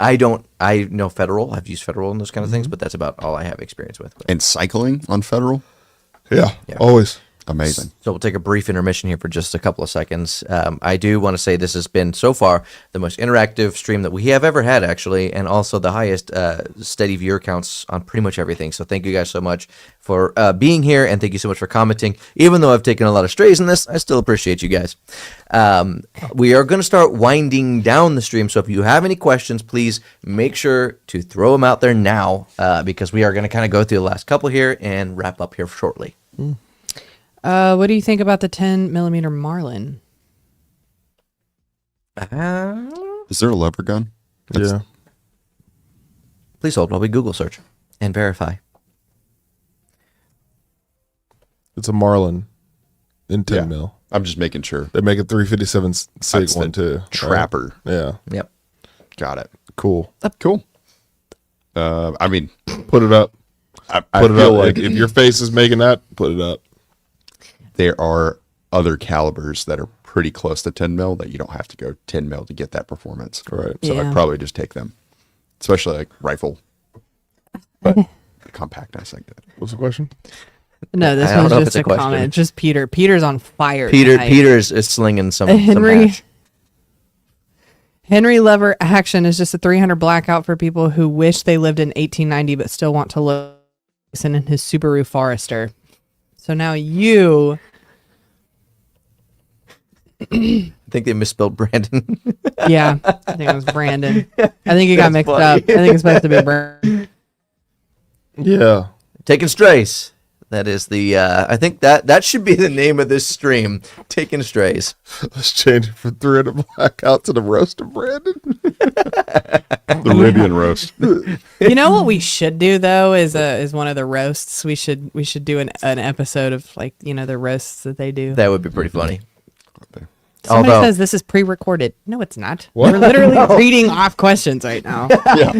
know Federal. I've used Federal in those kind of things, but that's about all I have experience with. And cycling on Federal, Yeah, Yeah. always. amazing. So we'll take a brief intermission here for just a couple of seconds. I do want to say this has been so far the most interactive stream that we have ever had, actually, and also the highest steady viewer counts on pretty much everything. So thank you guys so much for being here, and thank you so much for commenting. Even though I've taken a lot of strays in this, I still appreciate you guys. We are going to start winding down the stream, so if you have any questions, please make sure to throw them out there now, because we are going to kind of go through the last couple here and wrap up here shortly. What do you think about the 10 millimeter Marlin? Is there a lever gun? Yeah. Please hold while we Google search. And verify. It's a Marlin in 10 Yeah. mil. I'm just making sure. They make a 357 That's SIG the one too. Trapper. Right? Yeah. Yep. Got it. Cool. Cool. I mean, Put it up. I Put it feel up. like If your face is making that, put it up. there are other calibers that are pretty close to 10 mil that you don't have to go 10 mil to get that performance. Right. So Yeah. I'd probably just take them, especially like rifle. But the compactness, I get it. What's the question? No, this I don't was know if just it's a a question. comment. Just Peter. Peter's on fire. Peter tonight. Peter's is slinging some Henry match. Henry Lever Action is just a 300 blackout for people who wish they lived in 1890 but still want to listen in his Subaru Forester. So now you. I think they misspelled Brandon. Yeah, I think it was Brandon. I think he got That's mixed funny. up. I think it's supposed to be Brandon. Yeah. Taking strays. That is the I think that should be the name of this stream. Taking strays. Let's change it from 300 blackout to the roast of Brandon. The Libyan roast. You know what we should do though is one of the roasts. We should do an episode of like the roasts that they do. That would be pretty funny. Somebody Although- says this is pre-recorded. No, it's not. What? We're literally reading off questions right now. Yeah,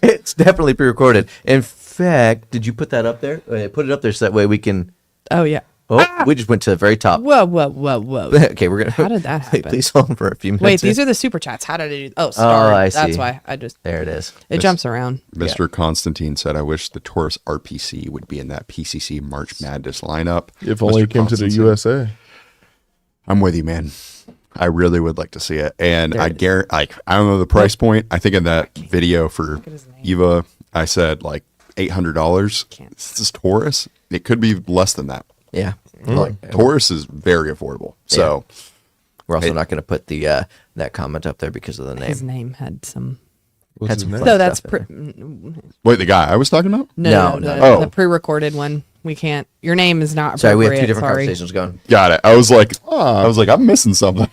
it's definitely pre-recorded. In fact, did you put that up there? Put it up there so that way we can. Oh yeah. Oh, we just went to the very top. Whoa, whoa, whoa, whoa. Okay, we're gonna. How did that happen? Please hold on for a few minutes. Wait, here. these are the super chats. How did I do? Oh, star. I That's see. why I just There it is. it jumps around. Mr. Constantine said, I wish the Taurus RPC would be in that PCC March Madness lineup. If only Mr. it came to the Constantine. USA. I'm with you, man. I really would like to see it. And There I it is. guarantee, like, I don't know the price point. I think in that video for Eva, I said like $800. It's just Taurus. It could be less than that. Yeah. Like Taurus is very affordable. So We're also not going to put the that comment up there because of the name. His name had some. What's Had his some name? fun So that's stuff pre- in there. wait, the guy I was talking about? no, No, the, Oh. the pre-recorded one. We can't. Your name is not. Sorry, we have two appropriate, different sorry. conversations going. Got it. I was like, I'm missing something.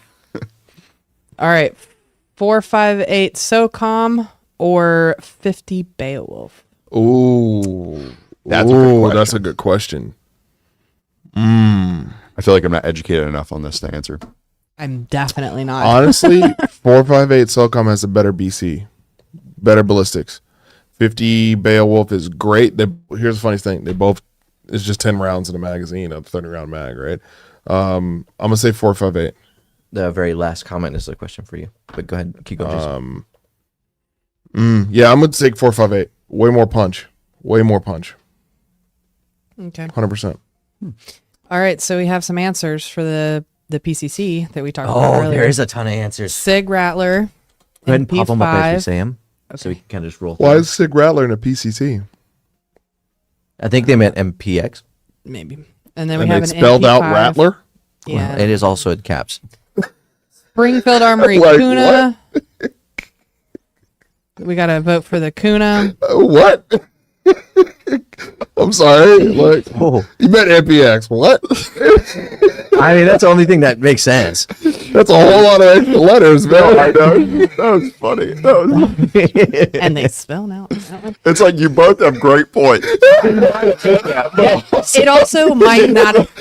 All right, 458 SOCOM or 50 Beowulf. Ooh. That's a good question. That's a good question. I feel like I'm not educated enough on this to answer. I'm definitely not. Honestly, 458 SOCOM has a better BC, better ballistics. 50 Beowulf is great. Here's the funny thing: it's just 10 rounds in a magazine, a 30 round mag, right? I'm gonna say 458. The very last comment is a question for you. But go ahead, keep going. Jason. Yeah, I'm gonna take 458. Way more punch. Way more punch. Okay. 100%. All right, so we have some answers for the PCC that we talked about Oh, earlier. there is a ton of answers. Sig Rattler. Go ahead and pop them up as we MP5. say them, so we can kind of just roll. Why through. is Sig Rattler in a PCC? I think they meant MPX. Maybe. And then we And have it's an spelled out MP5. Rattler? Yeah. It is also in caps. Springfield Armory Like, Kuna. We got to vote for the Kuna. What? I'm sorry. Like, Oh, you meant MPX. What? I mean that's the only thing that makes sense. That's a whole lot of extra letters, man. I know. That was funny. And they spell out. that one. It's like you both have great points. It also might not have.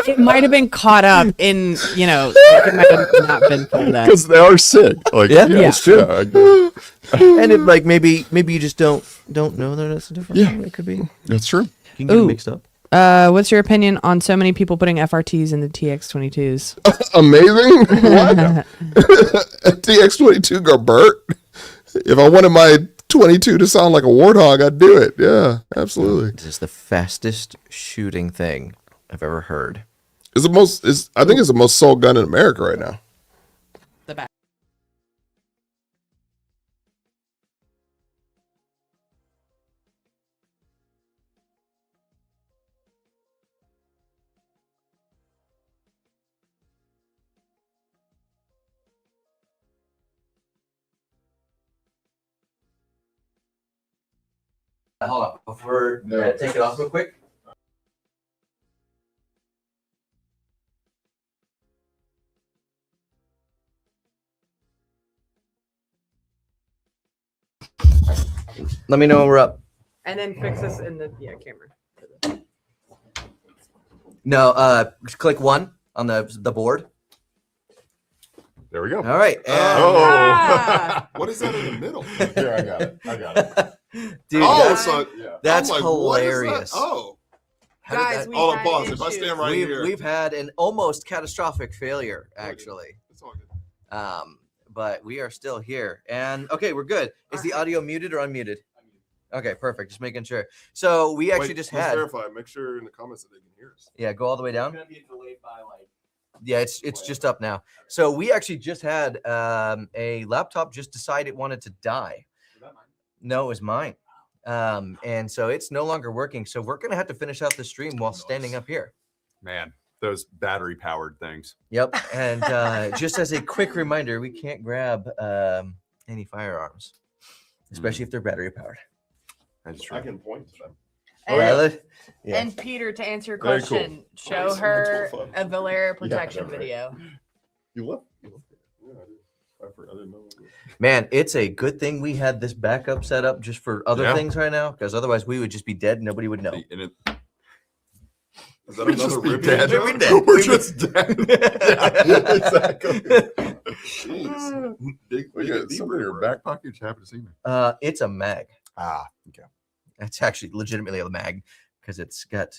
It might have been caught up in, like it might have not been pulled up. Because they are sick. Like, Yeah. it's true. I agree. And it like maybe you just don't know that it's a different. Yeah. It could be. You That's true. can get it Ooh. mixed up. What's your opinion on so many people putting FRTs in the TX22s? Amazing. What? TX22 go Bert. If I wanted my 22 to sound like a warthog, I'd do it. Yeah, absolutely. This is the fastest shooting thing I've ever heard. I think it's the most sold gun in America right now. The back. Hold on, before take it off real quick. Let me know when we're up. And then fix this in the camera. No, click 1 on the board. There we go. All right. And Ah! What is that in the middle? Here, I got it. dude, Oh, that's, so Yeah. that's I'm like, what is that? hilarious. Oh, How did Guys, that- we hold on, had pause. If I issues. stand right here, we've had an almost catastrophic failure, actually. it's all good. But we are still here. And okay, we're good. Is the audio muted or unmuted? Okay, perfect. Just making sure. So we actually Wait, just let's had. verify. Make sure in the comments that they can hear us. Yeah, go all the way down. Yeah, it's just up now. So we actually just had a laptop just decide it wanted to die. No, it was mine. And so it's no longer working. So we're gonna have to finish out the stream while standing up here. Man, those battery powered things. Yep. And just as a quick reminder, we can't grab any firearms, especially if they're battery powered. That's I true. can point to them. And, Really? Yeah. and Peter, to answer your Very cool. question, show Nice. her That's a Valera protection that's right. video. You left. Yeah, I didn't know. Man, it's a good thing we had this backup set up just for other Yeah. things right now, because otherwise we would just be dead. Nobody would know. And it, Is that we'd another just be rib dead. joke? We'd be dead. We're just dead. Yeah, exactly. Jeez. Dig, Look dig at some of deeper, your bro. back pocket. You happen to see me. It's a mag. Ah, okay. It's actually legitimately a mag because it's got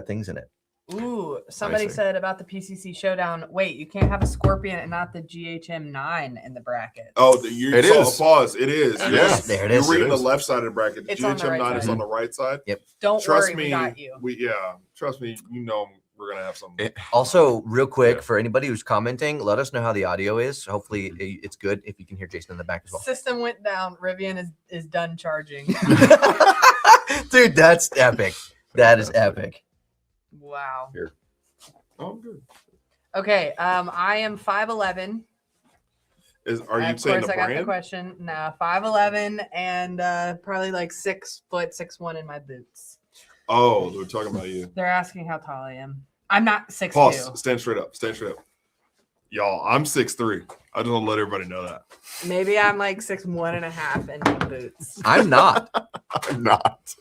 things in it. Ooh, somebody see. said about the PCC showdown. Wait, you can't have a Scorpion and not the GHM9 in the bracket. Oh, you It saw is. Pause. It is. It Yes. is. There it You're is. reading It the is. left side of the bracket. The It's on the right GHM9 is side. on the right side. Don't Trust worry, me. we got you. Trust me. You know we're gonna have some. Also, real quick, Yeah. for anybody who's commenting, let us know how the audio is. Hopefully, it's good if you can hear Jason in the back as well. System went down. Rivian is done charging. Dude, that's epic. That is epic. Wow. Oh, good. Okay. I am 5'11". Are you Of saying course, the I got the brand? question. No, 5'11" and probably like 6'1" in my boots. Oh, they're talking about you. They're asking how tall I am. I'm not 6'2". Pause. Stand straight up. Stand straight up. Y'all, I'm 6'3". I just want to let everybody know that. Maybe I'm like 6'1.5" in my boots. I'm not. I'm not.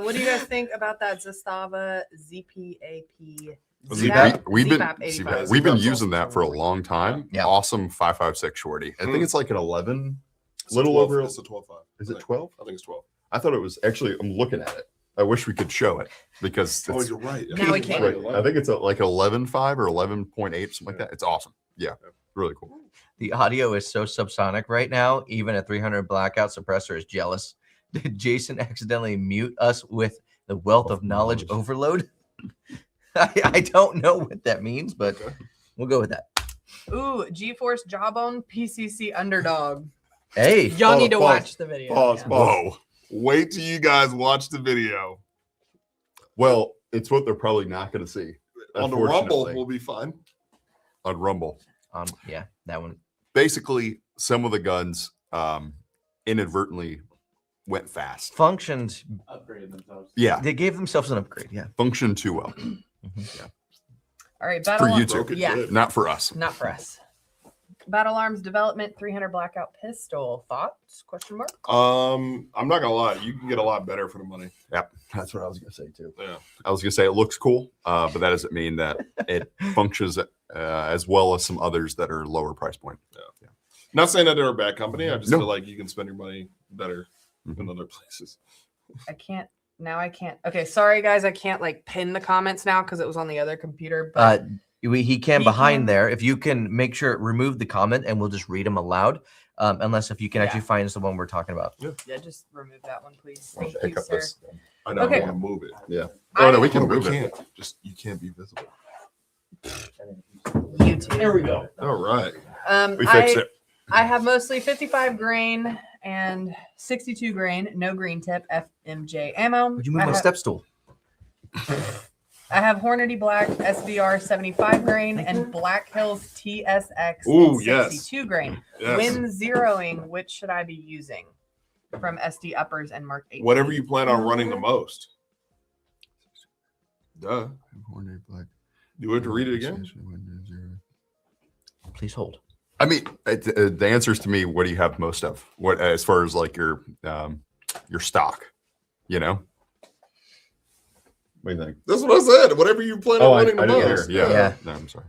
What do you guys think about that Zastava ZPAP? ZPAP? We've been ZPAP 85. we've been ZPAP's using awesome. that for a long time. Yeah. Awesome 5.56 shorty. I think Mm. it's like an 11. It's a Little 12 over- It's a 12.5. Is it I think. 12? I think it's 12. I thought it was actually. I'm looking at it. I wish we could show it because Oh, it's, you're right. Now we can. right, I think it's like 11.5 or 11.8, something like that. It's awesome. Yeah, really cool. The audio is so subsonic right now. Even a 300 blackout suppressor is jealous. Did Jason accidentally mute us with the wealth of knowledge overload? I don't know what that means, but Okay. we'll go with that. Ooh, GeForce Jawbone PCC Underdog. Hey, Y'all Pause, need to pause, watch the video. Pause. Yeah. Pause. Whoa. Wait till you guys watch the video. Well, it's what they're probably not going to see On the Rumble, unfortunately. will be fun. On Rumble. yeah, that one. Basically, some of the guns inadvertently went fast. Functions. Yeah, They gave themselves an upgrade. Yeah. functioned too well. All right, Battle For you Arms. two. Broke it Yeah. good. Not for us. Not for us. Battle Arms Development 300 Blackout Pistol. Thoughts? Question mark. I'm not gonna lie. You can get a lot better for the money. Yep, that's what I was going to say too. Yeah. I was going to say it looks cool, but that doesn't mean that it functions as well as some others that are lower price point. Not saying that they're a bad company. I just No. feel like you can spend your money better Mhm. in other places. I can't. Now I can't. Okay, sorry guys. I can't like pin the comments now because it was on the other computer. But He can He behind can- there. If you can make sure remove the comment, and we'll just read them aloud. Unless if you can Yeah. actually find us the one we're talking about. yeah, just remove that one, please. Thank Pick you, up sir. this. I know. Okay. I want to move it. Yeah. Oh, no, we can No, move it. can't. Just you can't be visible. YouTube. There we go. All right. We fixed it. I have mostly 55 grain and 62 grain, no green tip, FMJ ammo. Would you move I my have- step stool? I have Hornady Black SBR 75 grain and Black Hills TSX Ooh, 62 grain. Yes. When zeroing, which should I be using from SD uppers and Mark 8? Whatever you plan on running the most. Duh. You have to read it again. Please hold. I mean, the answer is to me, what do you have most of? What as far as like your your stock. You know. What do you think? That's what I said. Whatever you plan on running the didn't hear. most. Yeah. Yeah. No, I'm sorry.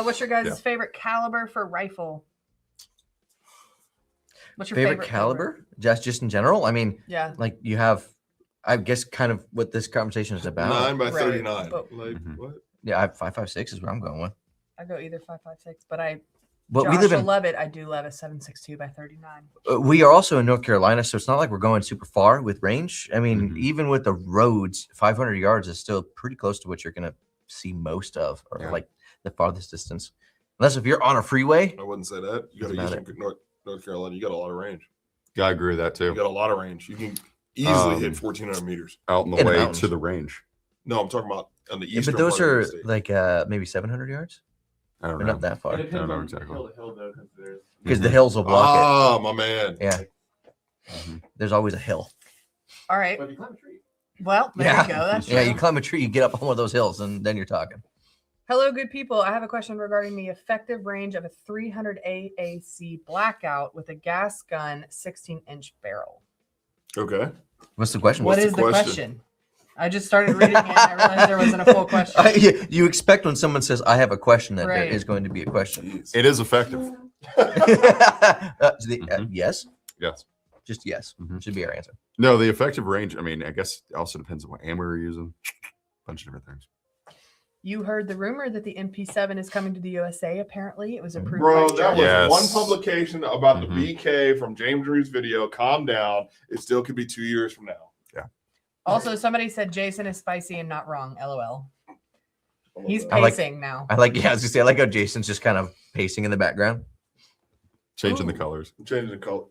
What's your guys' Yeah. favorite caliber for rifle? What's your Favorite caliber? Just in general? I mean, Yeah. like you have, I guess, kind of what this conversation is about. 9 by Right. 39. But- Like Mhm. what? Yeah, I have 5.56 is where I'm going with. I go either 5.56, but I But Josh we live will in. love it. I do love a 7.62 by 39. We are also in North Carolina, so it's not like we're going super far with range. I mean, Mhm. even with the roads, 500 yards is still pretty close to what you're going to see most of, or Yeah. like the farthest distance. Unless if you're on a freeway. I wouldn't say that. You go That's to about Eastern North Carolina, you got a lot of range. Yeah, I agree with that You too. got a lot of range. You can easily hit Um, 1,400 meters. Out in the In the way mountains. to the range. No, I'm talking about on the Yeah, eastern but those part of are the state. like maybe 700 yards. I don't They're know. not that far It depends I don't know on exactly. hill to hill though, because there's because the hills will block Ah, my man. it. Yeah, Mhm. there's always a hill. All right. but if you climb a tree. Well, there Yeah. you go. That's Yeah, true. you climb a tree, you get up on one of those hills, and then you're talking. Hello, good people. I have a question regarding the effective range of a 300 AAC Blackout with a gas gun 16-inch barrel. Okay. What's the question? What What's is the the question? question? I just started reading it and I realized there wasn't a full question. You expect when someone says, "I have a question," that Right. there is going to be a question. Jeez. It is effective. Yes, Yes. just yes Mhm. should be our answer. No, the effective range. I mean, I guess it also depends on what ammo you're using. Bunch of different things. You heard the rumor that the MP7 is coming to the USA. Apparently, it was approved Bro, by that was Germany. Yes. one publication about Mhm. the BK from James Drew's video. Calm down. It still could be 2 years from now. Also, somebody said Jason is spicy and not wrong. LOL. He's I like- pacing now. I like. Yeah, I was gonna say I like how Jason's just kind of pacing in the background. Changing the Ooh. colors. I'm changing the color.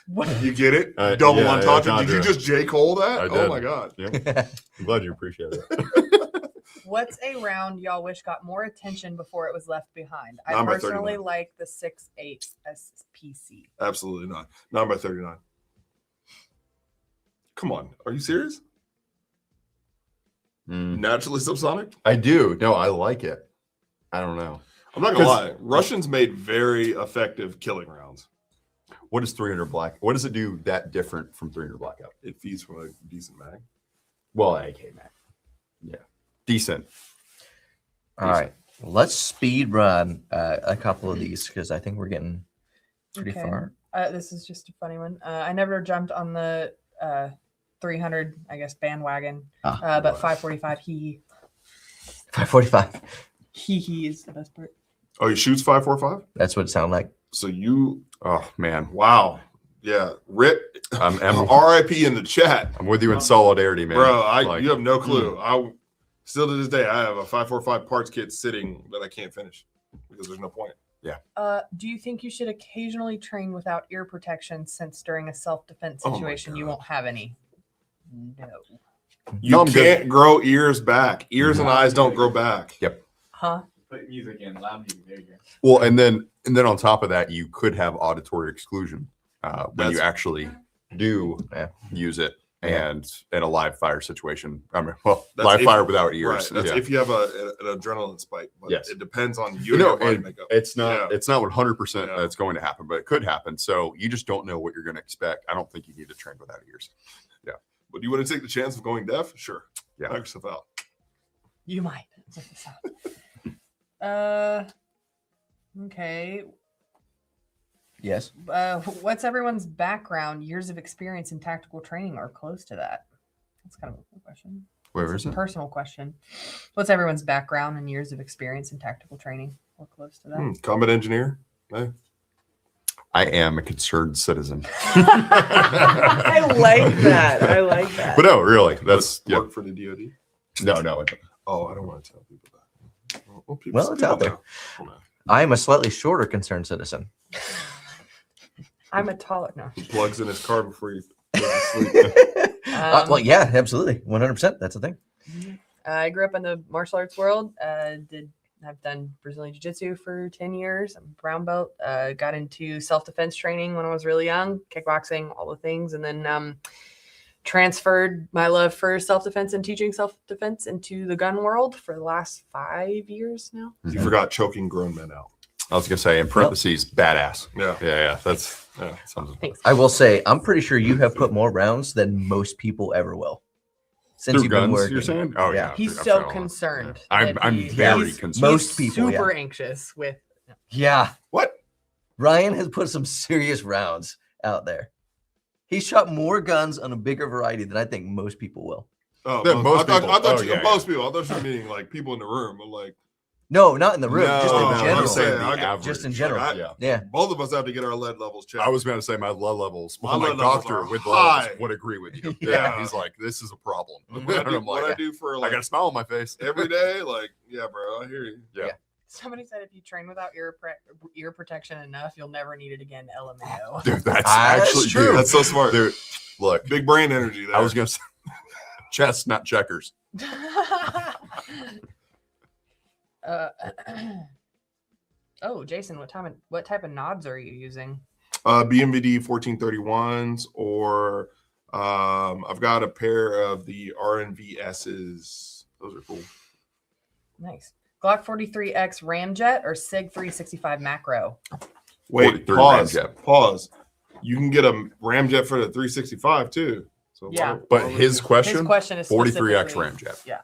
What? You get it? Yeah, Double yeah, entendre. yeah, Did you Andre. just J. Cole that? I Oh did. my God. Yep. I'm glad you appreciate it. What's a round y'all wish got more attention before it was left behind? I Number personally 39. like the 6.8 SPC. Absolutely not. Not by 39. Come on. Are you serious? Naturally subsonic? I do. No, I like it. I don't know. I'm not gonna 'Cause- lie. Russians made very effective killing rounds. What does 300 black? What does it do that different from 300 blackout? It feeds from a decent mag. Well, AK Mac. Yeah, decent. All right, let's speed run a couple of these because I think we're getting pretty Okay. far. This is just a funny one. I never jumped on the 300, I guess, bandwagon. But 545, he 545. is the best part. Oh, he shoots 5.45. That's what it sounded like. So you, Oh man, wow, yeah. Rip, I'm RIP in the chat, I'm with you in solidarity, man. bro. Like, You have no clue. I still to this day I have a 5.45 parts kit sitting that I can't finish because there's no point. Do you think you should occasionally train without ear protection since during a self-defense Oh my situation you God. won't have any? No. You No, I'm good. can't grow ears back. Ears and eyes don't grow back. Huh? Put music in, loud music. There you go. Well, and then on top of that, you could have auditory exclusion when you That's- actually do Yeah. use it, Yeah. and in a live fire situation. I mean, well, That's live if- fire without Right. ears. That's yeah. if you have an adrenaline spike. But Yes. it depends on you You and know, your body and makeup. it's not Yeah. it's not 100% Yeah. that's going to happen, but it could happen. So you just don't know what you're going to expect. I don't think you need to train without ears. But you want to take the chance of going deaf? Sure. Yeah. Knock yourself out. You might. Check this out. Okay. Yes. What's everyone's background, years of experience in tactical training, or close to that? That's kind of a cool question. Where It's is a it? personal question. What's everyone's background and years of experience in tactical training, or close to that? Combat engineer. Hey. I am a concerned citizen. I like that. I like that. But no, really, that's yeah. Work for the DoD. No. Oh, I don't want to tell people that. Well, it's out there. Come on. I am a slightly shorter concerned citizen. I'm a taller. No. He plugs in his car before he goes to sleep. Well, yeah, absolutely, 100%. That's the thing. I grew up in the martial arts world. I've done Brazilian Jiu-Jitsu for 10 years. I'm a brown belt. Got into self-defense training when I was really young, kickboxing, all the things. And then transferred my love for self-defense and teaching self-defense into the gun world for the last 5 years now. You forgot choking grown men out. I was gonna say in parentheses, badass. Yeah. Yeah. That's something. Thanks. I will say, I'm pretty sure you have put more rounds than most people ever will. Since Through you've been guns, working. you're saying? Oh yeah. He's I've so done all that. concerned. I'm that he- very he's- concerned. Most he's people, super anxious with. Yeah. What? Ryan has put some serious rounds out there. He shot more guns on a bigger variety than I think most people will. Oh, Yeah, most I thought, people. I thought Oh, you, yeah, most people. I thought you were meaning like people in the room. I'm like, No, not in the room, just No, in no, general. I'm saying I the got- average. Just in general. Like, Yeah. Yeah. both of us have to get our lead levels checked. I was going to say my lead levels. My Well, my lead levels doctor are with high. levels would agree with you. Yeah. He's like, this is a problem. what I And do, I'm what like, I do for I like got a smile on my face. every day, like, yeah, bro, I hear you. Yeah. Somebody said if you train without ear protection enough, you'll never need it again. LMAO. Dude, that's That's actually true. Dude, That's so smart. dude, look, Big brain energy there. I was going to say chess, not checkers. Oh, Jason, what type of nods are you using? BMVD 1431s, or I've got a pair of the RNVSs. Those are cool. Nice. Glock 43X Ramjet or SIG 365 macro? Wait, 43 pause. Ramjet. Pause. You can get a Ramjet for the 365 too. So Yeah. But would his you- question, His question is 43X specifically- Ramjet. Yeah,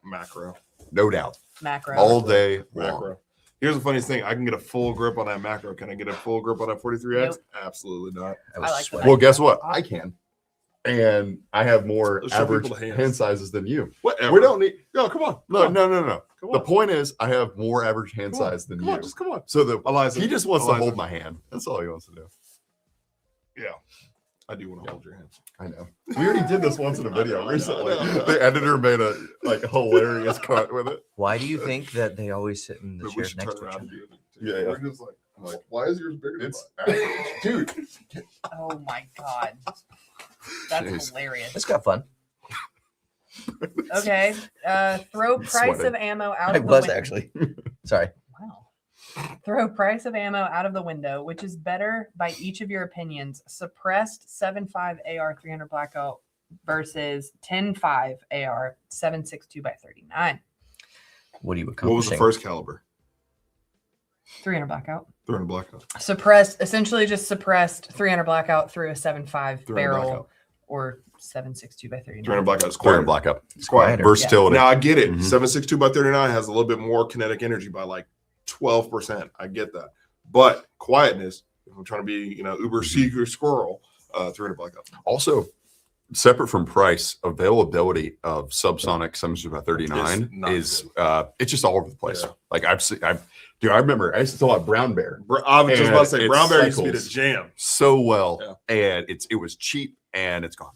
macro. No doubt. macro. All day long. Macro. Here's the funniest thing. I can get a full grip on that macro. Can I get a full grip on that 43X? Absolutely not. I was I like sweating. Well, guess what? I can. And I have more Let's show average people the hands. hand sizes than you. Whatever. We don't need. No, come on. No, Come on. no. Come The on. point is, I have more average hand Come on. size than Come you. on, just come on. So the Eliza, he just wants to Eliza. hold my hand. That's all he wants to do. Yeah. I do want to hold your hand. I know. We already did this once in a video I know, recently. I know. The editor made a hilarious cut with it. Why do you think that they always sit in the But we chairs should next turn to each around other? and do it. Yeah, yeah. We're just like, I'm like, why is yours bigger than It's mine? dude. Oh my god, that's Jeez. hilarious. It's got fun. Okay, throw He's price of sweating. ammo out I of the was window. actually. Sorry. Wow. Throw price of ammo out of the window, which is better by each of your opinions. Suppressed 7.5 AR 300 Blackout versus 10.5 AR 7.62 by 39. What are you What was accomplishing? the first caliber? 300 Blackout. 300 Blackout. Suppressed, essentially just suppressed 300 Blackout through a 7.5 300 barrel Blackout. or 7.62 by 39. 300 Blackout is Square quiet. and blackout. It's quiet. Quieter. Versatility. Now I get it. Mhm. 7.62 by 39 has a little bit more kinetic energy by like 12%. I get that. But quietness, if I'm trying to be, uber secret squirrel, 300 Blackout. Also, separate from price, availability of subsonic 7.39 It's not is it's just all over the place. Yeah. Like I remember I used to throw out brown bear I was just about to say, And brown it bear used to be the cycles. jam. so well, Yeah. and it was cheap and it's gone.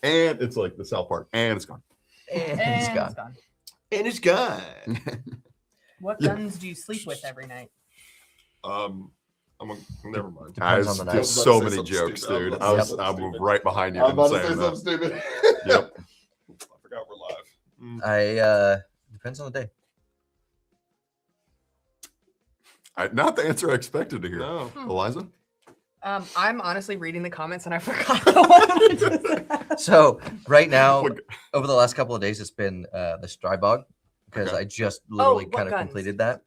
And it's like the South Park, and it's gone. And And it's it's gone. gone. And it's gone. What guns do you sleep with every night? Never mind. I Depends on the did night. so I was many about to say jokes, something dude. stupid. I I was was about to say something right behind you. I'm and about to say saying something that. stupid. Yep. I forgot we're live. Depends on the day. Not the answer I expected to hear. No. Eliza? I'm honestly reading the comments and I forgot the one I just asked. So right now, Look, over the last couple of days, it's been the Strybog because Okay. I just literally what kind of guns? completed that.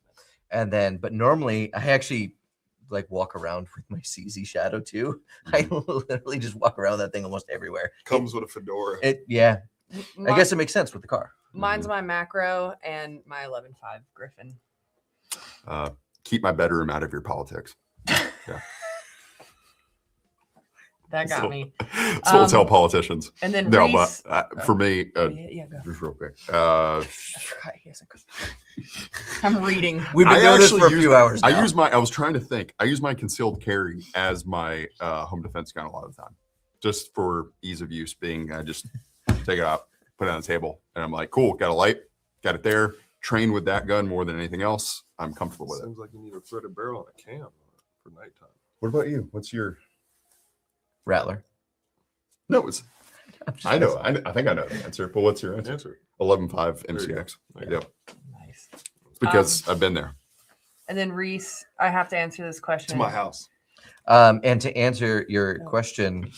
And then, but normally I actually like walk around with my CZ Shadow too. I literally just walk around that thing almost everywhere. Comes with a fedora. Yeah, I Mi- guess it makes sense with the car. mine's my macro and my 11.5 Griffin. keep my bedroom out of your politics. That got So- me. That's what we'll tell politicians. And then No, Reese, but for me, yeah, go. just real quick. I forgot he has a question. I'm reading. We've been I doing this actually for a use- few hours now. I was trying to think. I use my concealed carry as my home defense gun a lot of the time, just for ease of use. Being I just take it out, put it on the table, and I'm like, cool, got a light, got it there. Train with that gun more than anything else. I'm comfortable with it. Seems like you need a threaded barrel and a cam for nighttime. What about you? What's your? Rattler. No, it's. I know. I think I know the answer. But what's your answer? Answer. 11.5 There you go. MCX. There you Yep. Nice. It's because I've been there. And then Reese, I have to answer this question. To my house. And to answer your question,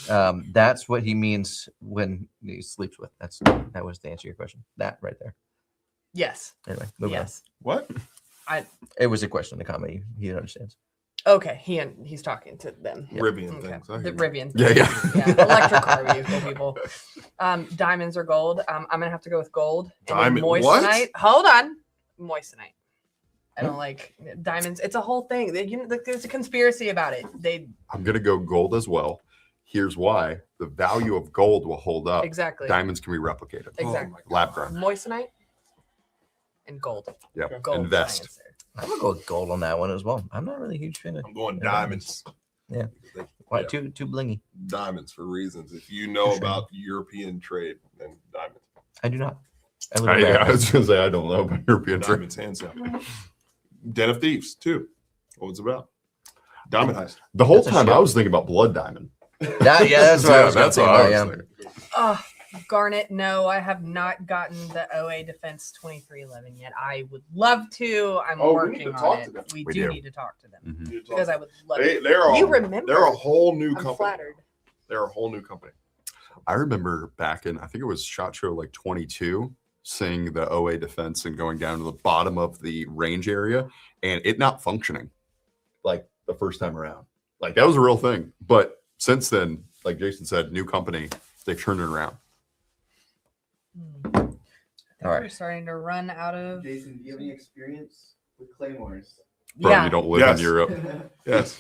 that's what he means when he sleeps with. That was to answer your question. That right there. Yes. Anyway, moving on. Yes. What? It was a question, a comment. He understands. Okay, he's talking to them. Rivian Okay. things. I The hear you. Rivian. Yeah, things. Yeah. Electric car vehicle people. Diamonds or gold? I'm gonna have to go with gold. And then Diamond- what? moissanite. Hold on, moissanite. I don't like diamonds. It's a whole thing. There's a conspiracy about it. I'm gonna go gold as well. Here's why: the value of gold will hold up. Exactly. Diamonds can be replicated. Exactly. Lab grown. Moissanite and gold. Yep. Gold Invest. science there. I'm gonna go with gold on that one as well. I'm not really a huge fan of I'm going diamonds. Yeah. They- why yeah, too blingy. diamonds for reasons. If you know about European trade, then diamonds. I do not. I live in Yeah, I America. was gonna say I don't know about European trade. Diamonds, hands down. Den of Thieves, too. What was it about? Diamond heist. The whole That's a time I show. was thinking about blood diamond. That's what I was gonna say about, yeah. thinking. Oh, Garnet, no, I have not gotten the OA Defense 2311 yet. I would love to. I'm Oh, we working need to on talk it. to them. We We do do. need to talk to them Mhm. because I would love They're You a, remember. they're a whole new I'm company. flattered. They're a whole new company. I remember back in, I think it was SHOT Show like 22, seeing the OA defense and going down to the bottom of the range area and it not functioning like the first time around. Like that was a real thing. But since then, like Jason said, new company, they've turned it around. All right. We're starting to run out of. Jason, do you have any experience with claymores? Bro, Yeah. you don't live Yes. in Europe. Yes.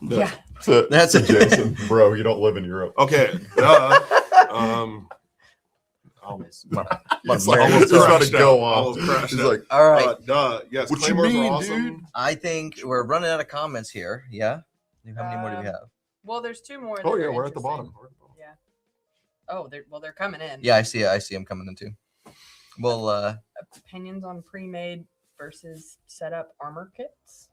Yeah. That's it. Jason. Bro, you don't live in Europe. Okay. Almost. He's Mary. like, almost about to Crashed go out. off. Almost crashed He's out. like, All right. Yes. What you Claymores mean, are awesome. dude? I think we're running out of comments here. Yeah. How many more do we have? Well, there's two more. oh that yeah, are we're at the interesting. bottom. Yeah. Oh, they're coming in. Yeah, I see it. I see them coming in too. Well, Opinions on pre-made versus setup armor kits.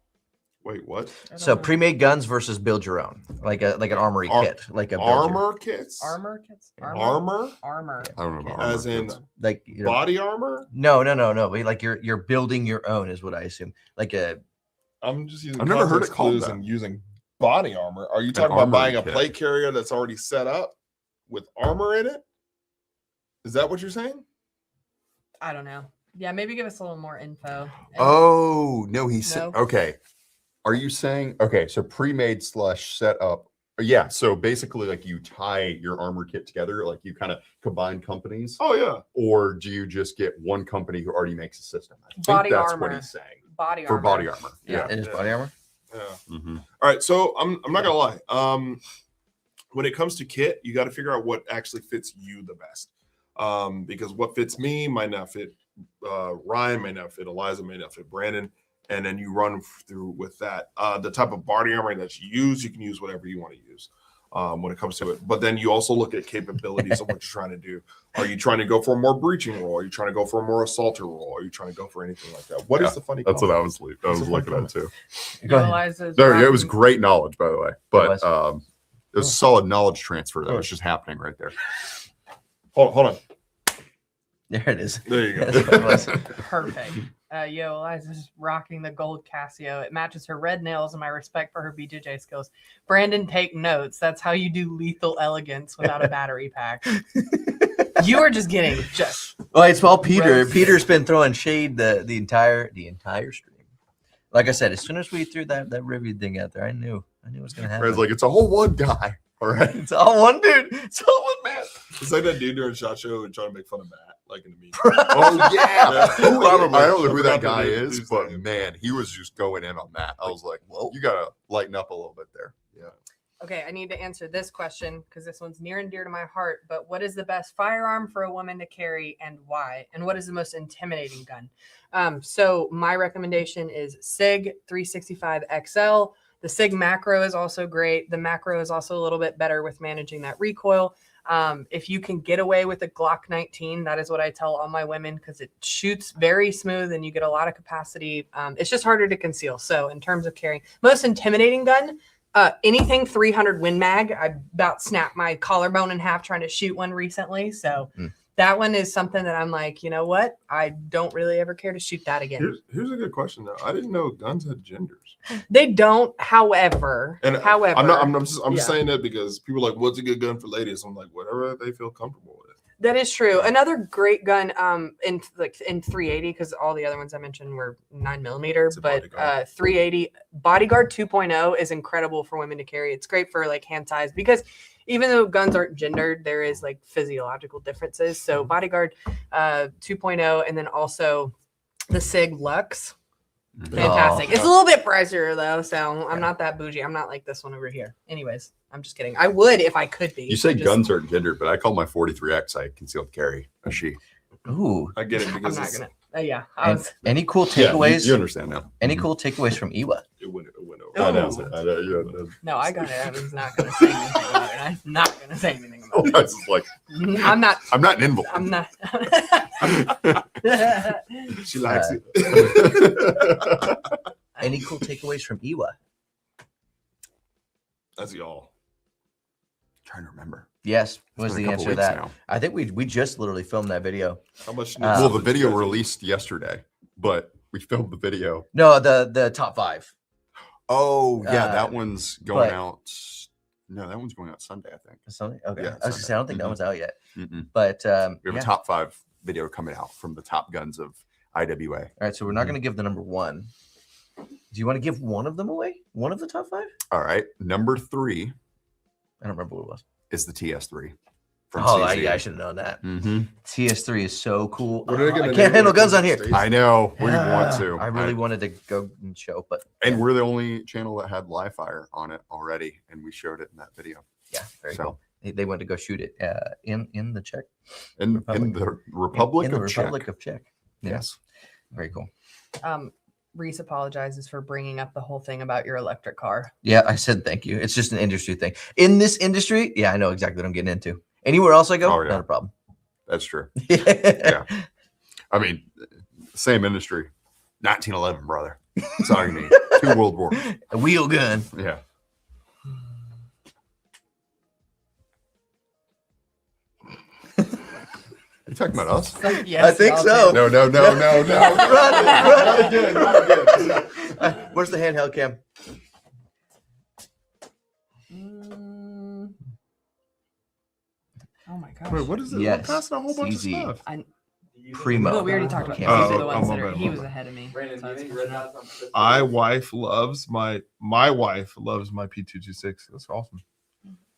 Wait, what? I don't so know. pre-made guns versus build your own, like an armory kit, like a build your- Armor kits? armor kits. Armor? Armor. I don't know about As armor in kits. like you know, body armor? no. Like you're building your own is what I assume. Like a I'm just using I've never heard context it called clues that. and using body armor. Are you talking about armory buying a kit. plate carrier that's already set up with armor in it? Is that what you're saying? I don't know. Yeah, maybe give us a little more info. And- Oh no, he said No. okay. Are you saying okay? So pre-made / setup. Yeah. So basically, like you tie your armor kit together, like you kind of combine companies, Oh yeah. or do you just get one company who already makes a system? I think Body that's armor. what he's saying body for armor. body armor. Yeah. it is Yeah. body armor. Yeah. Mhm. All right, so I'm not gonna lie. When it comes to kit, you got to figure out what actually fits you the best. Because what fits me might not fit Ryan, may not fit Eliza, may not fit Brandon, and then you run through with that. The type of body armor that you can use whatever you want to use when it comes to it. But then you also look at capabilities of what you're trying to do. Are you trying to go for a more breaching role? Are you trying to go for a more assaulter role? Are you trying to go for anything like that? What is Yeah, the funny? That's what comment? I was looking at too. Go ahead. Eliza's There, it was rocking- great knowledge, by the way. But was. it was solid knowledge transfer that was just happening right there. Hold on. There it is. There you go. That's what it was. Perfect. Eliza's rocking the gold Casio. It matches her red nails and my respect for her BJJ skills. Brandon, take notes. That's how you do lethal elegance without a battery pack. You are just getting Well, it's all Peter. Roasted. Peter's been throwing shade the entire stream. Like I said, as soon as we threw that Rivian thing out there, I knew it was gonna happen. Red's like, it's a whole one guy. All right. it's all one dude. It's all one man. It's like that dude during SHOT Show and trying to make fun of Matt, like in the meeting. Oh yeah. Who- I don't know who I that forgot guy the is, dude's but name. man, he was just going in on that. I was like, Whoa. you gotta lighten up a little bit there. Yeah. Okay, I need to answer this question because this one's near and dear to my heart. But what is the best firearm for a woman to carry and why? And what is the most intimidating gun? So my recommendation is SIG 365 XL. The SIG macro is also great. The macro is also a little bit better with managing that recoil. If you can get away with a Glock 19, that is what I tell all my women because it shoots very smooth and you get a lot of capacity. It's just harder to conceal. So in terms of carrying, most intimidating gun, anything 300 Win Mag. I about snapped my collarbone in half trying to shoot one recently. So that one is something that I'm like, you know what? I don't really ever care to shoot that again. Here's a good question though. I didn't know guns had genders. They don't, however, And however, I'm just Yeah. saying that because people are like, what's a good gun for ladies? I'm like, whatever they feel comfortable with. That is true. Another great gun, in 380, because all the other ones I mentioned were 9mm, a but Bodyguard. 380 Bodyguard 2.0 is incredible for women to carry. It's great for like hand size because even though guns aren't gendered, there is like physiological differences. So Bodyguard 2.0, and then also the Sig Lux. Fantastic. It's a little bit pricier though, so I'm not that bougie. I'm not like this one over here. Anyways, I'm just kidding. I would if I could be. You say guns aren't gendered, but I call my 43X I concealed carry a she. Ooh. I get it I'm because not it's, gonna. Yeah. And any cool takeaways? You understand now. Any cool takeaways from Iwa? it went over. I know. Ooh. I know. Yeah, No, I got it. I was not gonna say anything about it. I'm not gonna say anything about I was just like, it. I'm not. I'm not an invalid. I'm not. She likes it. Any cool takeaways from Iwa? That's y'all. Trying to remember. Yes, It's was been a the couple answer to weeks that. now. I think we just literally filmed that video. How much? Well, the video released yesterday, but we filmed the video. No, the top 5. Oh, yeah, that Uh, one's going but- out. No, that one's going out Sunday, I think. Something? Okay. Yeah, I was gonna say I don't think that Mhm. one's out yet. Mm-mm. But We have yeah. a top 5 video coming out from the top guns of IWA. All right, so we're not going to give the number 1. Do you want to give one of them away? One of the top 5? All right, number 3 I don't remember what it was. is the TS3 from Oh, CC. I should have known that. Mm-hmm. TS3 is so cool. What are they Oh, gonna I name can't handle it? guns on here. I know we Ah, want to. I really wanted to go and show, but And we're the only channel that had live fire on it already, and we showed it in that video. yeah, very So- cool. They went to go shoot it in the Czech In Republic. the Republic in the of Republic Czech. of Czech. Yeah, Yes. very cool. Reese apologizes for bringing up the whole thing about your electric car. Yeah, I said thank you. It's just an industry thing. In this industry, yeah, I know exactly what I'm getting into. Anywhere else I go, Oh, yeah. not a problem. That's true. yeah. I mean, same industry. 1911, brother. That's all you need. 2 World Wars. A wheel gun. Yeah. You talking about us? Yes, I think y'all so. do. No. Run. Not again. Not again. Where's the handheld cam? Oh my gosh. Wait, what is it? Yes, We're passing a whole bunch CZ. of stuff. Primo. Well, we already talked about Okay. these are Oh, the ones my that are, bad, he my was bad. ahead of me. Brandon, So do you it's think for red sure. dots on pistols? My wife loves my wife loves my P226. That's awesome.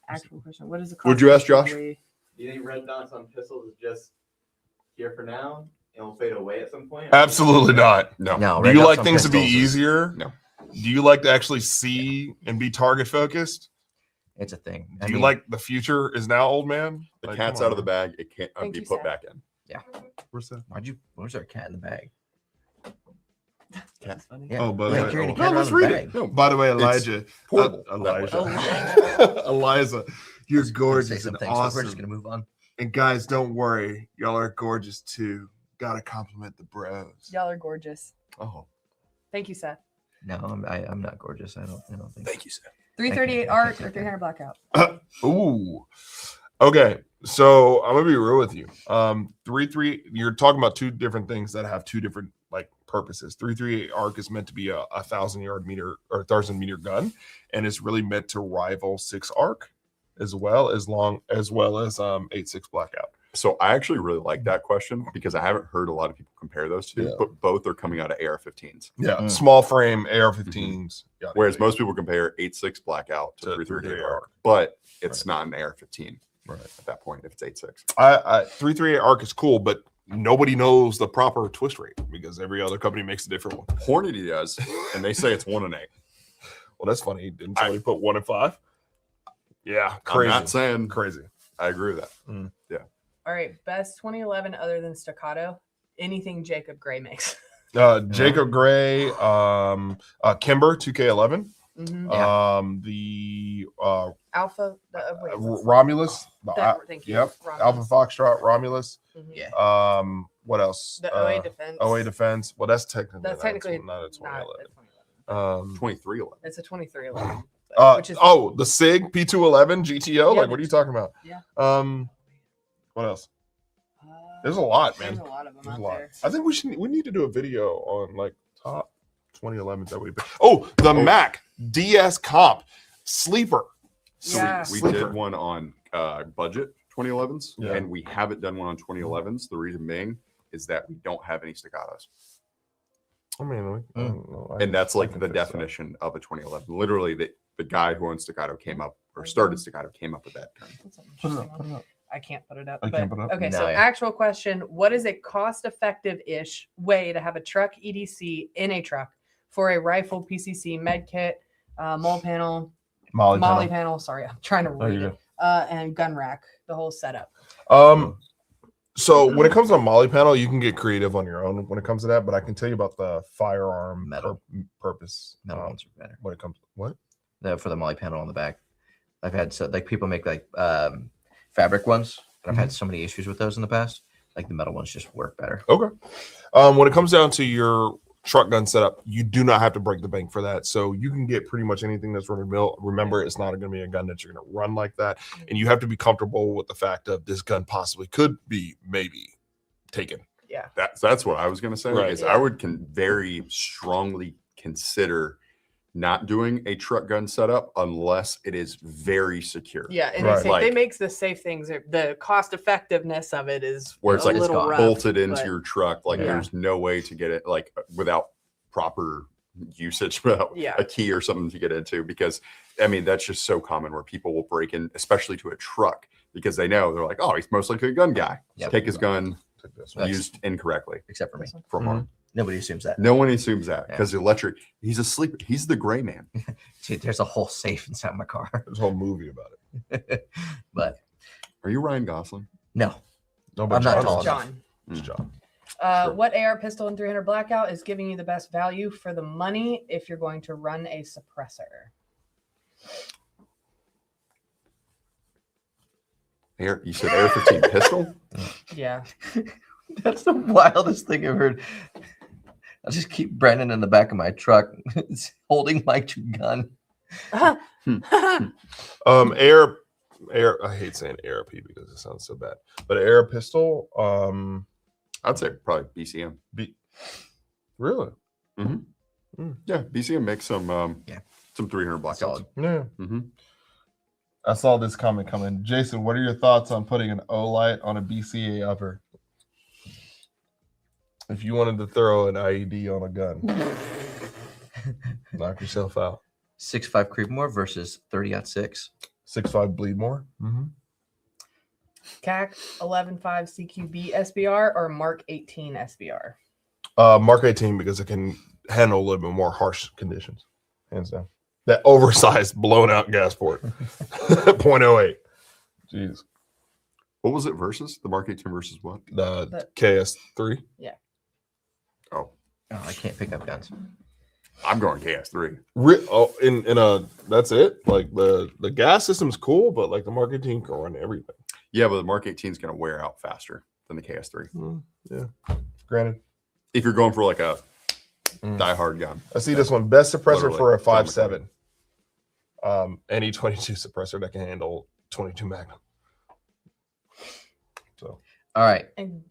Actual question. What is the Would you ask Josh? Do you think red dots on pistols is just here for now and will fade away at some point? Absolutely not. No. No, Do red you dots like on things to be pistols is- easier? No. Do you like to actually see and be target focused? It's a thing. Do you like the future is now, old man? The Like, cat's come out of the on. bag. It can't Thank be you, put Seth. back in. Where's that? Where's our cat in the bag? That's funny. Yeah. Oh, by the Yeah, way, carrying a oh, cat let's around in read the it. bag. No, by the way, Elijah, portable. Elijah, Eliza, you're Say gorgeous some and things, so awesome. we're just gonna move on. And guys, don't worry, y'all are gorgeous too. Gotta compliment the bros. Y'all are gorgeous. Oh, Thank you, Seth. No, I'm not gorgeous. I don't think. thank you, sir. 338 Thank you. art or 300 blackout. Ooh. Okay, so I'm gonna be real with you. 3.3. You're talking about 2 different things that have 2 different like purposes. 3.38 arc is meant to be a 1,000-yard meter or 1,000-meter gun, and it's really meant to rival 6 arc, as well as 8.6 blackout. So I actually really like that question because I haven't heard a lot of people compare those 2, Yeah. but both are coming out of AR-15s. Yeah, Mm. small frame AR-15s. yada, Whereas yada, most people compare 8.6 blackout to To 338 338 arc, but it's not an AR-15 Right. at that point if it's 8.6. I 338 arc is cool, but nobody knows the proper twist rate because every other company makes a different one. Hornady does, and they say it's 1 and 8. Well, that's funny. Didn't somebody put 1 and 5? Yeah, I'm crazy. not saying Crazy. I agree with that. All right. Best 2011 other than staccato. Anything Jacob Gray makes. Jacob Gray, Kimber 2K11, Mhm. the Alpha. Wait, Romulus, thank you. yep, Romulus. Alpha Foxtrot Romulus. Mhm. Yeah. What else? The OA defense. OA Defense. Well, that's technically That's technically not a not 2011. a 2011. 2311. It's a 2311. Which is The SIG P211 GTO. Yeah, Like, what are you talking about? Yeah. What else? There's a lot, man. There's a lot of them There's out a lot. there. I think we need to do a video on like top 2011s that we've been. Oh, the Mac DS Comp Sleeper. Yeah. We Sleeper. did one on budget 2011s, Yeah. and we haven't done one on 2011s. The reason being is that we don't have any staccatos. I mean, I don't know. And that's I like can the fix that. definition of a 2011. Literally, the guy who owns staccato came up or started staccato came up with that term. That's an Put it interesting up. Put one. it up. I can't put it up. I can't put it up? Okay, No, so yeah. actual question: what is a cost-effective-ish way to have a truck EDC in a truck for a rifle PCC med kit, mul panel, Molly panel? Sorry, I'm trying to read you it. And gun rack, the whole setup. So when it comes to Molly panel, you can get creative on your own when it comes to that. But I can tell you about the firearm Metal. purpose. Metal ones are better. When it comes, what? For the Molly panel on the back. I've had people make like fabric ones, and I've had so many issues with those in the past. Like the metal ones just work better. Okay. When it comes down to your truck gun setup, you do not have to break the bank for that. So you can get pretty much anything that's run of mill. Remember, it's not going to be a gun that you're going to run like that, and you have to be comfortable with the fact of this gun possibly could be maybe taken. Yeah. That's what I was going to say. Right. Is Yeah. I would very strongly consider not doing a truck gun setup unless it is very secure. Yeah, and Right. they Like- makes the safe things. The cost effectiveness of it is Where it's a like little rough, bolted into but- your truck. Like Yeah. there's no way to get it like without proper usage, without Yeah. a key or something to get into. Because I mean, that's just so common where people will break in, especially to a truck, because they know they're like, oh, he's most likely a gun guy. Yep. Take his gun Take this That's- used incorrectly Except for me. for harm. Nobody assumes that. No one assumes that Yeah. because electric, he's asleep. He's the gray man. See, there's a whole safe inside my car. There's a whole movie about it. But Are you Ryan Gosling? no, No, but I'm not John tall is- enough. John. It's John. Sure. What AR pistol in 300 Blackout is giving you the best value for the money if you're going to run a suppressor? You said Air 15 pistol? Yeah. that's the wildest thing I've heard. I'll just keep Brendan in the back of my truck holding my gun. Air. I hate saying ARP because it sounds so bad, but air pistol. I'd say probably BCM. Really? Yeah, BCM makes some Yeah. some 300 blackouts. Solid. Yeah. Mm-hmm. I saw this comment coming. Jason, what are your thoughts on putting an O light on a BCA upper? If you wanted to throw an IED on a gun, knock yourself out. 6.5 Creedmoor versus 30-06. 6.5 bleed more. CAC 11.5 CQB SBR or Mark 18 SBR? Mark 18 because it can handle a little bit more harsh conditions. Hands down. That oversized, blown out gas port. 0.08. Jeez. What was it versus? The Mark 18 versus what? The KS3. Oh, Oh, I can't pick up guns. I'm going KS3. In a that's it. Like the gas system's cool, but like the Mark 18 can run everything. Yeah, but the Mark 18 is going to wear out faster than the KS3. Yeah. Granted. If you're going for like a diehard gun. I see this one. Best suppressor Literally, for a it's on the 5.7. Any 22 suppressor that can handle 22 Magnum. So All right. And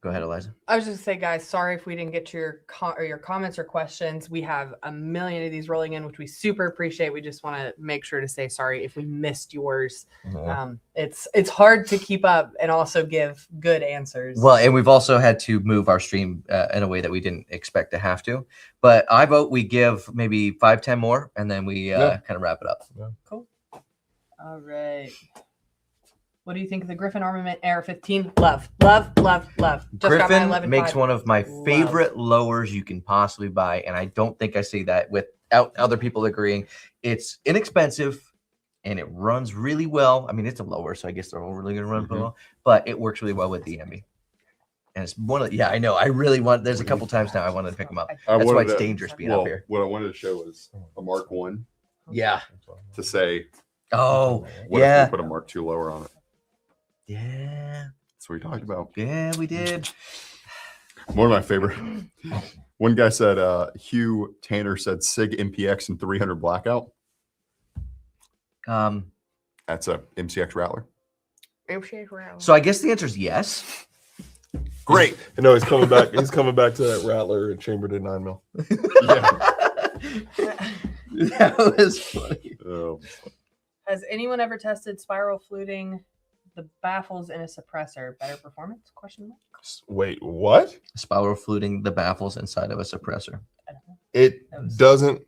Go ahead, Eliza. I was just gonna say, guys, sorry if we didn't get to your comments or questions. We have a million of these rolling in, which we super appreciate. We just want to make sure to say sorry if we missed yours. It's hard to keep up and also give good answers. Well, and we've also had to move our stream in a way that we didn't expect to have to. But I vote we give maybe 5-10 more, and then we kind of wrap it up. Cool. All right. What do you think of the Griffin Armament AR-15? Love. Just got my Griffin 11.5. makes one of my Love. favorite lowers you can possibly buy, and I don't think I say that without other people agreeing. It's inexpensive, and it runs really well. I mean, it's a lower, so I guess they're all really going to run well, but it works really well with the MB. And it's one of I know. I really want. There's a couple times now I wanted to pick them up. I That's why wanted it's to- dangerous being up here. What I wanted to show was a Mark 1 Yeah. to say, Oh, what yeah. if we put a Mark 2 lower on it? Yeah. That's what we talked about. Yeah, we did. One of my favorite. One guy said, Hugh Tanner said SIG MPX and 300 Blackout. That's a MCX Rattler. So I guess the answer is yes. Great. No, he's coming back. He's coming back to that Rattler and chambered in 9mm. Yeah. That was funny. Um, Has anyone ever tested spiral fluting the baffles in a suppressor, better performance? Question mark. Wait, what? Spiral fluting the baffles inside of a suppressor. It That was- doesn't.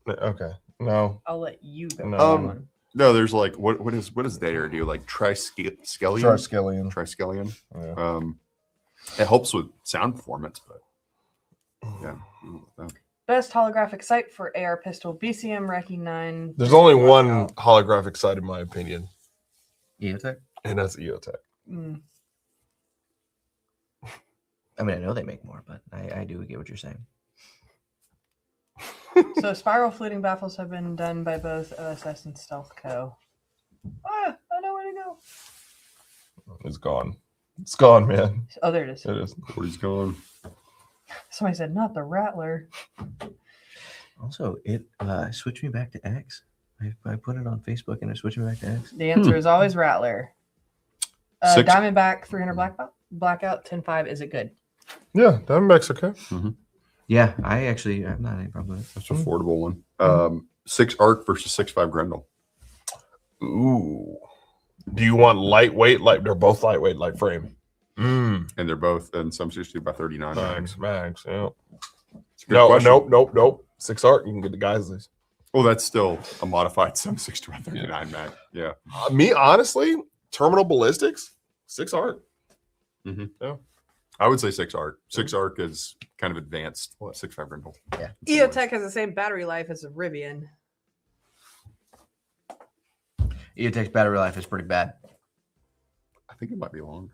Okay, no. I'll let you go. No. for that one. No, there's like what does there do? Like triskelion? Triskelion. Triskelion. Yeah. It helps with sound performance, but yeah. Best holographic sight for AR pistol, BCM Recce 9. There's only one Blackout. holographic sight, in my opinion, EOTech? and that's EOTech. Mm. I mean, I know they make more, but I do get what you're saying. So spiral fluting baffles have been done by both OSS and Stealth Co. Ah, I know where to go. It's gone. It's gone, man. Oh, there it is. It is. Where's going? Somebody said not the Rattler. Also, it switched me back to X. I put it on Facebook and it switched me back to X. The answer is always Rattler. Six- Diamondback 300 blackout 10.5. Is it good? Yeah, Diamondback's okay. Yeah, I'm not any problem with it. That's an affordable one. 6 arc versus 6.5 Grendel. Ooh. Do you want lightweight? They're both lightweight, light frame. And they're both in some 60 by 39 mags. Mags. Yeah. It's a good No, question. nope. 6 arc. You can get the guys. Well, that's still a modified some 60 by 39 mag. Yeah. Me, honestly, terminal ballistics, 6 arc. I would say 6 arc. 6 arc is kind of advanced 6.5 Grendel. Yeah. EOTech has the same battery life as a Rivian. EOTech's battery life is pretty bad. I think it might be longer.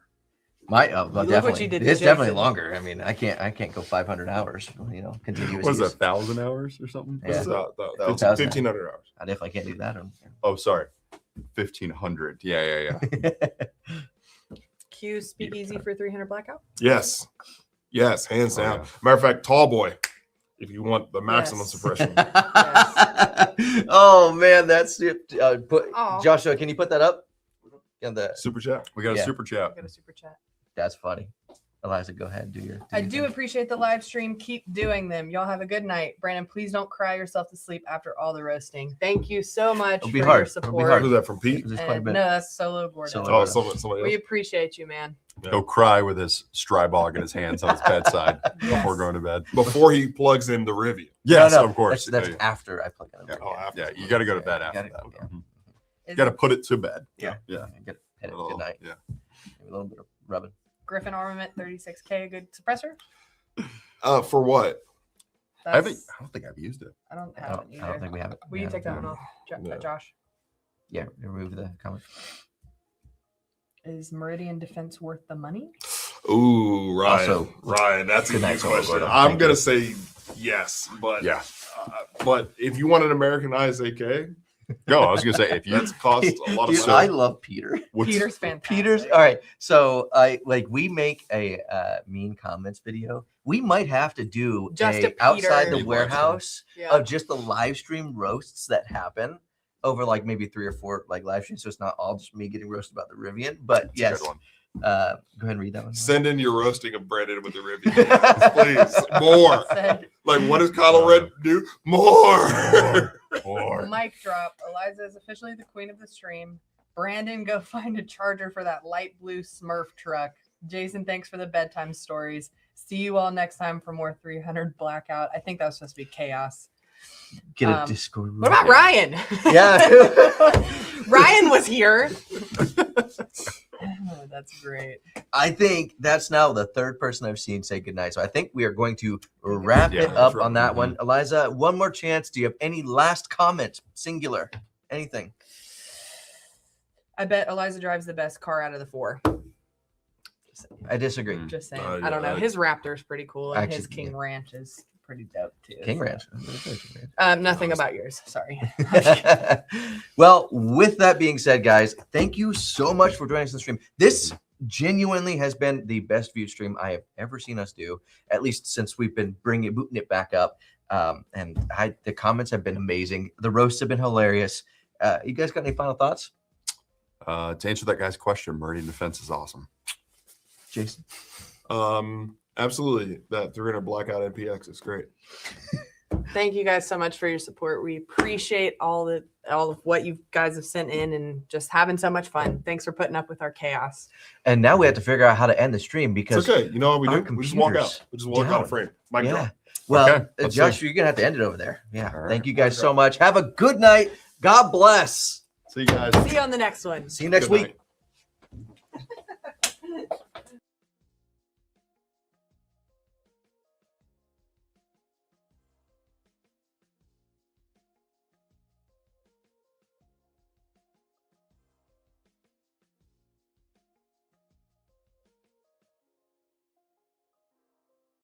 Well, Look what definitely. you did to It's definitely Jason. longer. I mean, I can't go 500 hours. Continuous. What is use. that, 1,000 hours or something? Yeah. It's 1,000. 1,500 hours. I definitely can't do that. Oh, sorry. 1,500. Yeah. Q Speakeasy for 300 blackout. Yes, hands Oh, down. yeah. Matter of fact, tall boy, if you want the maximum Yes. suppression. Oh man, that's it. Aw. Joshua, can you put that up? Yeah, Super chat. We got a Yeah. super chat. I got a super chat. that's funny. Eliza, go ahead. Do your. I your do thing. appreciate the live stream. Keep doing them. Y'all have a good night. Brandon, please don't cry yourself to sleep after all the roasting. Thank you so much It'll for be your hard. It'll be support. hard. Who's that from Pete? There's quite a And bit. no, that's Solo Gordon. Solo. Oh, somebody We else. appreciate you, man. He'll cry with his Strybog in his hands on his bedside before going to bed. Before he plugs in the Rivian. Yes, No, of course. That's Yeah. after I plug it. Yeah. Oh, after. Yeah, you got to go to bed after Gotta that. go, Mhm. Is Got to put it to bed. Yeah. Yeah. Get it. Oh, Good night. Yeah. Maybe a little bit of rubbing. Griffin Armament 36K a good suppressor? For what? I don't think I've used it. I don't I have don't, it I don't either. think we have it. Will you Yeah, take that one yeah. off, No. Josh? Yeah, remove the comment. Is Meridian Defense worth the money? Ooh, Ryan. Also, Ryan, that's a good good night, Solo question. Gordon. I'm Thank gonna you. say yes, but Yeah. But if you want an Americanized AK, No, I was gonna say if you that's cost a lot of Dude, money. I love Peter. what's, Peter's fantastic. Peter's all right. So we make a mean comments video. We might have to do Just a outside Peter. the warehouse Yeah. of just the live stream roasts that happen over like maybe 3 or 4 like live streams. So it's not all just me getting roasted about the Rivian. But that's a yes, good one. go ahead and read that one. Send in your roasting of Brandon with the Rivian. Please. More. Said, Like, what does Kylo Ren do? More. Mic drop. Eliza is officially the queen of the stream. Brandon, go find a charger for that light blue Smurf truck. Jason, thanks for the bedtime stories. See you all next time for more 300 blackout. I think that was supposed to be chaos. Get a Discord. What about Ryan? Yeah. Ryan was here. Oh, that's great. I think that's now the third person I've seen say goodnight. So I think we are going to wrap Yeah, it up that's on that right. one. Eliza, one more chance. Do you have any last comments? Singular. Anything? I bet Eliza drives the best car out of the 4. I disagree. Just saying. Oh, I don't know. yeah. His Raptor's pretty cool, and his Actually, King yeah. Ranch is pretty dope too. King so- Ranch. Nothing about yours. Sorry. Well, with that being said, guys, thank you so much for joining us on the stream. This genuinely has been the best viewed stream I have ever seen us do, at least since we've been booting it back up. And the comments have been amazing. The roasts have been hilarious. You guys got any final thoughts? To answer that guy's question, Meridian Defense is awesome. Jason? Absolutely. That 300 blackout NPX is great. Thank you guys so much for your support. We appreciate all the all of what you guys have sent in and just having so much fun. Thanks for putting up with our chaos. And now we have to figure out how to end the stream It's because okay. You know what we our do? We just walk out. computers We just walk out down. of frame. Mic yeah. drop. Well, Okay, let's Josh, see. you're gonna have to end it over there. Yeah. All right. Thank you guys so much. Have a good night. God bless. See you guys. See you on the next one. See you next Good week. night.